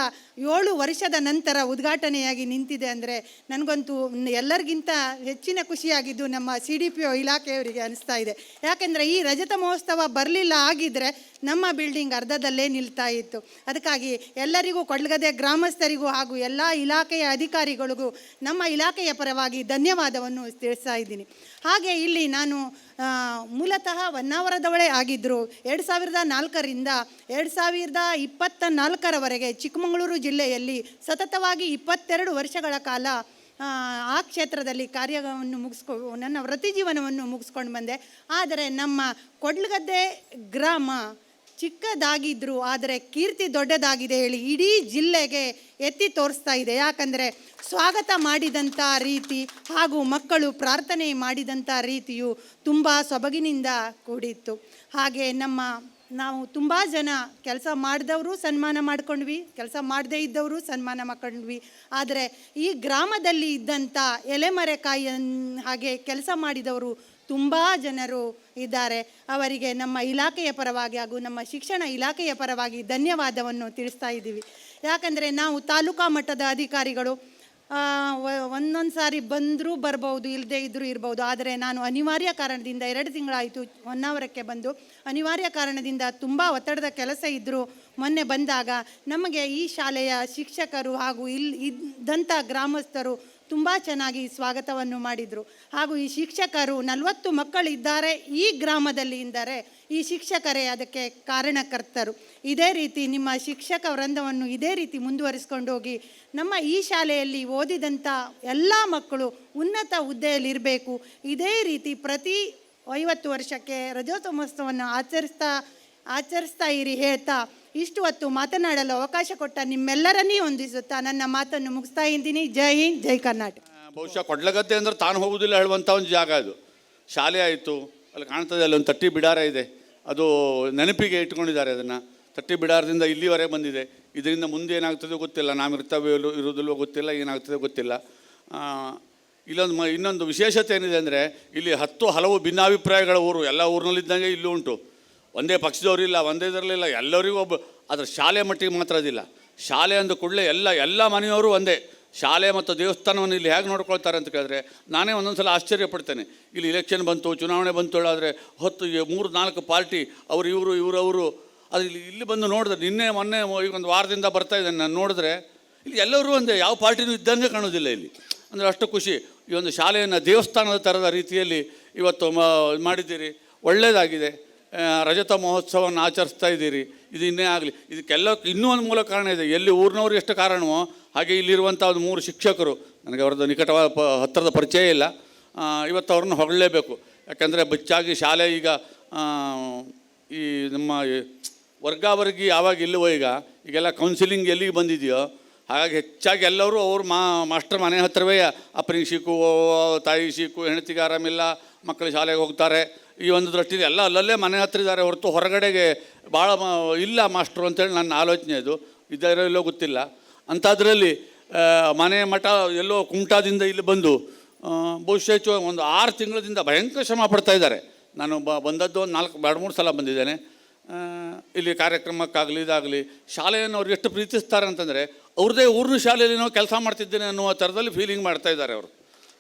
7 ವರ್ಷದ ನಂತರ ಉದ್ಘಾಟನೆಯಾಗಿ ನಿಂತಿದೆ. ಅಂದರೆ ನನಗಂತೂ ಎಲ್ಲರಿಗಿಂತ ಹೆಚ್ಚಿನ ಖುಷಿಯಾಗಿದ್ದು ನಮ್ಮ CDPO ಇಲಾಖೆಯವರಿಗೆ ಅನಿಸ್ತಾ ಇದೆ. ಯಾಕೆಂದರೆ ಈ ರಜತ ಮಹೋತ್ಸವ ಬರಲಿಲ್ಲ ಆಗಿದ್ದರೆ ನಮ್ಮ ಬಿಲ್ಡಿಂಗ್ ಅರ್ಧದಲ್ಲೇ ನಿಲ್ತಾ ಇತ್ತು. ಅದಕ್ಕಾಗಿ ಎಲ್ಲರಿಗೂ, ಕೊಡ್ಲಗದ್ದೆ ಗ್ರಾಮಸ್ಥರಿಗೂ ಹಾಗೂ ಎಲ್ಲ ಇಲಾಖೆಯ ಅಧಿಕಾರಿಗಳಿಗೂ ನಮ್ಮ ಇಲಾಖೆಯ ಪರವಾಗಿ ಧನ್ಯವಾದವನ್ನು ತಿಳಿಸ್ತಾ ಇದ್ದೀನಿ. ಹಾಗೆ ಇಲ್ಲಿ ನಾನು ಮೂಲತಃ ಹೊನ್ನಾವರದವಳೇ ಆಗಿದ್ದರು. 2004ರಿಂದ 2024ರವರೆಗೆ ಚಿಕ್ಕಮಗಳೂರು ಜಿಲ್ಲೆಯಲ್ಲಿ ಸತತವಾಗಿ 22 ವರ್ಷಗಳ ಕಾಲ ಆ ಕ್ಷೇತ್ರದಲ್ಲಿ ಕಾರ್ಯವನ್ನು ನನ್ನ ವೃತ್ತಿ ಜೀವನವನ್ನು ಮುಗಿಸ್ಕೊಂಡು ಬಂದೆ. ಆದರೆ ನಮ್ಮ ಕೊಡ್ಲಗದ್ದೆ ಗ್ರಾಮ ಚಿಕ್ಕದಾಗಿದ್ದರೂ ಆದರೆ ಕೀರ್ತಿ ದೊಡ್ಡದಾಗಿದೆ ಹೇಳಿ ಇಡೀ ಜಿಲ್ಲೆಗೆ ಎತ್ತಿ ತೋರಿಸ್ತಾ ಇದೆ. ಯಾಕಂದರೆ ಸ್ವಾಗತ ಮಾಡಿದಂಥ ರೀತಿ ಹಾಗೂ ಮಕ್ಕಳು ಪ್ರಾರ್ಥನೆ ಮಾಡಿದಂಥ ರೀತಿಯು ತುಂಬ ಸೊಬಗಿನಿಂದ ಕೂಡಿತ್ತು. ಹಾಗೆ ನಾವು ತುಂಬ ಜನ ಕೆಲಸ ಮಾಡಿದವರು ಸನ್ಮಾನ ಮಾಡ್ಕೊಂಡ್ವಿ, ಕೆಲಸ ಮಾಡದೇ ಇದ್ದವರು ಸನ್ಮಾನ ಮಾಡ್ಕೊಂಡ್ವಿ. ಆದರೆ ಈ ಗ್ರಾಮದಲ್ಲಿ ಇದ್ದಂಥ ಎಲೆಮರೆಕಾಯಿ ಹಾಗೆ ಕೆಲಸ ಮಾಡಿದವರು ತುಂಬ ಜನರು ಇದ್ದಾರೆ. ಅವರಿಗೆ ನಮ್ಮ ಇಲಾಖೆಯ ಪರವಾಗಿ ಹಾಗೂ ನಮ್ಮ ಶಿಕ್ಷಣ ಇಲಾಖೆಯ ಪರವಾಗಿ ಧನ್ಯವಾದವನ್ನು ತಿಳಿಸ್ತಾ ಇದ್ದೀವಿ. ಯಾಕಂದರೆ ನಾವು ತಾಲೂಕಾ ಮಟ್ಟದ ಅಧಿಕಾರಿಗಳು ಒಂದೊಂದು ಸಾರಿ ಬಂದರೂ ಬರ್ಬೋದು, ಇಲ್ಲದೇ ಇದ್ದರೂ ಇರ್ಬೋದು. ಆದರೆ ನಾನು ಅನಿವಾರ್ಯ ಕಾರಣದಿಂದ 2 ತಿಂಗಳಾಯಿತು ಹೊನ್ನಾವರಕ್ಕೆ ಬಂದು. ಅನಿವಾರ್ಯ ಕಾರಣದಿಂದ ತುಂಬ ಒತ್ತಡದ ಕೆಲಸ ಇದ್ದರೂ ಮೊನ್ನೆ ಬಂದಾಗ ನಮಗೆ ಈ ಶಾಲೆಯ ಶಿಕ್ಷಕರು ಹಾಗೂ ಇದ್ದಂಥ ಗ್ರಾಮಸ್ಥರು ತುಂಬ ಚೆನ್ನಾಗಿ ಸ್ವಾಗತವನ್ನು ಮಾಡಿದರು. ಹಾಗೂ ಈ ಶಿಕ್ಷಕರು 40 ಮಕ್ಕಳಿದ್ದಾರೆ ಈ ಗ್ರಾಮದಲ್ಲಿ ಇದ್ದಾರೆ. ಈ ಶಿಕ್ಷಕರೇ ಅದಕ್ಕೆ ಕಾರಣಕರ್ತರು. ಇದೇ ರೀತಿ ನಿಮ್ಮ ಶಿಕ್ಷಕ ವೃಂದವನ್ನು ಇದೇ ರೀತಿ ಮುಂದುವರಿಸ್ಕೊಂಡು ಹೋಗಿ ನಮ್ಮ ಈ ಶಾಲೆಯಲ್ಲಿ ಓದಿದಂಥ ಎಲ್ಲ ಮಕ್ಕಳು ಉನ್ನತ ಹುದ್ದೆಯಲ್ಲಿರಬೇಕು. ಇದೇ ರೀತಿ ಪ್ರತಿ 50 ವರ್ಷಕ್ಕೆ ರಜತೋತ್ಸವವನ್ನು ಆಚರಿಸ್ತಾ ಇರಿ ಹೇಳ್ತಾ ಇಷ್ಟು ಹೊತ್ತು ಮಾತನಾಡಲು ಅವಕಾಶ ಕೊಟ್ಟ ನಿಮ್ಮೆಲ್ಲರನ್ನೇ ಹೊಂದಿಸುತ್ತಾ ನನ್ನ ಮಾತನ್ನು ಮುಗಿಸ್ತಾ ಇದ್ದೀನಿ. ಜೈ ಹಿಂದ್, ಜೈ ಕರ್ನಾಟಕ. ಬಹುಶಃ ಕೊಡ್ಲಗದ್ದೆ ಅಂದರೆ ತಾನು ಹೋಗುವುದಿಲ್ಲ ಹೇಳುವಂಥ ಒಂದು ಜಾಗ ಅದು. ಶಾಲೆ ಆಯಿತು, ಅಲ್ಲಿ ಕಾಣ್ತದೆ, ಅಲ್ಲಿ ಒಂದು ತಟ್ಟಿ ಬಿಡಾರ ಇದೆ, ಅದು ನೆನಪಿಗೆ ಇಟ್ಕೊಂಡಿದ್ದಾರೆ. ಅದನ್ನು ತಟ್ಟಿ ಬಿಡಾರದಿಂದ ಇಲ್ಲಿವರೆಗೆ ಬಂದಿದೆ. ಇದರಿಂದ ಮುಂದೆ ಏನಾಗ್ತದೆ ಗೊತ್ತಿಲ್ಲ, ನಾವು ಇರೋದಿಲ್ವೋ ಗೊತ್ತಿಲ್ಲ, ಏನಾಗ್ತದೆ ಗೊತ್ತಿಲ್ಲ. ಇನ್ನೊಂದು ವಿಶೇಷತೆ ಏನಿದೆ ಅಂದರೆ ಇಲ್ಲಿ ಹಲವು ಭಿನ್ನಾಭಿಪ್ರಾಯಗಳ ಊರು, ಎಲ್ಲ ಊರಿನಲ್ಲಿದ್ದಂಗೆ ಇಲ್ಲೂ ಉಂಟು. ಒಂದೇ ಪಕ್ಷದವರಿಲ್ಲ, ಒಂದೇ ಇದರಲ್ಲಿಲ್ಲ, ಎಲ್ಲರಿಗೂ ಅದರ ಶಾಲೆ ಮಟ್ಟಿಗೆ ಮಾತ್ರ ಅದಿಲ್ಲ. ಶಾಲೆ ಅಂದ ಕೂಡಲೇ ಎಲ್ಲ ಮನೆಯವರು ಒಂದೇ. ಶಾಲೆ ಮತ್ತು ದೇವಸ್ಥಾನವನ್ನು ಇಲ್ಲಿ ಹೇಗೆ ನೋಡ್ಕೊಳ್ತಾರೆ ಅಂತ ಕೇಳಿದ್ರೆ ನಾನೇ ಒಂದೊಂದು ಸಲ ಆಶ್ಚರ್ಯಪಡ್ತೇನೆ. ಇಲ್ಲಿ ಇಲೆಕ್ಷನ್ ಬಂತು, ಚುನಾವಣೆ ಬಂತು ಹೇಳಾದರೆ 3-4 ಪಾರ್ಟಿ ಅವರು ಅದು ಇಲ್ಲಿ ಬಂದು ನೋಡಿದ್ರೆ ಮೊನ್ನೆ ಈಗ ಒಂದು ವಾರದಿಂದ ಬರ್ತಾ ಇದ್ದೇನೆ ನಾನು ನೋಡಿದ್ರೆ ಇಲ್ಲಿ ಎಲ್ಲರೂ ಒಂದೇ, ಯಾವ ಪಾರ್ಟಿನೂ ಇದ್ದಂಗೆ ಕಾಣೋದಿಲ್ಲ ಇಲ್ಲಿ. ಅಂದರೆ ಅಷ್ಟು ಖುಷಿ. ಈ ಒಂದು ಶಾಲೆಯನ್ನು ದೇವಸ್ಥಾನದ ಥರದ ರೀತಿಯಲ್ಲಿ ಇವತ್ತು ಮಾಡಿದ್ದೀರಿ, ಒಳ್ಳೆಯದಾಗಿದೆ. ರಜತ ಮಹೋತ್ಸವವನ್ನು ಆಚರಿಸ್ತಾ ಇದ್ದೀರಿ. ಇದು ಇನ್ನೇ ಆಗಲಿ. ಇದಕ್ಕೆಲ್ಲ ಇನ್ನೂ ಒಂದು ಮೂಲ ಕಾರಣ ಇದೆ. ಎಲ್ಲಿ ಊರಿನವ್ರು ಎಷ್ಟು ಕಾರಣವೋ ಹಾಗೆ ಇಲ್ಲಿರುವಂಥ ಒಂದು 3 ಶಿಕ್ಷಕರು, ನನಗೆ ಅವ್ರದ್ದು ನಿಕಟವಾದ ಹತ್ತಿರದ ಪರಿಚಯ ಇಲ್ಲ, ಇವತ್ತು ಅವ್ರನ್ನ ಹೊಗಳಲೇಬೇಕು. ಯಾಕಂದರೆ ಹೆಚ್ಚಾಗಿ ಶಾಲೆ ಈಗ ಈ ನಮ್ಮ ವರ್ಗಾವರ್ಗಿ ಯಾವಾಗ ಇಲ್ಲವೋ ಈಗೆಲ್ಲ ಕೌನ್ಸಿಲಿಂಗ್ ಎಲ್ಲಿಗೆ ಬಂದಿದೆಯೋ ಹಾಗಾಗಿ ಹೆಚ್ಚಾಗಿ ಎಲ್ಲರೂ ಅವರು ಮಾಸ್ಟರ್ ಮನೆ ಹತ್ತಿರವೇ ಅಪ್ಪನಿಗೆ ಶೀಕು, ತಾಯಿ ಶೀಕು, ಹೆಂಡತಿಗೆ ಆರಾಮಿಲ್ಲ, ಮಕ್ಕಳು ಶಾಲೆಗೆ ಹೋಗ್ತಾರೆ, ಈ ಒಂದು ದೃಷ್ಟಿಯಲ್ಲಿ ಎಲ್ಲ ಅಲ್ಲಲ್ಲೇ ಮನೆ ಹತ್ರ ಇದ್ದಾರೆ ಹೊರತು ಹೊರಗಡೆಗೆ ಭಾಳ ಇಲ್ಲ ಮಾಸ್ಟ್ರು ಅಂತೇಳಿ ನನ್ನ ಆಲೋಚನೆ ಅದು. ಇದ್ದಾರೋ ಇಲ್ಲೋ ಗೊತ್ತಿಲ್ಲ. ಅಂಥದ್ರಲ್ಲಿ ಮನೆ ಮಠ ಎಲ್ಲೋ ಕುಮಟಾದಿಂದ ಇಲ್ಲಿ ಬಂದು ಬಹುಶಃ ಒಂದು 6 ತಿಂಗಳಿಂದ ಭಯಂಕರ ಶ್ರಮ ಪಡ್ತಾ ಇದ್ದಾರೆ. ನಾನು ಬಂದದ್ದು ಒಂದು 2-3 ಸಲ ಬಂದಿದ್ದೇನೆ. ಇಲ್ಲಿ ಕಾರ್ಯಕ್ರಮಕ್ಕಾಗಲಿ ಇದಾಗಲಿ ಶಾಲೆಯನ್ನು ಅವ್ರು ಎಷ್ಟು ಪ್ರೀತಿಸ್ತಾರೆ ಅಂತಂದರೆ ಅವ್ರದ್ದೇ ಊರಿನ ಶಾಲೆಯಲ್ಲಿ ನಾವು ಕೆಲಸ ಮಾಡ್ತಿದ್ದೇನೆ ಅನ್ನುವ ಥರದಲ್ಲಿ ಫೀಲಿಂಗ್ ಮಾಡ್ತಾ ಇದ್ದಾರೆ ಅವರು.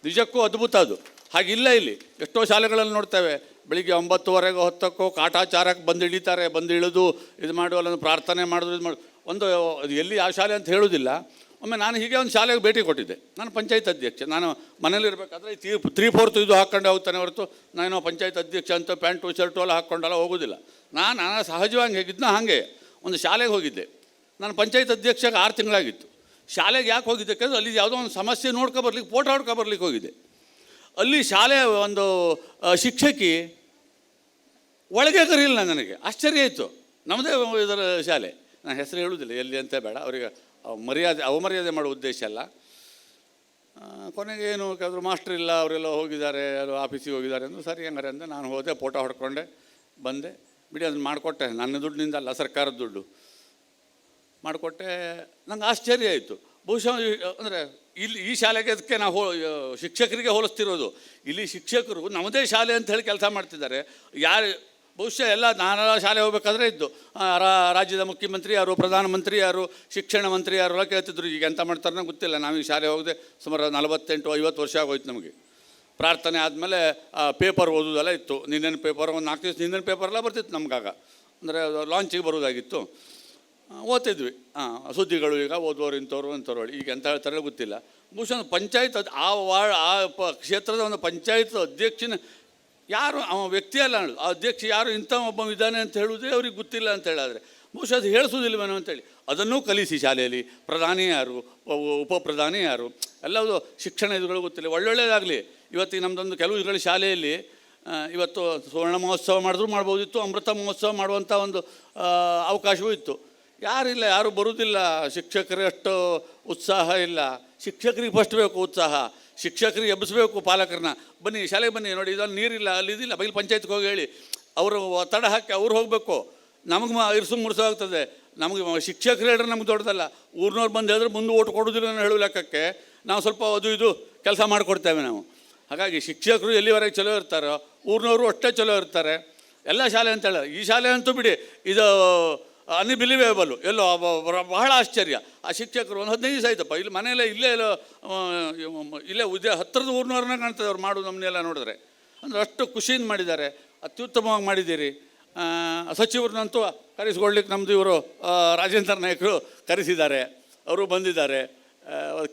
ನಿಜಕ್ಕೂ ಅದ್ಭುತ ಅದು. ಹಾಗಿಲ್ಲ ಇಲ್ಲಿ ಎಷ್ಟೋ ಶಾಲೆಗಳಲ್ಲಿ ನೋಡ್ತೇವೆ, ಬೆಳಿಗ್ಗೆ 9:30 10 ಕಾಟಾಚಾರಕ್ಕೆ ಬಂದು ಇಳಿತಾರೆ, ಬಂದು ಇಳಿದು ಇದು ಮಾಡುವಲ್ಲ ಪ್ರಾರ್ಥನೆ ಮಾಡೋದು ಇದು ಒಂದು ಅದು ಎಲ್ಲಿ ಯಾವ ಶಾಲೆ ಅಂತ ಹೇಳೋದಿಲ್ಲ. ಒಮ್ಮೆ ನಾನು ಹೀಗೆ ಒಂದು ಶಾಲೆಗೆ ಭೇಟಿ ಕೊಟ್ಟಿದ್ದೆ. ನಾನು ಪಂಚಾಯತ್ ಅಧ್ಯಕ್ಷ. ನಾನು ಮನೇಲಿರಬೇಕಾದ್ರೆ 3/4 ಇದು ಹಾಕ್ಕೊಂಡೆ ಹೋಗ್ತಾನೆ ಹೊರತು ನಾನು ಪಂಚಾಯತ್ ಅಧ್ಯಕ್ಷ ಅಂತ ಪ್ಯಾಂಟು ಶರ್ಟು ಎಲ್ಲ ಹಾಕ್ಕೊಂಡೆಲ್ಲ ಹೋಗೋದಿಲ್ಲ. ನಾನು ಸಹಜವಾಗಿ ಹೇಗಿದ್ದನೋ ಹಾಗೆ ಒಂದು ಶಾಲೆಗೆ ಹೋಗಿದ್ದೆ. ನಾನು ಪಂಚಾಯತ್ ಅಧ್ಯಕ್ಷಗೆ 6 ತಿಂಗಳಾಗಿತ್ತು. ಶಾಲೆಗೆ ಯಾಕೆ ಹೋಗಿದ್ದೆ ಯಾಕಂದರೆ ಅಲ್ಲಿ ಯಾವುದೋ ಒಂದು ಸಮಸ್ಯೆ ನೋಡ್ಕೊಬರ್ಲಿಕ್ಕೆ, ಫೋಟೋ ಹೊಡ್ಕೊಬರ್ಲಿಕ್ಕೆ ಹೋಗಿದ್ದೆ. ಅಲ್ಲಿ ಶಾಲೆ ಒಂದು ಶಿಕ್ಷಕಿ ಒಳಗೆ ಕರೀಲಿಲ್ಲ. ನನಗೆ ಆಶ್ಚರ್ಯ ಆಯಿತು. ನಮ್ಮದೇ ಇದರ ಶಾಲೆ, ನಾನು ಹೆಸರು ಹೇಳುವುದಿಲ್ಲ ಎಲ್ಲಿ ಅಂತ ಬೇಡ, ಅವರಿಗೆ ಅವಮರ್ಯಾದೆ ಮಾಡೋ ಉದ್ದೇಶ ಅಲ್ಲ. ಕೊನೆಗೆ ಏನು ಕೆಲವರು ಮಾಸ್ಟರ್ ಇಲ್ಲ, ಅವರೆಲ್ಲ ಹೋಗಿದ್ದಾರೆ, ಎಲ್ಲೋ ಆಫೀಸಿಗೆ ಹೋಗಿದ್ದಾರೆ ಅಂದರು. ಸರಿ ಹಂಗಾರೆ ಅಂದರೆ ನಾನು ಹೋದೆ, ಫೋಟೋ ಹೊಡ್ಕೊಂಡೆ ಬಂದೆ. ಬಿಡಿ ಅದನ್ನು ಮಾಡಿಕೊಟ್ಟೆ, ನನ್ನ ದುಡ್ಡಿನಿಂದ ಅಲ್ಲ, ಸರ್ಕಾರದ ದುಡ್ಡು ಮಾಡಿಕೊಟ್ಟೆ. ನಂಗೆ ಆಶ್ಚರ್ಯ ಆಯಿತು. ಬಹುಶಃ ಅಂದರೆ ಇಲ್ಲಿ ಈ ಶಾಲೆಗೆ ಅದಕ್ಕೆ ನಾವು ಶಿಕ್ಷಕರಿಗೆ ಹೋಲಿಸ್ತಿರೋದು. ಇಲ್ಲಿ ಶಿಕ್ಷಕರು ನಮ್ಮದೇ ಶಾಲೆ ಅಂತ ಹೇಳಿ ಕೆಲಸ ಮಾಡ್ತಿದ್ದಾರೆ. ಯಾರು ಬಹುಶಃ ಎಲ್ಲ ನಾನೆಲ್ಲ ಶಾಲೆ ಹೋಗ್ಬೇಕಾದ್ರೆ ಇದ್ದು ರಾಜ್ಯದ ಮುಖ್ಯಮಂತ್ರಿ ಯಾರು, ಪ್ರಧಾನಮಂತ್ರಿ ಯಾರು, ಶಿಕ್ಷಣ ಮಂತ್ರಿ ಯಾರು ಎಲ್ಲ ಕೇಳ್ತಿದ್ರು. ಈಗ ಎಂತ ಮಾಡ್ತಾರೋ ಗೊತ್ತಿಲ್ಲ. ನಾವೀಗ ಶಾಲೆ ಹೋಗದೆ ಸುಮಾರು 48-50 ವರ್ಷ ಆಗೋಯ್ತು ನಮಗೆ. ಪ್ರಾರ್ಥನೆ ಆದಮೇಲೆ ಪೇಪರ್ ಓದೋದೆಲ್ಲ ಇತ್ತು. ನಿನ್ನೇನು ಪೇಪರ್ ಒಂದು 4 ದಿವಸ ನಿನ್ನೇನು ಪೇಪರೆಲ್ಲ ಬರ್ತಿತ್ತು ನಮಗಾಗ. ಅಂದರೆ ಲಾಂಚಿಗೆ ಬರೋದಾಗಿತ್ತು, ಓದ್ತಿದ್ವಿ. ಸುದ್ದಿಗಳು ಈಗ ಓದುವವರು ಇಂಥವ್ರು ಅಂಥವ್ರು ಈಗ ಎಂತ ಹೇಳ್ತಾರೆ ಗೊತ್ತಿಲ್ಲ. ಬಹುಶಃ ಪಂಚಾಯತ್ ಕ್ಷೇತ್ರದ ಒಂದು ಪಂಚಾಯತ್ ಅಧ್ಯಕ್ಷನ ಯಾರು ಅವ ವ್ಯಕ್ತಿ ಅಲ್ಲ, ಆ ಅಧ್ಯಕ್ಷ ಯಾರು ಇಂಥ ಒಬ್ಬ ಇದ್ದಾನೆ ಅಂತ ಹೇಳುವುದೇ ಅವ್ರಿಗೆ ಗೊತ್ತಿಲ್ಲ ಅಂತ ಹೇಳಿದ್ರೆ ಬಹುಶಃ ಅದು ಹೇಳಿಸೋದಿಲ್ವೇನೋ ಅಂತೇಳಿ ಅದನ್ನೂ ಕಲಿಸಿ ಶಾಲೆಯಲ್ಲಿ. ಪ್ರಧಾನಿ ಯಾರು, ಉಪ ಪ್ರಧಾನಿ ಯಾರು, ಎಲ್ಲವೂ ಶಿಕ್ಷಣ ಇದುಗಳು ಗೊತ್ತಿಲ್ಲ. ಒಳ್ಳೊಳ್ಳೆಯದಾಗಲಿ. ಇವತ್ತಿಗೆ ನಮ್ಮದೊಂದು ಕೆಲವು ಇದ್ರಲ್ಲಿ ಶಾಲೆಯಲ್ಲಿ ಇವತ್ತು ಸುವರ್ಣ ಮಹೋತ್ಸವ ಮಾಡಿದ್ರು ಮಾಡ್ಬೋದಿತ್ತು, ಅಮೃತ ಮಹೋತ್ಸವ ಮಾಡುವಂಥ ಒಂದು ಅವಕಾಶವೂ ಇತ್ತು. ಯಾರಿಲ್ಲ, ಯಾರು ಬರುವುದಿಲ್ಲ. ಶಿಕ್ಷಕರಷ್ಟು ಉತ್ಸಾಹ ಇಲ್ಲ. ಶಿಕ್ಷಕರಿಗೆ ಫಸ್ಟ್ ಬೇಕು ಉತ್ಸಾಹ. ಶಿಕ್ಷಕರಿಗೆ ಎಬ್ಬಿಸ್ಬೇಕು ಪಾಲಕರನ್ನ. ಬನ್ನಿ ಶಾಲೆಗೆ ಬನ್ನಿ, ನೋಡಿ ಇದರಲ್ಲಿ ನೀರಿಲ್ಲ, ಅಲ್ಲಿ ಇದಿಲ್ಲ, ಬೈಲ್ ಪಂಚಾಯತ್ಗೆ ಹೋಗಿ ಹೇಳಿ. ಅವರು ಒತ್ತಡ ಹಾಕಿ ಅವ್ರು ಹೋಗಬೇಕು. ನಮಗೆ ಇರ್ಸು ಮುರ್ಸೋಗ್ತದೆ. ನಮಗೆ ಶಿಕ್ಷಕರು ಹೇಳಿದ್ರೆ ನಮ್ಗೆ ದೊಡ್ಡದಲ್ಲ. ಊರಿನವ್ರು ಬಂದು ಹೇಳಿದ್ರೆ ಮುಂದೆ ಓಟ್ ಕೊಡೋದಿಲ್ಲ ಅನ್ನೋ ಹೇಳೋ ಲೆಕ್ಕಕ್ಕೆ ನಾವು ಸ್ವಲ್ಪ ಅದು ಇದು ಕೆಲಸ ಮಾಡಿಕೊಡ್ತೇವೆ ನಾವು. ಹಾಗಾಗಿ ಶಿಕ್ಷಕರು ಎಲ್ಲಿವರೆಗೆ ಚಲೋ ಇರ್ತಾರೋ ಊರಿನವರು ಅಷ್ಟೇ ಚಲೋ ಇರ್ತಾರೆ. ಎಲ್ಲ ಶಾಲೆ ಅಂತ ಹೇಳೋದು. ಈ ಶಾಲೆ ಅಂತೂ ಬಿಡಿ, ಇದು ಅನ್ಬಿಲಿವೇಬಲು. ಎಲ್ಲೋ ಬಹಳ ಆಶ್ಚರ್ಯ. ಆ ಶಿಕ್ಷಕರು ಒಂದು 15 ದಿವಸ ಆಯ್ತಪ್ಪ ಇಲ್ಲಿ ಮನೆಯಲ್ಲೇ ಇಲ್ಲೇ ಹತ್ತಿರದ ಊರಿನವ್ರನ್ನ ಕಾಣ್ತದೆ ಅವ್ರು ಮಾಡೋದು. ನಮ್ಮನ್ನೆಲ್ಲ ನೋಡಿದ್ರೆ ಅಂದರೆ ಅಷ್ಟು ಖುಷಿಯಿಂದ ಮಾಡಿದ್ದಾರೆ. ಅತ್ಯುತ್ತಮವಾಗಿ ಮಾಡಿದ್ದೀರಿ. ಸಚಿವರನ್ನಂತೂ ಕರೆಸ್ಕೊಳ್ಲಿಕ್ಕೆ ನಮ್ಮದು ಇವರು ರಾಜೇಂದ್ರ ನಾಯ್ಕರು ಕರೆಸಿದ್ದಾರೆ. ಅವರು ಬಂದಿದ್ದಾರೆ.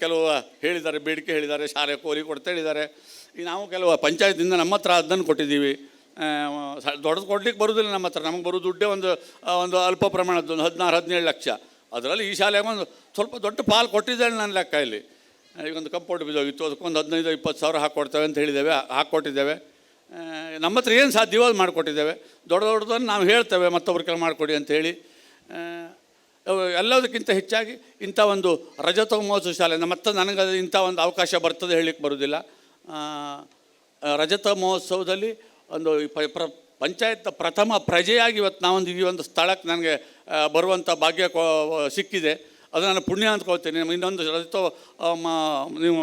ಕೆಲವು ಹೇಳಿದ್ದಾರೆ, ಬೇಡಿಕೆ ಹೇಳಿದ್ದಾರೆ, ಶಾಲೆ ಕೋಲಿ ಕೊಡ್ತಾ ಹೇಳಿದ್ದಾರೆ. ಈಗ ನಾವು ಕೆಲವು ಪಂಚಾಯತಿಂದ ನಮ್ಮ ಹತ್ರ ಅದನ್ನು ಕೊಟ್ಟಿದ್ದೀವಿ. ದೊಡ್ಡದು ಕೊಡ್ಲಿಕ್ಕೆ ಬರೋದಿಲ್ಲ ನಮ್ಮ ಹತ್ರ. ನಮಗೆ ಬರೋ ದುಡ್ಡೇ ಒಂದು ಅಲ್ಪ ಪ್ರಮಾಣದ್ದು, ಒಂದು 16-17 ಲಕ್ಷ. ಅದರಲ್ಲಿ ಈ ಶಾಲೆಗೆ ಒಂದು ಸ್ವಲ್ಪ ದೊಡ್ಡ ಪಾಲು ಕೊಟ್ಟಿದ್ದೇನೆ ನನ್ನ ಲೆಕ್ಕ. ಇಲ್ಲಿ ಈಗ ಒಂದು ಕಂಪೌಂಡ್ ಬಿದ್ದೋಗಿತ್ತು, ಅದಕ್ಕೊಂದು 15-20 ಸಾವಿರ ಹಾಕ್ಕೊಡ್ತೇವೆ ಅಂತ ಹೇಳಿದ್ದೇವೆ, ಹಾಕ್ಕೊಟ್ಟಿದ್ದೇವೆ. ನಮ್ಮ ಹತ್ರ ಏನು ಸಾಧ್ಯವೋ ಅದು ಮಾಡಿಕೊಟ್ಟಿದ್ದೇವೆ. ದೊಡ್ಡದನ್ನು ನಾವು ಹೇಳ್ತೇವೆ ಮತ್ತೊಬ್ಬರು ಕೆಲ ಮಾಡಿಕೊಡಿ ಅಂಥೇಳಿ. ಎಲ್ಲದಕ್ಕಿಂತ ಹೆಚ್ಚಾಗಿ ಇಂಥ ಒಂದು ರಜತ ಮಹೋತ್ಸವ ಶಾಲೆ ಮತ್ತು ನನಗೆ ಇಂಥ ಒಂದು ಅವಕಾಶ ಬರ್ತದೆ ಹೇಳಲಿಕ್ಕೆ ಬರೋದಿಲ್ಲ. ರಜತ ಮಹೋತ್ಸವದಲ್ಲಿ ಒಂದು ಪಂಚಾಯತ್ ಪ್ರಥಮ ಪ್ರಜೆಯಾಗಿ ಇವತ್ತು ನಾವೊಂದು ಈ ಒಂದು ಸ್ಥಳಕ್ಕೆ ನನಗೆ ಬರುವಂಥ ಭಾಗ್ಯ ಸಿಕ್ಕಿದೆ. ಅದು ನಾನು ಪುಣ್ಯ ಅಂದ್ಕೊಳ್ತೀನಿ. ಇನ್ನೊಂದು ರಜತ ನೀವು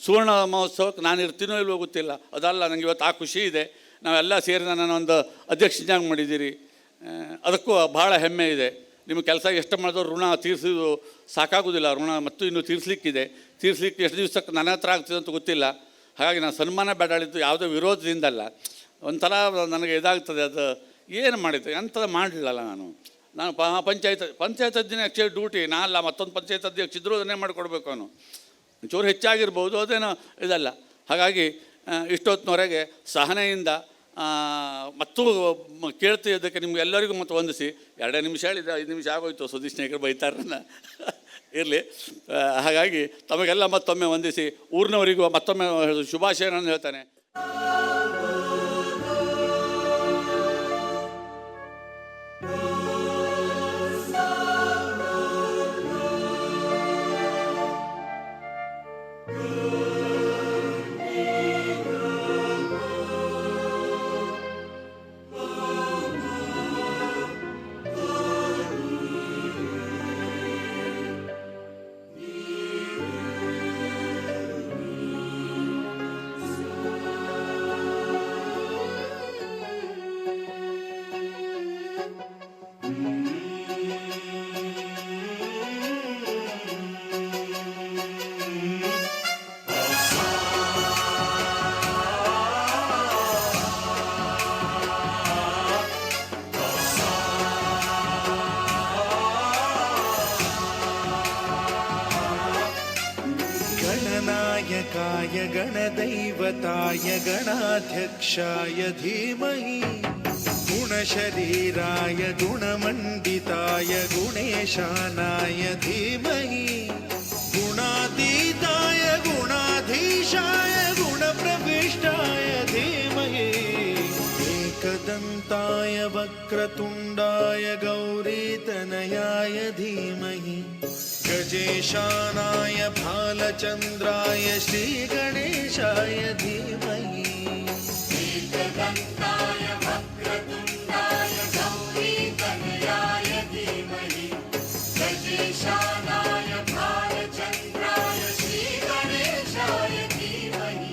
ಸುವರ್ಣ ಮಹೋತ್ಸವಕ್ಕೆ ನಾನು ಇರ್ತೀನೋ ಇಲ್ವೋ ಗೊತ್ತಿಲ್ಲ. ಅದಲ್ಲ, ನನಗೆ ಇವತ್ತು ಆ ಖುಷಿ ಇದೆ. ನಾವೆಲ್ಲ ಸೇರಿ ನನ್ನೊಂದು ಅಧ್ಯಕ್ಷನಾಗಿ ಮಾಡಿದ್ದೀರಿ. ಅದಕ್ಕೂ ಭಾಳ ಹೆಮ್ಮೆ ಇದೆ. ನಿಮ್ಮ ಕೆಲಸ ಎಷ್ಟು ಮಾಡಿದ್ರು ಋಣ ತೀರಿಸೋದು ಸಾಕಾಗೋದಿಲ್ಲ. ಋಣ ಮತ್ತು ಇನ್ನೂ ತೀರಿಸ್ಲಿಕ್ಕಿದೆ. ತೀರಿಸ್ಲಿಕ್ಕೆ ಎಷ್ಟು ದಿವಸಕ್ಕೆ ನನ್ನ ಹತ್ರ ಆಗ್ತದೆ ಅಂತ ಗೊತ್ತಿಲ್ಲ. ಹಾಗಾಗಿ ನಾನು ಸನ್ಮಾನ ಬೇಡಾಳಿದ್ದು ಯಾವುದೋ ವಿರೋಧದಿಂದಲ್ಲ. ಒಂಥರ ನನಗೆ ಇದಾಗ್ತದೆ. ಅದು ಏನು ಮಾಡಿದ್ದೆ ಅಂಥದ್ದು ಮಾಡಲಿಲ್ಲಲ್ಲ ನಾನು ಪಂಚಾಯತ್ ಅಧ್ಯಕ್ಷ ಡ್ಯೂಟಿ ನಾನಲ್ಲ, ಮತ್ತೊಂದು ಪಂಚಾಯತ್ ಅಧ್ಯಕ್ಷ ಇದ್ದರೂ ಅದನ್ನೇ ಮಾಡಿಕೊಡ್ಬೇಕು. ಅವನು ಚೂರು ಹೆಚ್ಚಾಗಿರ್ಬೋದು, ಅದೇನೋ ಇದಲ್ಲ. ಹಾಗಾಗಿ ಇಷ್ಟೊತ್ತಿನವರೆಗೆ ಸಹನೆಯಿಂದ ಮತ್ತು ಕೇಳ್ತಿದ್ದಕ್ಕೆ ನಿಮ್ಗೆ ಎಲ್ಲರಿಗೂ ಮತ್ತು ವಂದಿಸಿ. 2 ನಿಮಿಷ ಹೇಳಿದೆ, 5 ನಿಮಿಷ ಆಗೋಯ್ತು. ಸುದೀಶ್ ನಾಯ್ಕರು ಬೈತಾರನ್ನ ಇರಲಿ. ಹಾಗಾಗಿ ತಮಗೆಲ್ಲ ಮತ್ತೊಮ್ಮೆ ವಂದಿಸಿ ಊರಿನವರಿಗೂ ಮತ್ತೊಮ್ಮೆ ಶುಭಾಶಯಗಳನ್ನು ಹೇಳ್ತಾನೆ. गणनायकाय गणदैवताय गणाध्यक्षाय धीमहि गुणशरीराय गुणमण्डिताय गुणेशानाय धीमहि गुणातीताय गुणाधीशाय गुणप्रविष्टाय धीमहि एकदन्ताय वक्रतुण्डाय गौरीतनयाय धीमहि गजेशानाय भालचन्द्राय श्रीगणेशाय धीमहि एकदन्ताय वक्रतुण्डाय गौरीतनयाय धीमहि गजेशानाय भालचन्द्राय श्रीगणेशाय धीमहि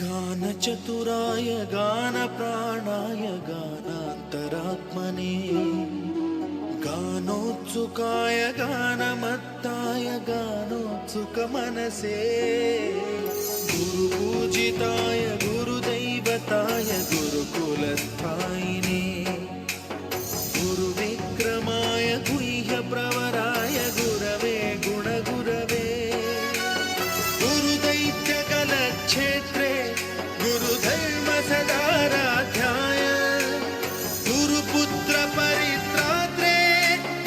गानचतुराय गानप्राणाय गानान्तरात्मने गानोत्सुकाय गानमत्ताय गानोत्सुकमनसे गुरुपूजिताय गुरुदैवताय गुरुकुलस्थायिने गुरुविक्रमाय गुह्यप्रवराय गुरवे गुणगुरवे गुरुदैत्यकलक्षेत्रे गुरुधर्मसदाराध्याय गुरुपुत्र परित्रात्रे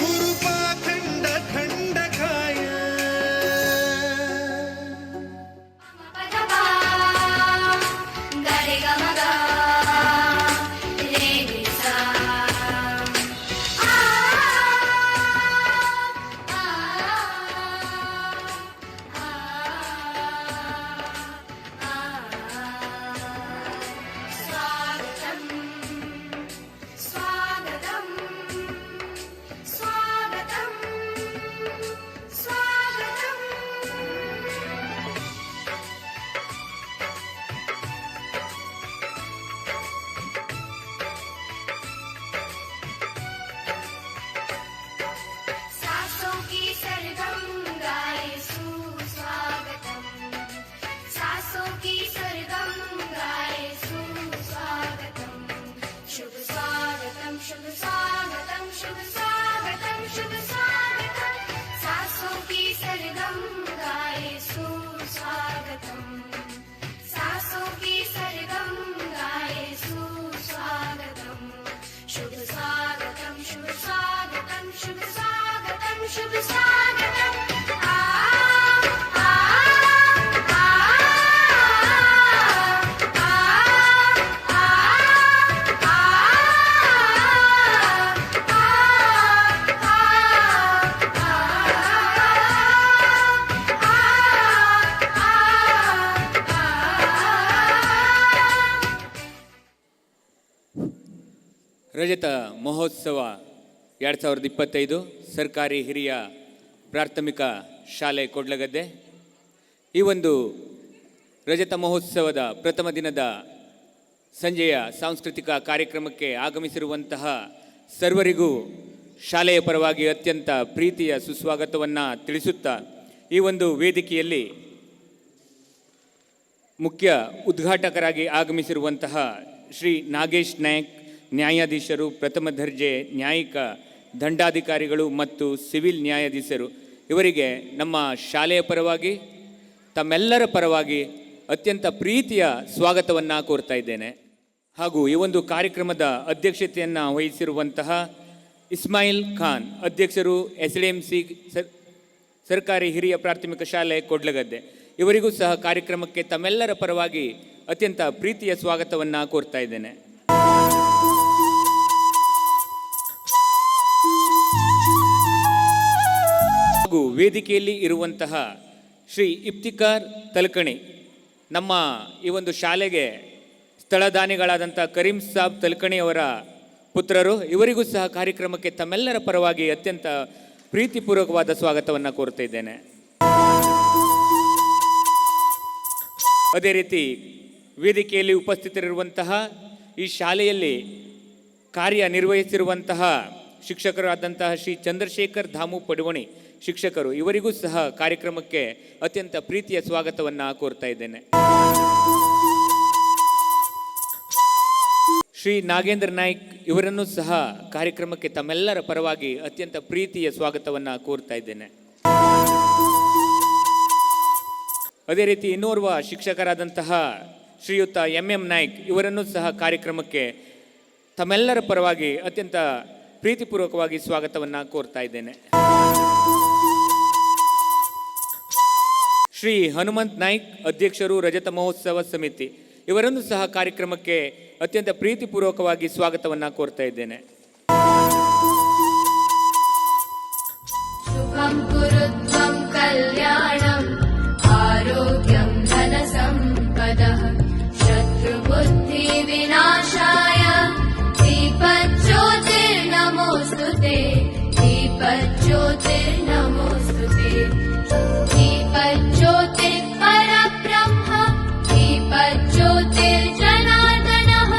गुरुपाखण्डखण्डकाय गरे गमग रे निसा स्वागतं स्वागतं स्वागतं स्वागतं सासों की सरगम गाए सुस्वागतम सासों की सरगम गाए सुस्वागतम शुभ स्वागतम शुभ स्वागतम शुभ स्वागतम शुभ स्वागतम सासों की सरगम गाए सुस्वागतम सासों की सरगम गाए सुस्वागतम शुभ स्वागतम शुभ स्वागतम शुभ स्वागतम शुभ स्वागतम आ आ आ ರಜತ ಮಹೋತ್ಸವ 2025 ಸರ್ಕಾರಿ ಹಿರಿಯ ಪ್ರಾಥಮಿಕ ಶಾಲೆ ಕೊಡ್ಲಗದ್ದೆ. ಈ ಒಂದು ರಜತ ಮಹೋತ್ಸವದ ಪ್ರಥಮ ದಿನದ ಸಂಜೆಯ ಸಾಂಸ್ಕೃತಿಕ ಕಾರ್ಯಕ್ರಮಕ್ಕೆ ಆಗಮಿಸಿರುವಂತಹ ಸರ್ವರಿಗೂ ಶಾಲೆಯ ಪರವಾಗಿ ಅತ್ಯಂತ ಪ್ರೀತಿಯ ಸುಸ್ವಾಗತವನ್ನು ತಿಳಿಸುತ್ತಾ ಈ ಒಂದು ವೇದಿಕೆಯಲ್ಲಿ ಮುಖ್ಯ ಉದ್ಘಾಟಕರಾಗಿ ಆಗಮಿಸಿರುವಂತಹ ಶ್ರೀ ನಾಗೇಶ್ ನಾಯಕ್, ನ್ಯಾಯಾಧೀಶರು, ಪ್ರಥಮ ದರ್ಜೆ ನ್ಯಾಯಿಕ ದಂಡಾಧಿಕಾರಿಗಳು ಮತ್ತು ಸಿವಿಲ್ ನ್ಯಾಯಾಧೀಶರು, ಇವರಿಗೆ ನಮ್ಮ ಶಾಲೆಯ ಪರವಾಗಿ ತಮ್ಮೆಲ್ಲರ ಪರವಾಗಿ ಅತ್ಯಂತ ಪ್ರೀತಿಯ ಸ್ವಾಗತವನ್ನು ಕೋರ್ತಾ ಇದ್ದೇನೆ. ಹಾಗೂ ಈ ಒಂದು ಕಾರ್ಯಕ್ರಮದ ಅಧ್ಯಕ್ಷತೆಯನ್ನು ವಹಿಸಿರುವಂತಹ ಇಸ್ಮಾಯಿಲ್ ಖಾನ್, ಅಧ್ಯಕ್ಷರು SDMC ಸರ್ಕಾರಿ ಹಿರಿಯ ಪ್ರಾಥಮಿಕ ಶಾಲೆ ಕೊಡ್ಲಗದ್ದೆ, ಇವರಿಗೂ ಸಹ ಕಾರ್ಯಕ್ರಮಕ್ಕೆ ತಮ್ಮೆಲ್ಲರ ಪರವಾಗಿ ಅತ್ಯಂತ ಪ್ರೀತಿಯ ಸ್ವಾಗತವನ್ನು ಕೋರ್ತಾ ಇದ್ದೇನೆ. ಹಾಗೂ ವೇದಿಕೆಯಲ್ಲಿ ಇರುವಂತಹ ಶ್ರೀ ಇಫ್ತಿಕಾರ್ ತಲಕಣಿ, ನಮ್ಮ ಈ ಒಂದು ಶಾಲೆಗೆ ಸ್ಥಳದಾನಿಗಳಾದಂಥ ಕರೀಂ ಸಾಬ್ ತಲಕಣಿ ಅವರ ಪುತ್ರರು, ಇವರಿಗೂ ಸಹ ಕಾರ್ಯಕ್ರಮಕ್ಕೆ ತಮ್ಮೆಲ್ಲರ ಪರವಾಗಿ ಅತ್ಯಂತ ಪ್ರೀತಿಪೂರ್ವಕವಾದ ಸ್ವಾಗತವನ್ನು ಕೋರ್ತಾ ಇದ್ದೇನೆ. ಅದೇ ರೀತಿ ವೇದಿಕೆಯಲ್ಲಿ ಉಪಸ್ಥಿತರಿರುವಂತಹ ಈ ಶಾಲೆಯಲ್ಲಿ ಕಾರ್ಯನಿರ್ವಹಿಸಿರುವಂತಹ ಶಿಕ್ಷಕರಾದಂತಹ ಶ್ರೀ ಚಂದ್ರಶೇಖರ್ ಧಾಮು ಪಡುವಣಿ ಶಿಕ್ಷಕರು, ಇವರಿಗೂ ಸಹ ಕಾರ್ಯಕ್ರಮಕ್ಕೆ ಅತ್ಯಂತ ಪ್ರೀತಿಯ ಸ್ವಾಗತವನ್ನು ಕೋರ್ತಾ ಇದ್ದೇನೆ. ಶ್ರೀ ನಾಗೇಂದ್ರ ನಾಯ್ಕ್ ಇವರನ್ನು ಸಹ ಕಾರ್ಯಕ್ರಮಕ್ಕೆ ತಮ್ಮೆಲ್ಲರ ಪರವಾಗಿ ಅತ್ಯಂತ ಪ್ರೀತಿಯ ಸ್ವಾಗತವನ್ನು ಕೋರ್ತಾ ಇದ್ದೇನೆ. ಅದೇ ರೀತಿ ಇನ್ನೋರ್ವ ಶಿಕ್ಷಕರಾದಂತಹ ಶ್ರೀಯುತ ಎಂ ನಾಯ್ಕ್ ಇವರನ್ನು ಸಹ ಕಾರ್ಯಕ್ರಮಕ್ಕೆ ತಮ್ಮೆಲ್ಲರ ಪರವಾಗಿ ಅತ್ಯಂತ ಪ್ರೀತಿಪೂರ್ವಕವಾಗಿ ಸ್ವಾಗತವನ್ನು ಕೋರ್ತಾ ಇದ್ದೇನೆ. ಶ್ರೀ ಹನುಮಂತ್ ನಾಯ್ಕ್, ಅಧ್ಯಕ್ಷರು ರಜತ ಮಹೋತ್ಸವ ಸಮಿತಿ, ಇವರನ್ನು ಸಹ ಕಾರ್ಯಕ್ರಮಕ್ಕೆ ಅತ್ಯಂತ ಪ್ರೀತಿಪೂರ್ವಕವಾಗಿ ಸ್ವಾಗತವನ್ನು ಕೋರ್ತಾ ಇದ್ದೇನೆ. ಶುಭಂ ಕುರುತ್ವಂ ಕಲ್ಯಾಣಂ ಆರೋಗ್ಯಂ ಧನ ಸಂಪದಃ ಶತ್ರುಬುದ್ಧಿ ವಿನಾಶಾಯ ದೀಪಜ್ಯೋತಿರ್ನಮೋಸ್ತುತೆ ದೀಪಜ್ಯೋತಿರ್ನಮೋಸ್ತುತೆ दीपज्योतिः परब्रह्म दीपज्योतिर्जनार्दनः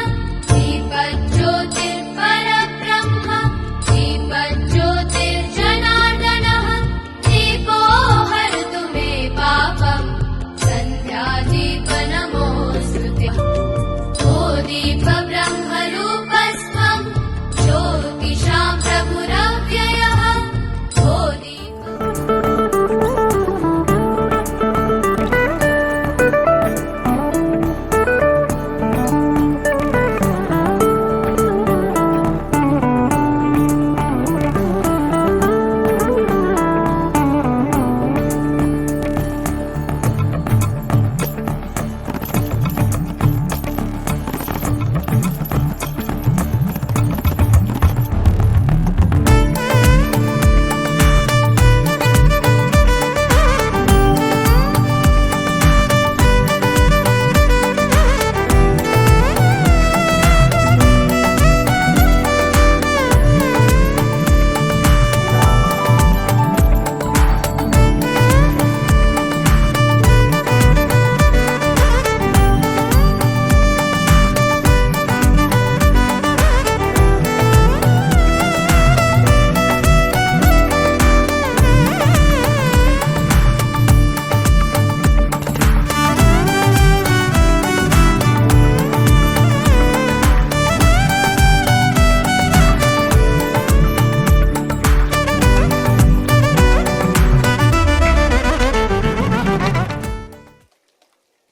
दीपज्योतिः परब्रह्म दीपज्योतिर्जनार्दनः दीपो हरतु मे पापं सन्ध्यादीपनमोऽस्तुते ओ दीप ब्रह्मरूपस्त्वं ज्योतिषां प्रभुरव्ययः ओ दीप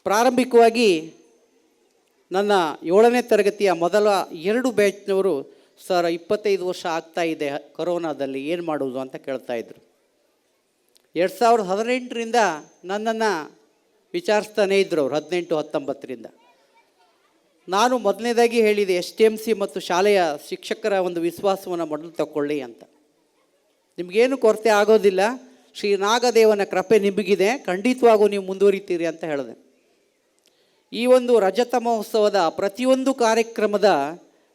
ಪ್ರಾರಂಭಿಕವಾಗಿ ನನ್ನ 7ನೇ ತರಗತಿಯ ಮೊದಲ 2 ಬ್ಯಾಚ್ನವರು ಸರ್ 25 ವರ್ಷ ಆಗ್ತಾ ಇದೆ ಕೊರೋನಾದಲ್ಲಿ ಏನು ಮಾಡೋದು ಅಂತ ಕೇಳ್ತಾ ಇದ್ರು. 2018ರಿಂದ ನನ್ನನ್ನು ವಿಚಾರಿಸ್ತಾನೇ ಇದ್ರು ಅವರು, 18-19ರಿಂದ. ನಾನು ಮೊದಲನೇದಾಗಿ ಹೇಳಿದೆ STMC ಮತ್ತು ಶಾಲೆಯ ಶಿಕ್ಷಕರ ಒಂದು ವಿಶ್ವಾಸವನ್ನು ಮೊದಲು ತಗೊಳ್ಳಿ ಅಂತ. ನಿಮಗೇನು ಕೊರತೆ ಆಗೋದಿಲ್ಲ, ಶ್ರೀ ನಾಗದೇವನ ಕೃಪೆ ನಿಮಗಿದೆ, ಖಂಡಿತವಾಗೂ ನೀವು ಮುಂದುವರಿತೀರಿ ಅಂತ ಹೇಳಿದೆ. ಈ ಒಂದು ರಜತ ಮಹೋತ್ಸವದ ಪ್ರತಿಯೊಂದು ಕಾರ್ಯಕ್ರಮದ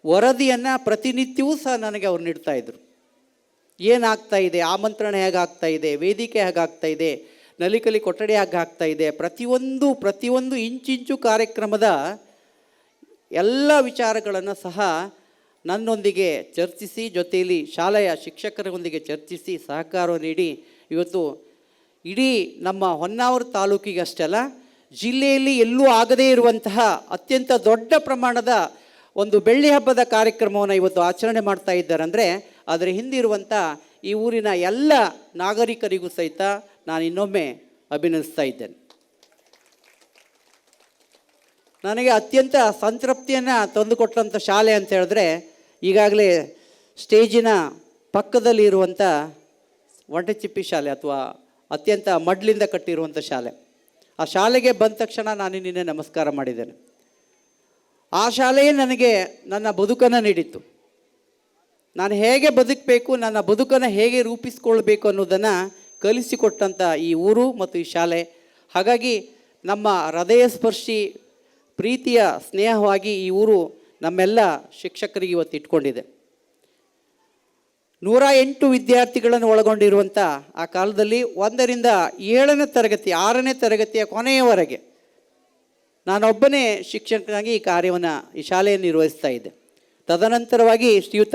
ವರದಿಯನ್ನು ಪ್ರತಿನಿತ್ಯವೂ ಸಹ ನನಗೆ ಅವ್ರು ನೀಡ್ತಾಯಿದ್ರು. ಏನಾಗ್ತಾ ಇದೆ, ಆಮಂತ್ರಣ ಹೇಗಾಗ್ತಾ ಇದೆ, ವೇದಿಕೆ ಹೇಗಾಗ್ತಾ ಇದೆ, ನಲಿಕಲಿ ಕೊಠಡಿ ಹೇಗಾಗ್ತಾ ಇದೆ, ಪ್ರತಿಯೊಂದು ಇಂಚಿಂಚು ಕಾರ್ಯಕ್ರಮದ ಎಲ್ಲ ವಿಚಾರಗಳನ್ನು ಸಹ ನನ್ನೊಂದಿಗೆ ಚರ್ಚಿಸಿ, ಜೊತೆಯಲ್ಲಿ ಶಾಲೆಯ ಶಿಕ್ಷಕರೊಂದಿಗೆ ಚರ್ಚಿಸಿ ಸಹಕಾರ ನೀಡಿ ಇವತ್ತು ಇಡೀ ನಮ್ಮ ಹೊನ್ನಾವರ ತಾಲೂಕಿಗೆ ಅಷ್ಟೇ ಅಲ್ಲ, ಜಿಲ್ಲೆಯಲ್ಲಿ ಎಲ್ಲೂ ಆಗದೇ ಇರುವಂತಹ ಅತ್ಯಂತ ದೊಡ್ಡ ಪ್ರಮಾಣದ ಒಂದು ಬೆಳ್ಳಿ ಹಬ್ಬದ ಕಾರ್ಯಕ್ರಮವನ್ನು ಇವತ್ತು ಆಚರಣೆ ಮಾಡ್ತಾ ಇದ್ದಾರೆ. ಅಂದರೆ ಅದರ ಹಿಂದಿರುವಂಥ ಈ ಊರಿನ ಎಲ್ಲ ನಾಗರಿಕರಿಗೂ ಸಹಿತ ನಾನು ಇನ್ನೊಮ್ಮೆ ಅಭಿನಂದಿಸ್ತಾ ಇದ್ದೇನೆ. ನನಗೆ ಅತ್ಯಂತ ಸಂತೃಪ್ತಿಯನ್ನು ತಂದುಕೊಟ್ಟಂಥ ಶಾಲೆ ಅಂತ ಹೇಳಿದ್ರೆ, ಈಗಾಗಲೇ ಸ್ಟೇಜಿನ ಪಕ್ಕದಲ್ಲಿ ಇರುವಂಥ ಒಂಟೆಚಿಪ್ಪಿ ಶಾಲೆ ಅಥವಾ ಅತ್ಯಂತ ಮಡ್ಲಿಂದ ಕಟ್ಟಿರುವಂಥ ಶಾಲೆ. ಆ ಶಾಲೆಗೆ ಬಂದ ತಕ್ಷಣ ನಾನು ನಿನ್ನೆ ನಮಸ್ಕಾರ ಮಾಡಿದ್ದೇನೆ. ಆ ಶಾಲೆಯೇ ನನಗೆ ನನ್ನ ಬದುಕನ್ನು ನೀಡಿತ್ತು. ನಾನು ಹೇಗೆ ಬದುಕಬೇಕು, ನನ್ನ ಬದುಕನ್ನು ಹೇಗೆ ರೂಪಿಸ್ಕೊಳ್ಬೇಕು ಅನ್ನೋದನ್ನು ಕಲಿಸಿಕೊಟ್ಟಂಥ ಈ ಊರು ಮತ್ತು ಈ ಶಾಲೆ. ಹಾಗಾಗಿ ನಮ್ಮ ಹೃದಯ ಸ್ಪರ್ಶಿ ಪ್ರೀತಿಯ ಸ್ನೇಹವಾಗಿ ಈ ಊರು ನಮ್ಮೆಲ್ಲ ಶಿಕ್ಷಕರಿಗೆ ಇವತ್ತು ಇಟ್ಕೊಂಡಿದೆ. 108 ವಿದ್ಯಾರ್ಥಿಗಳನ್ನು ಒಳಗೊಂಡಿರುವಂಥ ಆ ಕಾಲದಲ್ಲಿ 1ರಿಂದ 7ನೇ ತರಗತಿ 6ನೇ ತರಗತಿಯ ಕೊನೆಯವರೆಗೆ ನಾನೊಬ್ಬನೇ ಶಿಕ್ಷಕನಾಗಿ ಈ ಕಾರ್ಯವನ್ನು ಈ ಶಾಲೆಯನ್ನು ನಿರ್ವಹಿಸ್ತಾ ಇದ್ದೆ. ತದನಂತರವಾಗಿ ಶ್ರೀಯುತ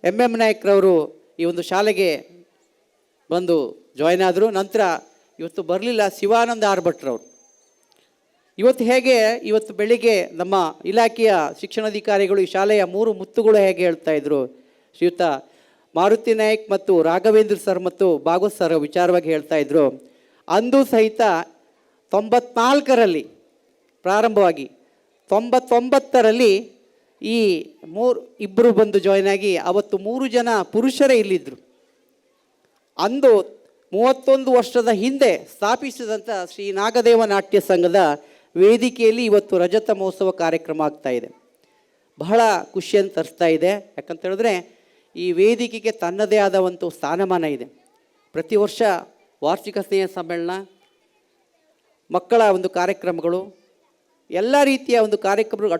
ಎಂ ನಾಯ್ಕರವರು ಈ ಒಂದು ಶಾಲೆಗೆ ಬಂದು ಜಾಯ್ನ್ ಆದರು. ನಂತರ ಇವತ್ತು ಬರಲಿಲ್ಲ ಶಿವಾನಂದ ಆರ್ ಭಟ್ರವರು. ಇವತ್ತು ಬೆಳಿಗ್ಗೆ ನಮ್ಮ ಇಲಾಖೆಯ ಶಿಕ್ಷಣಾಧಿಕಾರಿಗಳು ಈ ಶಾಲೆಯ 3 ಮುತ್ತುಗಳು ಹೇಗೆ ಹೇಳ್ತಾ ಇದ್ರು, ಶ್ರೀಯುತ ಮಾರುತಿ ನಾಯ್ಕ್ ಮತ್ತು ರಾಘವೇಂದ್ರ ಸರ್ ಮತ್ತು ಭಾಗವತ್ ಸರ್ ವಿಚಾರವಾಗಿ ಹೇಳ್ತಾ ಇದ್ರು. ಅಂದು ಸಹಿತ 94ರಲ್ಲಿ ಪ್ರಾರಂಭವಾಗಿ 99ರಲ್ಲಿ ಈ ಇಬ್ಬರು ಬಂದು ಜಾಯ್ನ್ ಆಗಿ ಅವತ್ತು 3 ಜನ ಪುರುಷರೇ ಇಲ್ಲಿದ್ದರು. ಅಂದು 31 ವರ್ಷದ ಹಿಂದೆ ಸ್ಥಾಪಿಸಿದಂಥ ಶ್ರೀ ನಾಗದೇವ ನಾಟ್ಯ ಸಂಘದ ವೇದಿಕೆಯಲ್ಲಿ ಇವತ್ತು ರಜತ ಮಹೋತ್ಸವ ಕಾರ್ಯಕ್ರಮ ಆಗ್ತಾ ಇದೆ. ಬಹಳ ಖುಷಿಯನ್ನು ತರಿಸ್ತಾ ಇದೆ. ಯಾಕಂತ ಹೇಳಿದ್ರೆ ಈ ವೇದಿಕೆಗೆ ತನ್ನದೇ ಆದ ಒಂದು ಸ್ಥಾನಮಾನ ಇದೆ. ಪ್ರತಿ ವರ್ಷ ವಾರ್ಷಿಕ ಸ್ನೇಹ ಸಮ್ಮೇಳನ, ಮಕ್ಕಳ ಒಂದು ಕಾರ್ಯಕ್ರಮಗಳು, ಎಲ್ಲ ರೀತಿಯ ಒಂದು ಕಾರ್ಯಕ್ರಮಗಳು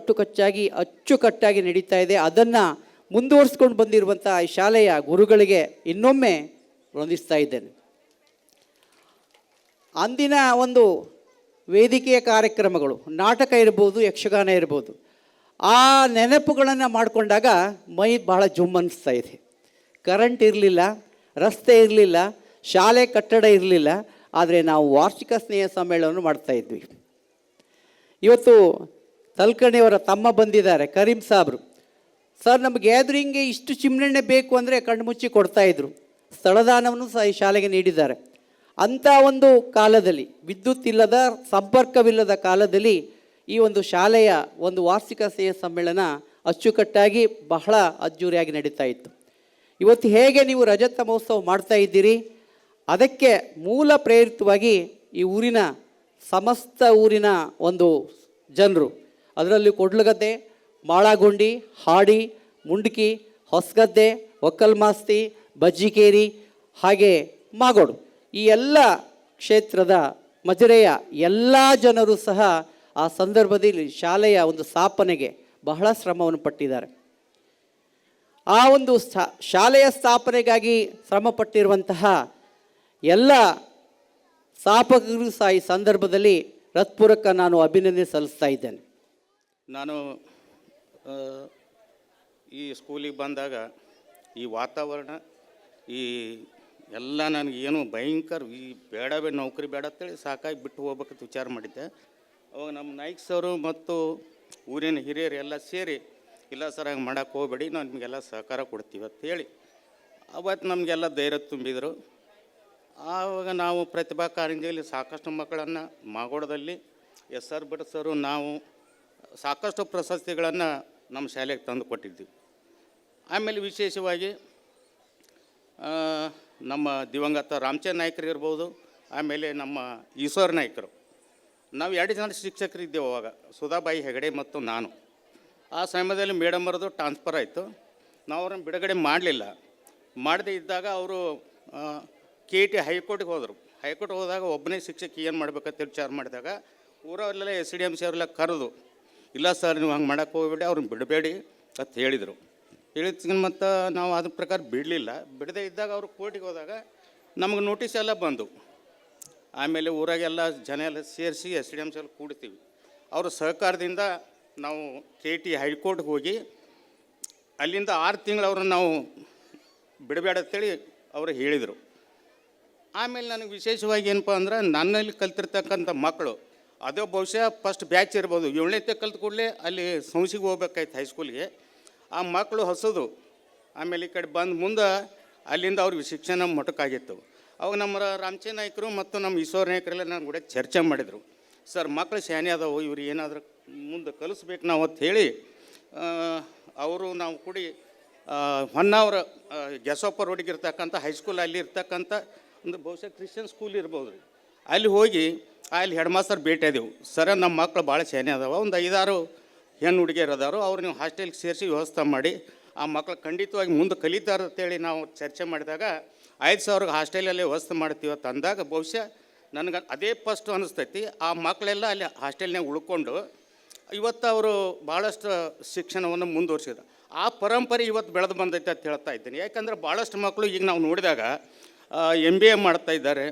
ಅಚ್ಚುಕಟ್ಟಾಗಿ ನಡೀತಾ ಇದೆ. ಅದನ್ನು ಮುಂದುವರಿಸ್ಕೊಂಡು ಬಂದಿರುವಂಥ ಈ ಶಾಲೆಯ ಗುರುಗಳಿಗೆ ಇನ್ನೊಮ್ಮೆ ವಂದಿಸ್ತಾ ಇದ್ದೇನೆ. ಅಂದಿನ ಒಂದು ವೇದಿಕೆಯ ಕಾರ್ಯಕ್ರಮಗಳು, ನಾಟಕ ಇರ್ಬೋದು, ಯಕ್ಷಗಾನ ಇರ್ಬೋದು, ಆ ನೆನಪುಗಳನ್ನು ಮಾಡಿಕೊಂಡಾಗ ಮೈ ಭಾಳ ಜುಮ್ ಅನ್ನಿಸ್ತಾ ಇದೆ. ಕರೆಂಟ್ ಇರಲಿಲ್ಲ, ರಸ್ತೆ ಇರಲಿಲ್ಲ, ಶಾಲೆ ಕಟ್ಟಡ ಇರಲಿಲ್ಲ, ಆದರೆ ನಾವು ವಾರ್ಷಿಕ ಸ್ನೇಹ ಸಮ್ಮೇಳನವನ್ನು ಮಾಡ್ತಾಯಿದ್ವಿ. ಇವತ್ತು ತಲ್ಕಣಿಯವರ ತಮ್ಮ ಬಂದಿದ್ದಾರೆ, ಕರೀಂ ಸಾಬ್ರು. ಸರ್, ನಮಗೆ ಗ್ಯಾದರಿಂಗ್ಗೆ ಇಷ್ಟು ಚಿಮ್ನೆಣ್ಣೆ ಬೇಕು ಅಂದರೆ ಕಣ್ಮುಚ್ಚಿ ಕೊಡ್ತಾಯಿದ್ರು. ಸ್ಥಳದಾನವನ್ನು ಸಹ ಈ ಶಾಲೆಗೆ ನೀಡಿದ್ದಾರೆ. ಅಂಥ ಒಂದು ಕಾಲದಲ್ಲಿ, ವಿದ್ಯುತ್ ಇಲ್ಲದ, ಸಂಪರ್ಕವಿಲ್ಲದ ಕಾಲದಲ್ಲಿ ಈ ಒಂದು ಶಾಲೆಯ ಒಂದು ವಾರ್ಷಿಕ ಸ್ನೇಹ ಸಮ್ಮೇಳನ ಅಚ್ಚುಕಟ್ಟಾಗಿ ಬಹಳ ಅದ್ಧೂರಿಯಾಗಿ ನಡೀತಾ ಇತ್ತು. ಇವತ್ತು ಹೇಗೆ ನೀವು ರಜತ ಮಹೋತ್ಸವ ಮಾಡ್ತಾ ಇದ್ದೀರಿ, ಅದಕ್ಕೆ ಮೂಲ ಪ್ರೇರಿತವಾಗಿ ಈ ಊರಿನ ಸಮಸ್ತ ಊರಿನ ಒಂದು ಜನರು, ಅದರಲ್ಲಿ ಕೊಡ್ಲಗದ್ದೆ, ಮಾಳಗುಂಡಿ, ಹಾಡಿ, ಮುಂಡ್ಕಿ, ಹೊಸಗದ್ದೆ, ಒಕ್ಕಲ್ಮಾಸ್ತಿ, ಬಜ್ಜಿಕೇರಿ, ಹಾಗೆ ಮಾಗೋಡು, ಈ ಎಲ್ಲ ಕ್ಷೇತ್ರದ ಮಜರೆಯ ಎಲ್ಲ ಜನರು ಸಹ ಆ ಸಂದರ್ಭದಲ್ಲಿ ಶಾಲೆಯ ಒಂದು ಸ್ಥಾಪನೆಗೆ ಬಹಳ ಶ್ರಮವನ್ನು ಪಟ್ಟಿದ್ದಾರೆ. ಆ ಒಂದು ಶಾಲೆಯ ಸ್ಥಾಪನೆಗಾಗಿ ಶ್ರಮಪಟ್ಟಿರುವಂತಹ ಎಲ್ಲ ಸ್ಥಾಪಕರು ಸಹ ಈ ಸಂದರ್ಭದಲ್ಲಿ ಹೃತ್ಪೂರ್ವಕ ನಾನು ಅಭಿನಂದನೆ ಸಲ್ಲಿಸ್ತಾ ಇದ್ದೇನೆ. ನಾನು ಈ ಸ್ಕೂಲಿಗೆ ಬಂದಾಗ ಈ ವಾತಾವರಣ, ಈ ಎಲ್ಲ ನನಗೇನು ಭಯಂಕರ, ಈ ಬೇಡ ನೌಕರಿ ಬೇಡ ಅಂತೇಳಿ ಸಾಕಾಗಿ ಬಿಟ್ಟು ಹೋಗ್ಬೇಕಂತ ವಿಚಾರ ಮಾಡಿದ್ದೆ. ಅವಾಗ ನಮ್ಮ ನಾಯ್ಕ ಸರು ಮತ್ತು ಊರಿನ ಹಿರಿಯರು ಎಲ್ಲ ಸೇರಿ, ಇಲ್ಲ ಸರ್ ಹಂಗೆ ಮಾಡೋಕ್ಕೆ ಹೋಗ್ಬೇಡಿ, ನಾವು ನಿಮಗೆಲ್ಲ ಸಹಕಾರ ಕೊಡ್ತೀವಿ ಅಂತ ಹೇಳಿ ಅವತ್ತು ನಮಗೆಲ್ಲ ಧೈರ್ಯ ತುಂಬಿದರು. ಆವಾಗ ನಾವು ಪ್ರತಿಭಾ ಕಾರಂಜಿಯಲ್ಲಿ ಸಾಕಷ್ಟು ಮಕ್ಕಳನ್ನು ಮಾಗೋಡದಲ್ಲಿ SR ಭಟ್ ಸರು ನಾವು ಸಾಕಷ್ಟು ಪ್ರಶಸ್ತಿಗಳನ್ನು ನಮ್ಮ ಶಾಲೆಗೆ ತಂದು ಕೊಟ್ಟಿದ್ವಿ. ಆಮೇಲೆ ವಿಶೇಷವಾಗಿ ನಮ್ಮ ದಿವಂಗತ ರಾಮಚಂದ್ರ ನಾಯ್ಕರು ಇರ್ಬೋದು, ಆಮೇಲೆ ನಮ್ಮ ಈಶ್ವರ ನಾಯ್ಕರು, ನಾವು 2 ಜನ ಶಿಕ್ಷಕರಿದ್ದೇವೆ ಅವಾಗ, ಸುಧಾಬಾಯಿ ಹೆಗಡೆ ಮತ್ತು ನಾನು. ಆ ಸಮಯದಲ್ಲಿ ಮೇಡಮ್ ಅವ್ರದ್ದು ಟ್ರಾನ್ಸ್ಫರ್ ಆಯಿತು. ನಾವು ಅವ್ರನ್ನ ಬಿಡುಗಡೆ ಮಾಡಲಿಲ್ಲ. ಮಾಡದೇ ಇದ್ದಾಗ ಅವರು KT ಹೈಕೋರ್ಟ್ಗೆ ಹೋದರು. ಹೈಕೋರ್ಟ್ಗೆ ಹೋದಾಗ ಒಬ್ಬನೇ ಶಿಕ್ಷಕ ಏನು ಮಾಡ್ಬೇಕಂತ ವಿಚಾರ ಮಾಡಿದಾಗ ಊರಲ್ಲೆಲ್ಲ SDMC ಅವರೆಲ್ಲ ಕರೆದು, ಇಲ್ಲ ಸರ್ ನೀವು ಹಂಗೆ ಮಾಡೋಕ್ಕೆ ಹೋಗ್ಬೇಡಿ, ಅವ್ರನ್ನ ಬಿಡಬೇಡಿ ಅಂತ ಹೇಳಿದರು. ಹೇಳಿದ ಮತ್ತು ನಾವು ಅದ್ರ ಪ್ರಕಾರ ಬಿಡಲಿಲ್ಲ. ಬಿಡದೇ ಇದ್ದಾಗ ಅವರು ಕೋರ್ಟಿಗೆ ಹೋದಾಗ ನಮಗೆ ನೋಟಿಸ್ ಎಲ್ಲ ಬಂದು, ಆಮೇಲೆ ಊರಾಗೆಲ್ಲ ಜನ ಎಲ್ಲ ಸೇರಿಸಿ SDMC ಎಲ್ಲ ಕೂಡ್ತೀವಿ. ಅವರ ಸಹಕಾರದಿಂದ ನಾವು KT ಹೈಕೋರ್ಟ್ಗೆ ಹೋಗಿ ಅಲ್ಲಿಂದ 6 ತಿಂಗಳು ಅವ್ರನ್ನ ನಾವು ಬಿಡಬೇಡ ಅಂತೇಳಿ ಅವರು ಹೇಳಿದರು. ಆಮೇಲೆ ನನಗೆ ವಿಶೇಷವಾಗಿ ಏನಪ್ಪ ಅಂದ್ರೆ, ನನ್ನಲ್ಲಿ ಕಲ್ತಿರ್ತಕ್ಕಂಥ ಮಕ್ಕಳು ಅದೇ ಬಹುಶಃ ಫಸ್ಟ್ ಬ್ಯಾಚ್ ಇರ್ಬೋದು, 7ನೇ ಕಲ್ತು ಕೂಡಲೇ ಅಲ್ಲಿ ಸಂಸ್ಥೆಗೆ ಹೋಗ್ಬೇಕಾಯ್ತು ಹೈಸ್ಕೂಲಿಗೆ. ಆ ಮಕ್ಕಳು ಹೊಸದು, ಆಮೇಲೆ ಈ ಕಡೆ ಬಂದು ಮುಂದೆ ಅಲ್ಲಿಂದ ಅವ್ರಿಗೆ ಶಿಕ್ಷಣ ಮೊಟಕಾಗಿತ್ತು. ಅವಾಗ ನಮ್ಮ ರಾಮಚಂದ್ರ ನಾಯ್ಕರು ಮತ್ತು ನಮ್ಮ ಈಶ್ವರ ನಾಯ್ಕರೆಲ್ಲ ನಾನು ಕೂಡ ಚರ್ಚೆ ಮಾಡಿದರು. ಸರ್, ಮಕ್ಕಳು ಶಾನೆ ಅದಾವು, ಇವ್ರು ಏನಾದರೂ ಮುಂದೆ ಕಲಿಸ್ಬೇಕು ನಾವು ಅಂತ ಹೇಳಿ ಅವರು ನಾವು ಕೂಡಿ ಹೊನ್ನಾವರ ಗ್ಯಾಸೋಪ ರೋಡಿಗೆ ಇರ್ತಕ್ಕಂಥ ಹೈಸ್ಕೂಲ್, ಅಲ್ಲಿ ಇರ್ತಕ್ಕಂಥ ಒಂದು ಬಹುಶಃ ಕ್ರಿಶ್ಚಿಯನ್ ಸ್ಕೂಲ್ ಇರ್ಬೋದು ರೀ, ಅಲ್ಲಿ ಹೋಗಿ ಅಲ್ಲಿ ಹೆಡ್ ಮಾಸ್ತರ್ ಭೇಟಿ ಆದೆವು. ಸರ, ನಮ್ಮ ಮಕ್ಕಳು ಭಾಳ ಶಾನೆ ಅದಾವ, ಒಂದು 5-6 ಹೆಣ್ಣು ಹುಡುಗಿಯರು ಅದಾರು, ಅವ್ರು ನೀವು ಹಾಸ್ಟೆಲ್ಗೆ ಸೇರಿಸಿ ವ್ಯವಸ್ಥೆ ಮಾಡಿ ಆ ಮಕ್ಕಳು ಖಂಡಿತವಾಗಿ ಮುಂದೆ ಕಲಿತಾರೆ ಅಂತೇಳಿ ನಾವು ಚರ್ಚೆ ಮಾಡಿದಾಗ 5,000 ಹಾಸ್ಟೆಲಲ್ಲೇ ವ್ಯವಸ್ಥೆ ಮಾಡ್ತೀವಿ ಅಂತ ಅಂದಾಗ ಬಹುಶಃ ನನಗೆ ಅದೇ ಫಸ್ಟ್ ಅನಿಸ್ತೈತಿ. ಆ ಮಕ್ಕಳೆಲ್ಲ ಅಲ್ಲಿ ಹಾಸ್ಟೆಲ್ನಾಗ ಉಳ್ಕೊಂಡು ಇವತ್ತು ಅವರು ಭಾಳಷ್ಟು ಶಿಕ್ಷಣವನ್ನು ಮುಂದುವರ್ಸಿದ್ರು. ಆ ಪರಂಪರೆ ಇವತ್ತು ಬೆಳೆದು ಬಂದೈತೆ ಅಂತ ಹೇಳ್ತಾ ಇದ್ದೀನಿ. ಯಾಕಂದರೆ ಭಾಳಷ್ಟು ಮಕ್ಕಳು ಈಗ ನಾವು ನೋಡಿದಾಗ MBA ಮಾಡ್ತಾಯಿದ್ದಾರೆ,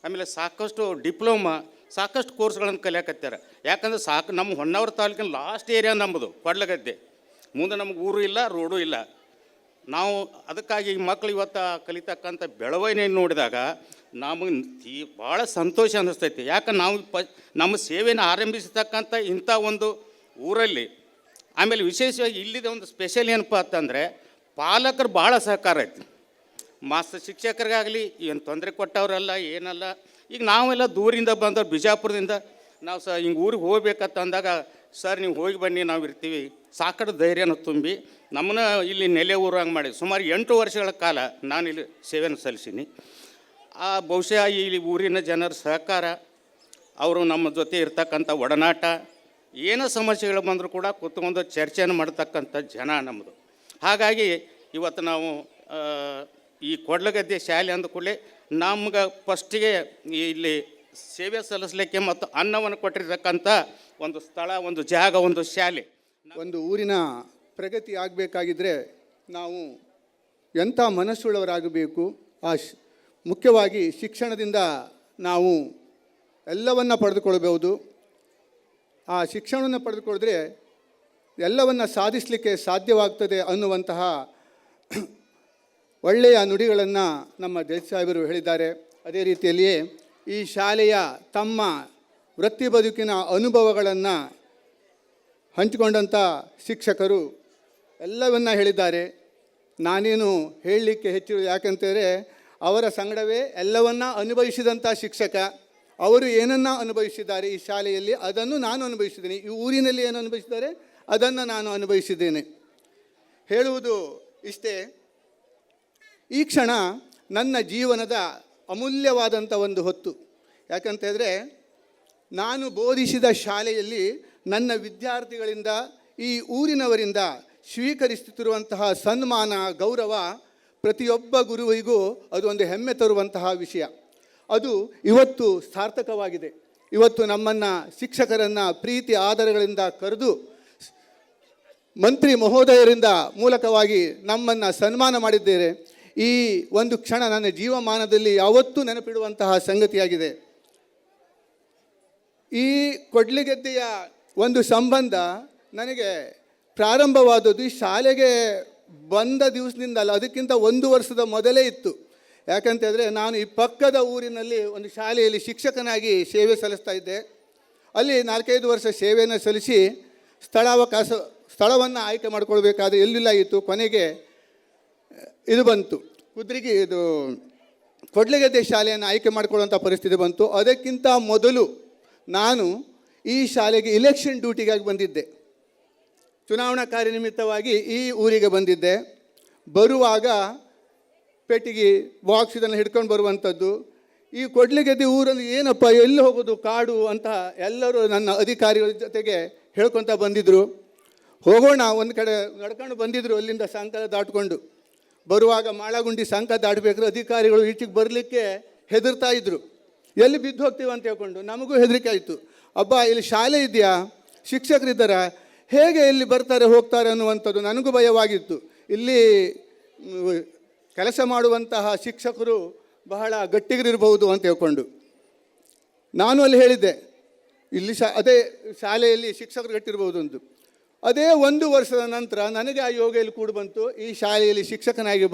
ಆಮೇಲೆ ಸಾಕಷ್ಟು ಡಿಪ್ಲೊಮಾ, ಸಾಕಷ್ಟು ಕೋರ್ಸ್ಗಳನ್ನು ಕಲಿಯಾಕತ್ತಾರೆ. ಯಾಕಂದರೆ ನಮ್ಮ ಹೊನ್ನಾವರ ತಾಲೂಕಿನ ಲಾಸ್ಟ್ ಏರಿಯಾ ನಮ್ಮದು ಕೊಡ್ಲಗದ್ದೆ, ಮುಂದೆ ನಮ್ಗೆ ಊರು ಇಲ್ಲ, ರೋಡು ಇಲ್ಲ. ನಾವು ಅದಕ್ಕಾಗಿ ಈ ಮಕ್ಕಳು ಇವತ್ತು ಕಲಿತಕ್ಕಂಥ ಬೆಳವಣಿಗೆ ನೋಡಿದಾಗ ನಮಗೆ ಭಾಳ ಸಂತೋಷ ಅನ್ನಿಸ್ತೈತಿ. ಯಾಕಂದ್ರೆ ನಾವು ನಮ್ಮ ಸೇವೆಯನ್ನು ಆರಂಭಿಸತಕ್ಕಂಥ ಇಂಥ ಒಂದು ಊರಲ್ಲಿ, ಆಮೇಲೆ ವಿಶೇಷವಾಗಿ ಇಲ್ಲಿದೆ ಒಂದು ಸ್ಪೆಷಲ್ ಏನಪ್ಪ ಅಂತಂದರೆ ಪಾಲಕರು ಭಾಳ ಸಹಕಾರ ಐತಿ. ಮಾಸ್ಟರ್ ಶಿಕ್ಷಕರಿಗಾಗಲಿ ಏನು ತೊಂದರೆ ಕೊಟ್ಟವರಲ್ಲ ಏನಲ್ಲ, ಈಗ ನಾವೆಲ್ಲ ದೂರಿಂದ ಬಂದವ್ರು ಬಿಜಾಪುರದಿಂದ ನಾವು ಹಿಂಗೆ ಊರಿಗೆ ಹೋಗ್ಬೇಕಂತ ಅಂದಾಗ ಸರ್ ನೀವು ಹೋಗಿ ಬನ್ನಿ ನಾವು ಇರ್ತೀವಿ ಸಾಕಷ್ಟು ಧೈರ್ಯನ ತುಂಬಿ ನಮ್ಮನ್ನ ಇಲ್ಲಿ ನೆಲೆ ಊರಂಗೆ ಮಾಡಿ ಸುಮಾರು 8 ವರ್ಷಗಳ ಕಾಲ ನಾನು ಇಲ್ಲಿ ಸೇವೆಯನ್ನು ಸಲ್ಲಿಸೀನಿ. ಬಹುಶಃ ಇಲ್ಲಿ ಊರಿನ ಜನರ ಸಹಕಾರ, ಅವರು ನಮ್ಮ ಜೊತೆ ಇರ್ತಕ್ಕಂಥ ಒಡನಾಟ, ಏನೋ ಸಮಸ್ಯೆಗಳು ಬಂದರೂ ಕೂಡ ಕೂತ್ಕೊಂಡು ಚರ್ಚೆಯನ್ನು ಮಾಡ್ತಕ್ಕಂಥ ಜನ ನಮ್ಮದು. ಹಾಗಾಗಿ ಇವತ್ತು ನಾವು ಈ ಕೊಡ್ಲಗದ್ದೆ ಶಾಲೆ ಅಂದ ಕೂಡಲೇ ನಮ್ಗೆ ಫಸ್ಟಿಗೆ ಇಲ್ಲಿ ಸೇವೆ ಸಲ್ಲಿಸಲಿಕ್ಕೆ ಮತ್ತು ಅನ್ನವನ್ನು ಕೊಟ್ಟಿರ್ತಕ್ಕಂಥ ಒಂದು ಸ್ಥಳ, ಒಂದು ಜಾಗ, ಒಂದು ಶಾಲೆ. ಒಂದು ಊರಿನ ಪ್ರಗತಿ ಆಗಬೇಕಾಗಿದ್ದರೆ ನಾವು ಎಂಥ ಮನಸ್ಸುಳ್ಳವರಾಗಬೇಕು. ಮುಖ್ಯವಾಗಿ ಶಿಕ್ಷಣದಿಂದ ನಾವು ಎಲ್ಲವನ್ನು ಪಡೆದುಕೊಳ್ಬೋದು. ಆ ಶಿಕ್ಷಣವನ್ನು ಪಡೆದುಕೊಳ್ಳಿದ್ರೆ ಎಲ್ಲವನ್ನು ಸಾಧಿಸಲಿಕ್ಕೆ ಸಾಧ್ಯವಾಗ್ತದೆ ಅನ್ನುವಂತಹ ಒಳ್ಳೆಯ ನುಡಿಗಳನ್ನು ನಮ್ಮ ಜಡ್ಜ್ ಸಾಹೇಬರು ಹೇಳಿದ್ದಾರೆ. ಅದೇ ರೀತಿಯಲ್ಲಿಯೇ ಈ ಶಾಲೆಯ ತಮ್ಮ ವೃತ್ತಿ ಬದುಕಿನ ಅನುಭವಗಳನ್ನು ಹಂಚಿಕೊಂಡಂಥ ಶಿಕ್ಷಕರು ಎಲ್ಲವನ್ನ ಹೇಳಿದ್ದಾರೆ. ನಾನೇನು ಹೇಳಲಿಕ್ಕೆ ಹೆಚ್ಚು, ಯಾಕಂತಂದರೆ ಅವರ ಸಂಗಡವೇ ಎಲ್ಲವನ್ನ ಅನುಭವಿಸಿದಂಥ ಶಿಕ್ಷಕ. ಅವರು ಏನನ್ನು ಅನುಭವಿಸಿದ್ದಾರೆ ಈ ಶಾಲೆಯಲ್ಲಿ, ಅದನ್ನು ನಾನು ಅನುಭವಿಸಿದ್ದೇನೆ. ಈ ಊರಿನಲ್ಲಿ ಏನು ಅನುಭವಿಸಿದ್ದಾರೆ ಅದನ್ನು ನಾನು ಅನುಭವಿಸಿದ್ದೇನೆ. ಹೇಳುವುದು ಇಷ್ಟೇ, ಈ ಕ್ಷಣ ನನ್ನ ಜೀವನದ ಅಮೂಲ್ಯವಾದಂಥ ಒಂದು ಹೊತ್ತು. ಯಾಕಂತಂದರೆ ನಾನು ಬೋಧಿಸಿದ ಶಾಲೆಯಲ್ಲಿ ನನ್ನ ವಿದ್ಯಾರ್ಥಿಗಳಿಂದ, ಈ ಊರಿನವರಿಂದ ಸ್ವೀಕರಿಸುತ್ತಿರುವಂತಹ ಸನ್ಮಾನ, ಗೌರವ ಪ್ರತಿಯೊಬ್ಬ ಗುರುವಿಗೂ ಅದು ಒಂದು ಹೆಮ್ಮೆ ತರುವಂತಹ ವಿಷಯ. ಅದು ಇವತ್ತು ಸಾರ್ಥಕವಾಗಿದೆ. ಇವತ್ತು ನಮ್ಮನ್ನು ಶಿಕ್ಷಕರನ್ನು ಪ್ರೀತಿ ಆದರಗಳಿಂದ ಕರೆದು ಮಂತ್ರಿ ಮಹೋದಯರಿಂದ ಮೂಲಕವಾಗಿ ನಮ್ಮನ್ನು ಸನ್ಮಾನ ಮಾಡಿದ್ದೇವೆ. ಈ ಒಂದು ಕ್ಷಣ ನನ್ನ ಜೀವಮಾನದಲ್ಲಿ ಯಾವತ್ತೂ ನೆನಪಿಡುವಂತಹ ಸಂಗತಿಯಾಗಿದೆ. ಈ ಕೊಡ್ಲಿಗೆದ್ದೆಯ ಒಂದು ಸಂಬಂಧ ನನಗೆ ಪ್ರಾರಂಭವಾದದ್ದು ಈ ಶಾಲೆಗೆ ಬಂದ ದಿವಸದಿಂದ ಅಲ್ಲ, ಅದಕ್ಕಿಂತ 1 ವರ್ಷದ ಮೊದಲೇ ಇತ್ತು. ಯಾಕಂತಂದರೆ ನಾನು ಈ ಪಕ್ಕದ ಊರಿನಲ್ಲಿ ಒಂದು ಶಾಲೆಯಲ್ಲಿ ಶಿಕ್ಷಕನಾಗಿ ಸೇವೆ ಸಲ್ಲಿಸ್ತಾ ಇದ್ದೆ. ಅಲ್ಲಿ 4-5 ವರ್ಷ ಸೇವೆಯನ್ನು ಸಲ್ಲಿಸಿ ಸ್ಥಳವನ್ನು ಆಯ್ಕೆ ಮಾಡಿಕೊಳ್ಬೇಕಾದ್ರೆ ಎಲ್ಲಿಲ್ಲ ಇತ್ತು. ಕೊನೆಗೆ ಇದು ಬಂತು, ಇದು ಕೊಡ್ಲಿಗೆದ್ದೆ ಶಾಲೆಯನ್ನು ಆಯ್ಕೆ ಮಾಡಿಕೊಳ್ಳುವಂಥ ಪರಿಸ್ಥಿತಿ ಬಂತು. ಅದಕ್ಕಿಂತ ಮೊದಲು ನಾನು ಈ ಶಾಲೆಗೆ ಇಲೆಕ್ಷನ್ ಡ್ಯೂಟಿಗಾಗಿ ಬಂದಿದ್ದೆ. ಚುನಾವಣಾ ಕಾರ್ಯನಿಮಿತ್ತವಾಗಿ ಈ ಊರಿಗೆ ಬಂದಿದ್ದೆ. ಬರುವಾಗ ಪೆಟ್ಟಿಗೆ ಬಾಕ್ಸ್ ಇದನ್ನು ಹಿಡ್ಕೊಂಡು ಬರುವಂಥದ್ದು. ಈ ಕೊಡ್ಲಿಗೆದ್ದೆ ಊರಲ್ಲಿ ಏನಪ್ಪ ಎಲ್ಲಿ ಹೋಗೋದು ಕಾಡು ಅಂತ ಎಲ್ಲರೂ ನನ್ನ ಅಧಿಕಾರಿಗಳ ಜೊತೆಗೆ ಹೇಳ್ಕೊತ ಬಂದಿದ್ದರು. ಹೋಗೋಣ ಒಂದು ಕಡೆ ನಡ್ಕೊಂಡು ಬಂದಿದ್ದರು. ಅಲ್ಲಿಂದ ಸಾಯಂಕಾಲ ದಾಟ್ಕೊಂಡು ಬರುವಾಗ ಮಾಳಗುಂಡಿ ಸಂಕ ದಾಟಬೇಕಾದ್ರೆ ಅಧಿಕಾರಿಗಳು ಈಚೆಗೆ ಬರಲಿಕ್ಕೆ ಹೆದರ್ತಾ ಇದ್ದರು. ಎಲ್ಲಿ ಬಿದ್ದು ಹೋಗ್ತೀವಿ ಅಂತ ಹೇಳ್ಕೊಂಡು ನಮಗೂ ಹೆದರಿಕೆ ಆಯಿತು. ಅಬ್ಬಾ ಇಲ್ಲಿ ಶಾಲೆ ಇದೆಯಾ, ಶಿಕ್ಷಕರಿದ್ದಾರಾ, ಹೇಗೆ ಇಲ್ಲಿ ಬರ್ತಾರೆ ಹೋಗ್ತಾರೆ ಅನ್ನುವಂಥದ್ದು ನನಗೂ ಭಯವಾಗಿತ್ತು. ಇಲ್ಲಿ ಕೆಲಸ ಮಾಡುವಂತಹ ಶಿಕ್ಷಕರು ಬಹಳ ಗಟ್ಟಿಗರಿರ್ಬೋದು ಅಂತ ಹೇಳ್ಕೊಂಡು ನಾನು ಅಲ್ಲಿ ಹೇಳಿದ್ದೆ, ಇಲ್ಲಿ ಅದೇ ಶಾಲೆಯಲ್ಲಿ ಶಿಕ್ಷಕರು ಗಟ್ಟಿರ್ಬೋದು ಅಂತ. ಅದೇ 1 ವರ್ಷದ ನಂತರ ನನಗೆ ಆ ಯೋಗ ಇಲ್ಲಿ ಕೂಡ ಬಂತು. ಈ ಶಾಲೆಯಲ್ಲಿ ಶಿಕ್ಷಕನಾಗಿ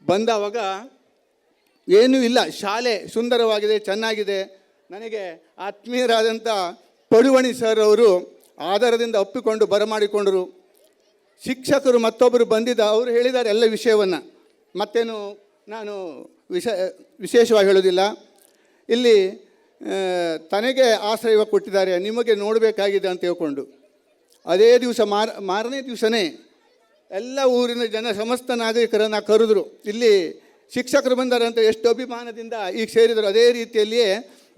ಬಂದವಾಗ ಏನೂ ಇಲ್ಲ, ಶಾಲೆ ಸುಂದರವಾಗಿದೆ, ಚೆನ್ನಾಗಿದೆ. ನನಗೆ ಆತ್ಮೀಯರಾದಂಥ ಪಡುವಣಿ ಸರ್ ಅವರು ಆಧಾರದಿಂದ ಒಪ್ಪಿಕೊಂಡು ಬರಮಾಡಿಕೊಂಡರು. ಶಿಕ್ಷಕರು ಮತ್ತೊಬ್ಬರು ಅವರು ಹೇಳಿದ್ದಾರೆ ಎಲ್ಲ ವಿಷಯವನ್ನು, ಮತ್ತೇನು ನಾನು ವಿಶೇಷವಾಗಿ ಹೇಳೋದಿಲ್ಲ. ಇಲ್ಲಿ ತನಗೆ ಆಶ್ರಯ ಕೊಟ್ಟಿದ್ದಾರೆ, ನಿಮಗೆ ನೋಡಬೇಕಾಗಿದೆ ಅಂತ ಹೇಳ್ಕೊಂಡು ಅದೇ ದಿವಸ ಮಾರನೇ ದಿವಸನೇ ಎಲ್ಲ ಊರಿನ ಸಮಸ್ತ ನಾಗರಿಕರನ್ನು ಕರೆದ್ರು. ಇಲ್ಲಿ ಶಿಕ್ಷಕರು ಬಂದಾರೆ ಅಂತ ಎಷ್ಟು ಅಭಿಮಾನದಿಂದ ಈಗ ಸೇರಿದರು. ಅದೇ ರೀತಿಯಲ್ಲಿಯೇ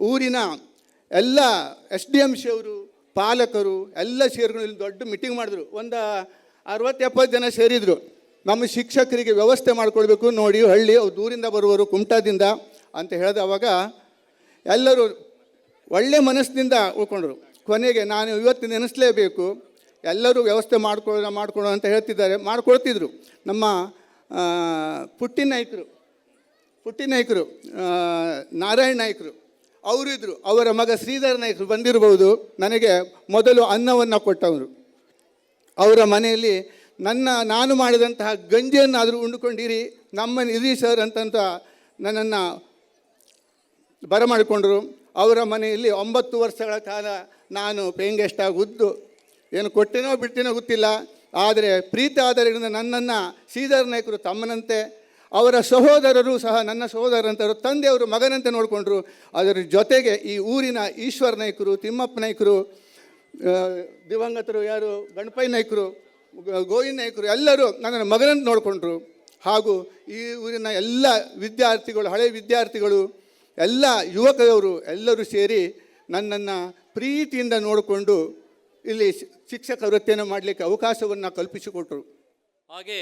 ಊರಿನ ಎಲ್ಲ SDMC ಅವರು, ಪಾಲಕರು ಎಲ್ಲ ಸೇರ್ಕೊಂಡು ಇಲ್ಲಿ ದೊಡ್ಡ ಮೀಟಿಂಗ್ ಮಾಡಿದ್ರು. ಒಂದು 60-70 ಜನ ಸೇರಿದರು. ನಮ್ಮ ಶಿಕ್ಷಕರಿಗೆ ವ್ಯವಸ್ಥೆ ಮಾಡಿಕೊಡ್ಬೇಕು ನೋಡಿ, ಹಳ್ಳಿ ಅವ್ರು ದೂರಿಂದ ಬರುವರು ಕುಮಟಾದಿಂದ ಅಂತ ಹೇಳಿದವಾಗ ಎಲ್ಲರೂ ಒಳ್ಳೆ ಮನಸ್ಸಿನಿಂದ ಉಳ್ಕೊಂಡ್ರು. ಕೊನೆಗೆ ನಾನು ಇವತ್ತು ನೆನೆಸಲೇಬೇಕು, ಎಲ್ಲರೂ ವ್ಯವಸ್ಥೆ ಮಾಡ್ಕೊಳ್ಳೋ ಅಂತ ಹೇಳ್ತಿದ್ದಾರೆ, ಮಾಡಿಕೊಡ್ತಿದ್ರು. ನಮ್ಮ ಪುಟ್ಟಿ ನಾಯ್ಕರು ನಾರಾಯಣ ನಾಯ್ಕರು ಅವರಿದ್ದರು. ಅವರ ಮಗ ಶ್ರೀಧರ್ ನಾಯ್ಕರು ಬಂದಿರ್ಬೋದು. ನನಗೆ ಮೊದಲು ಅನ್ನವನ್ನು ಕೊಟ್ಟವರು. ಅವರ ಮನೆಯಲ್ಲಿ ನಾನು ಮಾಡಿದಂತಹ ಗಂಜಿಯನ್ನಾದರೂ ಉಂಡುಕೊಂಡಿರಿ, ನಮ್ಮನ್ನು ಇರಿ ಸರ್ ಅಂತಂತ ನನ್ನನ್ನು ಬರಮಾಡಿಕೊಂಡರು. ಅವರ ಮನೆಯಲ್ಲಿ 9 ವರ್ಷಗಳ ಕಾಲ ನಾನು ಪೇಯಿಂಗ್ ಗೆಸ್ಟಾಗಿ ಉದ್ದು ಏನು ಕೊಟ್ಟೇನೋ ಬಿಟ್ಟೇನೋ ಗೊತ್ತಿಲ್ಲ, ಆದರೆ ಪ್ರೀತಿ ಆಧಾರದಿಂದ ನನ್ನನ್ನು ಶ್ರೀಧರ್ ನಾಯ್ಕರು ತಮ್ಮನಂತೆ ಅವರ ಸಹೋದರರು ಸಹ ನನ್ನ ಸಹೋದರಂತರು, ತಂದೆಯವರು ಮಗನಂತೆ ನೋಡಿಕೊಂಡ್ರು. ಅದರ ಜೊತೆಗೆ ಈ ಊರಿನ ಈಶ್ವರ ನಾಯ್ಕರು, ತಿಮ್ಮಪ್ಪ ನಾಯ್ಕರು, ದಿವಂಗತರು ಯಾರು ಗಣಪಯ್ಯ ನಾಯ್ಕರು, ಗೋವಿಂದ ನಾಯ್ಕರು ಎಲ್ಲರೂ ನನ್ನನ್ನು ಮಗನಂತೆ ನೋಡಿಕೊಂಡ್ರು. ಹಾಗೂ ಈ ಊರಿನ ಎಲ್ಲ ವಿದ್ಯಾರ್ಥಿಗಳು, ಹಳೆಯ ವಿದ್ಯಾರ್ಥಿಗಳು, ಎಲ್ಲ ಯುವಕರು ಎಲ್ಲರೂ ಸೇರಿ ನನ್ನನ್ನು ಪ್ರೀತಿಯಿಂದ ನೋಡಿಕೊಂಡು ಇಲ್ಲಿ ಶಿಕ್ಷಕ ವೃತ್ತಿಯನ್ನು ಮಾಡಲಿಕ್ಕೆ ಅವಕಾಶವನ್ನು ಕಲ್ಪಿಸಿಕೊಟ್ರು. ಹಾಗೆ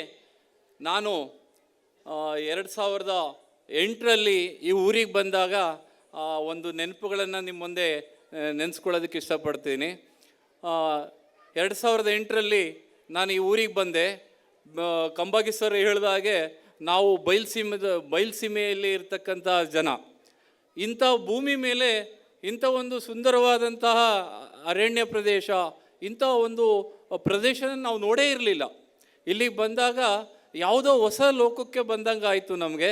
ನಾನು 2008ರಲ್ಲಿ ಈ ಊರಿಗೆ ಬಂದಾಗ ಒಂದು ನೆನಪುಗಳನ್ನು ನಿಮ್ಮ ಮುಂದೆ ನೆನೆಸ್ಕೊಳ್ಳೋದಕ್ಕೆ ಇಷ್ಟಪಡ್ತೀನಿ. 2008ರಲ್ಲಿ ನಾನು ಈ ಊರಿಗೆ ಬಂದೆ. ಕಂಬಾಗಿ ಸರ್ ಹೇಳಿದ ಹಾಗೆ ನಾವು ಬಯಲುಸೀಮೆಯಲ್ಲಿ ಇರ್ತಕ್ಕಂಥ ಜನ. ಇಂಥ ಭೂಮಿ ಮೇಲೆ ಇಂಥ ಒಂದು ಸುಂದರವಾದಂತಹ ಅರಣ್ಯ ಪ್ರದೇಶ, ಇಂಥ ಒಂದು ಪ್ರದೇಶನ ನಾವು ನೋಡೇ ಇರಲಿಲ್ಲ. ಇಲ್ಲಿಗೆ ಬಂದಾಗ ಯಾವುದೋ ಹೊಸ ಲೋಕಕ್ಕೆ ಬಂದಂಗೆ ಆಯಿತು ನಮಗೆ.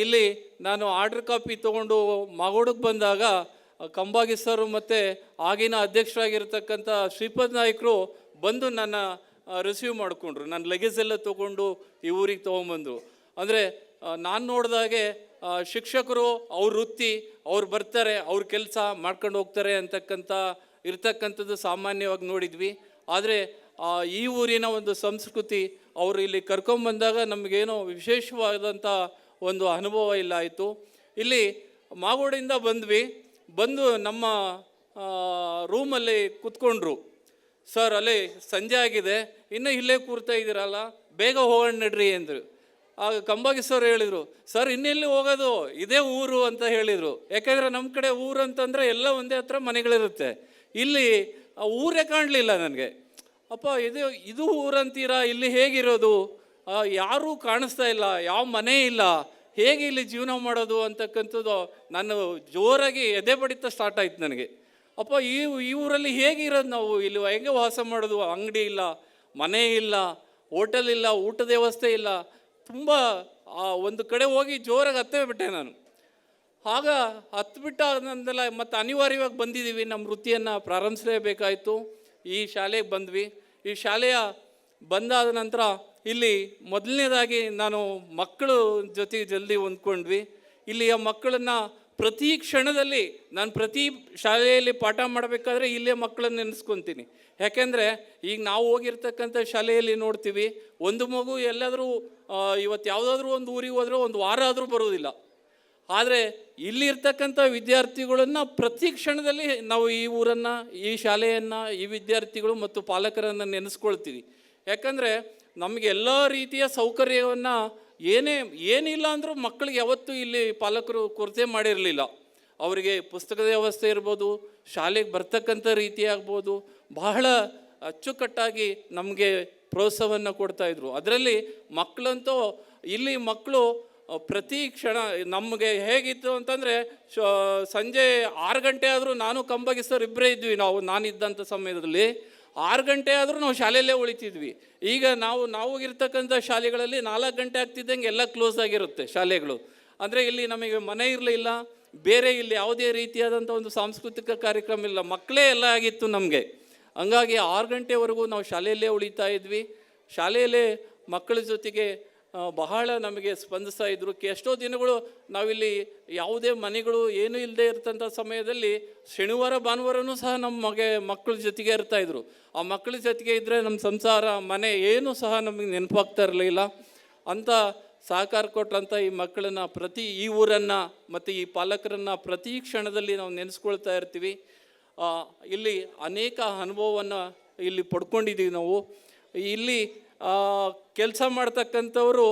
ಇಲ್ಲಿ ನಾನು ಆರ್ಡ್ರ್ ಕಾಪಿ ತೊಗೊಂಡು ಮಾಗೋಡಕ್ಕೆ ಬಂದಾಗ ಕಂಬಾಗಿ ಸರ್ ಮತ್ತು ಆಗಿನ ಅಧ್ಯಕ್ಷರಾಗಿರ್ತಕ್ಕಂಥ ಶ್ರೀಪದ್ ನಾಯ್ಕರು ಬಂದು ನನ್ನ ರಿಸೀವ್ ಮಾಡಿಕೊಂಡ್ರು. ನನ್ನ ಲಗೇಜ್ ಎಲ್ಲ ತೊಗೊಂಡು ಈ ಊರಿಗೆ ತೊಗೊಂಬಂದರು. ಅಂದರೆ ನಾನು ನೋಡಿದಾಗೆ ಶಿಕ್ಷಕರು ಅವ್ರ ವೃತ್ತಿ, ಅವ್ರು ಬರ್ತಾರೆ, ಅವ್ರ ಕೆಲಸ ಮಾಡ್ಕೊಂಡು ಹೋಗ್ತಾರೆ ಇರ್ತಕ್ಕಂಥದ್ದು ಸಾಮಾನ್ಯವಾಗಿ ನೋಡಿದ್ವಿ. ಆದರೆ ಈ ಊರಿನ ಒಂದು ಸಂಸ್ಕೃತಿ ಅವರು ಇಲ್ಲಿ ಕರ್ಕೊಂಬಂದಾಗ ನಮಗೇನೋ ವಿಶೇಷವಾದಂಥ ಒಂದು ಅನುಭವ ಇಲ್ಲ ಆಯಿತು. ಇಲ್ಲಿ ಮಾಗೋಡಿಂದ ಬಂದು ನಮ್ಮ ರೂಮಲ್ಲಿ ಕೂತ್ಕೊಂಡ್ರು. ಸರ್ ಅಲ್ಲಿ ಸಂಜೆ ಆಗಿದೆ, ಇನ್ನೂ ಇಲ್ಲೇ ಕೂರ್ತಾ ಇದ್ದೀರಲ್ಲ, ಬೇಗ ಹೋಗೋಣ ನಡ್ರಿ ಅಂದರು. ಆಗ ಕಂಬಾಗಿ ಸರ್ ಹೇಳಿದರು, ಸರ್ ಇನ್ನೆಲ್ಲಿ ಹೋಗೋದು, ಇದೇ ಊರು ಅಂತ ಹೇಳಿದರು. ಯಾಕೆಂದರೆ ನಮ್ಮ ಕಡೆ ಊರು ಅಂತಂದರೆ ಎಲ್ಲ ಒಂದೇ ಹತ್ರ ಮನೆಗಳಿರುತ್ತೆ. ಇಲ್ಲಿ ಊರೇ ಕಾಣಲಿಲ್ಲ ನನಗೆ. ಅಪ್ಪ ಇದು ಊರಂತೀರಾ, ಇಲ್ಲಿ ಹೇಗಿರೋದು, ಯಾರೂ ಕಾಣಿಸ್ತಾ ಇಲ್ಲ, ಯಾವ ಮನೆ ಇಲ್ಲ, ಹೇಗೆ ಇಲ್ಲಿ ಜೀವನ ಮಾಡೋದು ಅಂತಕ್ಕಂಥದ್ದು ನಾನು ಜೋರಾಗಿ ಎದೆ ಬಡಿತ ಸ್ಟಾರ್ಟ್ ಆಯ್ತು ನನಗೆ. ಅಪ್ಪ ಈ ಊರಲ್ಲಿ ಹೇಗಿರೋದು ನಾವು, ಇಲ್ಲಿ ಹೆಂಗೆ ವಾಸ ಮಾಡೋದು, ಅಂಗಡಿ ಇಲ್ಲ, ಮನೆ ಇಲ್ಲ, ಹೋಟೆಲ್ ಇಲ್ಲ, ಊಟದ ವ್ಯವಸ್ಥೆ ಇಲ್ಲ. ತುಂಬ ಒಂದು ಕಡೆ ಹೋಗಿ ಜೋರಾಗಿ ಹತ್ತೇ ಬಿಟ್ಟೆ ನಾನು. ಆಗ ಹತ್ಬಿಟ್ಟಾದಂದೆಲ್ಲ ಮತ್ತು ಅನಿವಾರ್ಯವಾಗಿ ಬಂದಿದ್ದೀವಿ, ನಮ್ಮ ವೃತ್ತಿಯನ್ನು ಪ್ರಾರಂಭಿಸಲೇಬೇಕಾಯಿತು. ಈ ಶಾಲೆಗೆ ಬಂದ್ವಿ. ಈ ಶಾಲೆಯ ಬಂದಾದ ನಂತರ ಇಲ್ಲಿ ಮೊದಲನೇದಾಗಿ ನಾನು ಮಕ್ಕಳು ಜೊತೆಗೆ ಜಲ್ದಿ ಹೊಂದ್ಕೊಂಡ್ವಿ. ಇಲ್ಲಿಯ ಮಕ್ಕಳನ್ನು ಪ್ರತಿ ಕ್ಷಣದಲ್ಲಿ ನಾನು ಪ್ರತಿ ಶಾಲೆಯಲ್ಲಿ ಪಾಠ ಮಾಡಬೇಕಾದ್ರೆ ಇಲ್ಲೇ ಮಕ್ಕಳನ್ನು ನೆನೆಸ್ಕೊತೀನಿ. ಯಾಕೆಂದರೆ ಈಗ ನಾವು ಹೋಗಿರ್ತಕ್ಕಂಥ ಶಾಲೆಯಲ್ಲಿ ನೋಡ್ತೀವಿ, ಒಂದು ಮಗು ಎಲ್ಲಾದರೂ ಇವತ್ತು ಯಾವುದಾದ್ರೂ ಒಂದು ಊರಿಗೆ ಹೋದರೆ ಒಂದು ವಾರ ಆದರೂ ಬರೋದಿಲ್ಲ. ಆದರೆ ಇಲ್ಲಿರ್ತಕ್ಕಂಥ ವಿದ್ಯಾರ್ಥಿಗಳನ್ನು ಪ್ರತಿ ಕ್ಷಣದಲ್ಲಿ ನಾವು ಈ ಊರನ್ನು, ಈ ಶಾಲೆಯನ್ನು, ಈ ವಿದ್ಯಾರ್ಥಿಗಳು ಮತ್ತು ಪಾಲಕರನ್ನು ನೆನೆಸ್ಕೊಳ್ತೀವಿ. ಯಾಕಂದರೆ ನಮಗೆ ಎಲ್ಲ ರೀತಿಯ ಸೌಕರ್ಯವನ್ನು ಏನಿಲ್ಲ ಅಂದರೂ ಮಕ್ಕಳಿಗೆ ಯಾವತ್ತೂ ಇಲ್ಲಿ ಪಾಲಕರು ಕೊರತೆ ಮಾಡಿರಲಿಲ್ಲ. ಅವರಿಗೆ ಪುಸ್ತಕದ ವ್ಯವಸ್ಥೆ ಇರ್ಬೋದು, ಶಾಲೆಗೆ ಬರ್ತಕ್ಕಂಥ ರೀತಿ ಆಗ್ಬೋದು, ಬಹಳ ಅಚ್ಚುಕಟ್ಟಾಗಿ ನಮಗೆ ಪ್ರೋತ್ಸಾಹವನ್ನು ಕೊಡ್ತಾಯಿದ್ರು. ಅದರಲ್ಲಿ ಮಕ್ಕಳಂತೂ ಇಲ್ಲಿ ಮಕ್ಕಳು ಪ್ರತಿ ಕ್ಷಣ ನಮಗೆ ಹೇಗಿತ್ತು ಅಂತಂದರೆ ಸಂಜೆ 6 ಗಂಟೆ ಆದರೂ ನಾನು ಕಂಬಾಗಿ ಸರ್ ಇಬ್ಬರೇ ಇದ್ವಿ. ನಾನಿದ್ದಂಥ ಸಮಯದಲ್ಲಿ 6 ಗಂಟೆ ಆದರೂ ನಾವು ಶಾಲೆಯಲ್ಲೇ ಉಳಿತಿದ್ವಿ. ಈಗ ನಾವು ಇರ್ತಕ್ಕಂಥ ಶಾಲೆಗಳಲ್ಲಿ 4 ಗಂಟೆ ಆಗ್ತಿದ್ದಂಗೆ ಎಲ್ಲ ಕ್ಲೋಸ್ ಆಗಿರುತ್ತೆ ಶಾಲೆಗಳು. ಅಂದರೆ ಇಲ್ಲಿ ನಮಗೆ ಮನೆ ಇರಲಿಲ್ಲ, ಬೇರೆ ಇಲ್ಲಿ ಯಾವುದೇ ರೀತಿಯಾದಂಥ ಒಂದು ಸಾಂಸ್ಕೃತಿಕ ಕಾರ್ಯಕ್ರಮ ಇಲ್ಲ, ಮಕ್ಕಳೇ ಎಲ್ಲ ಆಗಿತ್ತು ನಮಗೆ. ಹಂಗಾಗಿ 6 ಗಂಟೆವರೆಗೂ ನಾವು ಶಾಲೆಯಲ್ಲೇ ಉಳಿತಾ ಇದ್ವಿ. ಶಾಲೆಯಲ್ಲೇ ಮಕ್ಕಳ ಜೊತೆಗೆ ಬಹಳ ನಮಗೆ ಸ್ಪಂದಿಸ್ತಾ ಇದ್ದರು. ಎಷ್ಟೋ ದಿನಗಳು ನಾವಿಲ್ಲಿ ಯಾವುದೇ ಮನೆಗಳು ಏನೂ ಇಲ್ಲದೆ ಇರ್ತಂಥ ಸಮಯದಲ್ಲಿ ಶನಿವಾರ ಭಾನುವಾರನೂ ಸಹ ನಮ್ಮ ಮಕ್ಕಳ ಜೊತೆಗೆ ಇರ್ತಾಯಿದ್ರು. ಆ ಮಕ್ಕಳ ಜೊತೆಗೆ ಇದ್ದರೆ ನಮ್ಮ ಸಂಸಾರ, ಮನೆ ಏನೂ ಸಹ ನಮಗೆ ನೆನಪಾಗ್ತಾ ಇರಲಿಲ್ಲ. ಅಂಥ ಸಹಕಾರ ಕೊಟ್ಟಂಥ ಈ ಮಕ್ಕಳನ್ನು ಈ ಊರನ್ನು ಮತ್ತು ಈ ಪಾಲಕರನ್ನು ಪ್ರತಿ ಕ್ಷಣದಲ್ಲಿ ನಾವು ನೆನೆಸ್ಕೊಳ್ತಾ ಇರ್ತೀವಿ. ಇಲ್ಲಿ ಅನೇಕ ಅನುಭವವನ್ನು ಇಲ್ಲಿ ಪಡ್ಕೊಂಡಿದ್ದೀವಿ ನಾವು. ಇಲ್ಲಿ ಕೆಲಸ ಮಾಡ್ತಕ್ಕಂಥವರು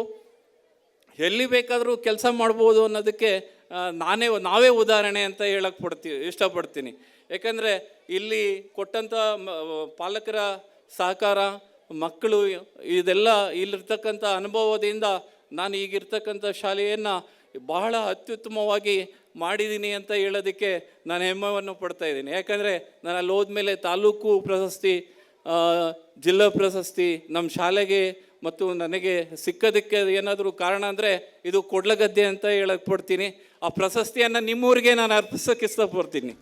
ಎಲ್ಲಿ ಬೇಕಾದರೂ ಕೆಲಸ ಮಾಡ್ಬೋದು ಅನ್ನೋದಕ್ಕೆ ನಾವೇ ಉದಾಹರಣೆ ಅಂತ ಇಷ್ಟಪಡ್ತೀನಿ. ಯಾಕಂದರೆ ಇಲ್ಲಿ ಕೊಟ್ಟಂಥ ಪಾಲಕರ ಸಹಕಾರ, ಮಕ್ಕಳು, ಇದೆಲ್ಲ ಇಲ್ಲಿರ್ತಕ್ಕಂಥ ಅನುಭವದಿಂದ ನಾನು ಈಗಿರ್ತಕ್ಕಂಥ ಶಾಲೆಯನ್ನು ಬಹಳ ಅತ್ಯುತ್ತಮವಾಗಿ ಮಾಡಿದ್ದೀನಿ ಅಂತ ಹೇಳೋದಕ್ಕೆ ನಾನು ಹೆಮ್ಮೆಯನ್ನು ಪಡ್ತಾಯಿದ್ದೀನಿ. ಯಾಕಂದರೆ ನಾನು ಅಲ್ಲಿ ಹೋದ್ಮೇಲೆ ತಾಲೂಕು ಪ್ರಶಸ್ತಿ, ಜಿಲ್ಲಾ ಪ್ರಶಸ್ತಿ ನಮ್ಮ ಶಾಲೆಗೆ ಮತ್ತು ನನಗೆ ಸಿಕ್ಕೋದಕ್ಕೆ ಏನಾದರೂ ಕಾರಣ ಅಂದರೆ ಇದು ಕೊಡ್ಲಗದ್ದೆ ಅಂತ ಹೇಳಕ್ಕೆ ಪಡ್ತೀನಿ. ಆ ಪ್ರಶಸ್ತಿಯನ್ನು ನಿಮ್ಮೂರಿಗೆ ನಾನು ಅರ್ಪಿಸೋಕ್ಕೆ ಇಷ್ಟಪಡ್ತೀನಿ.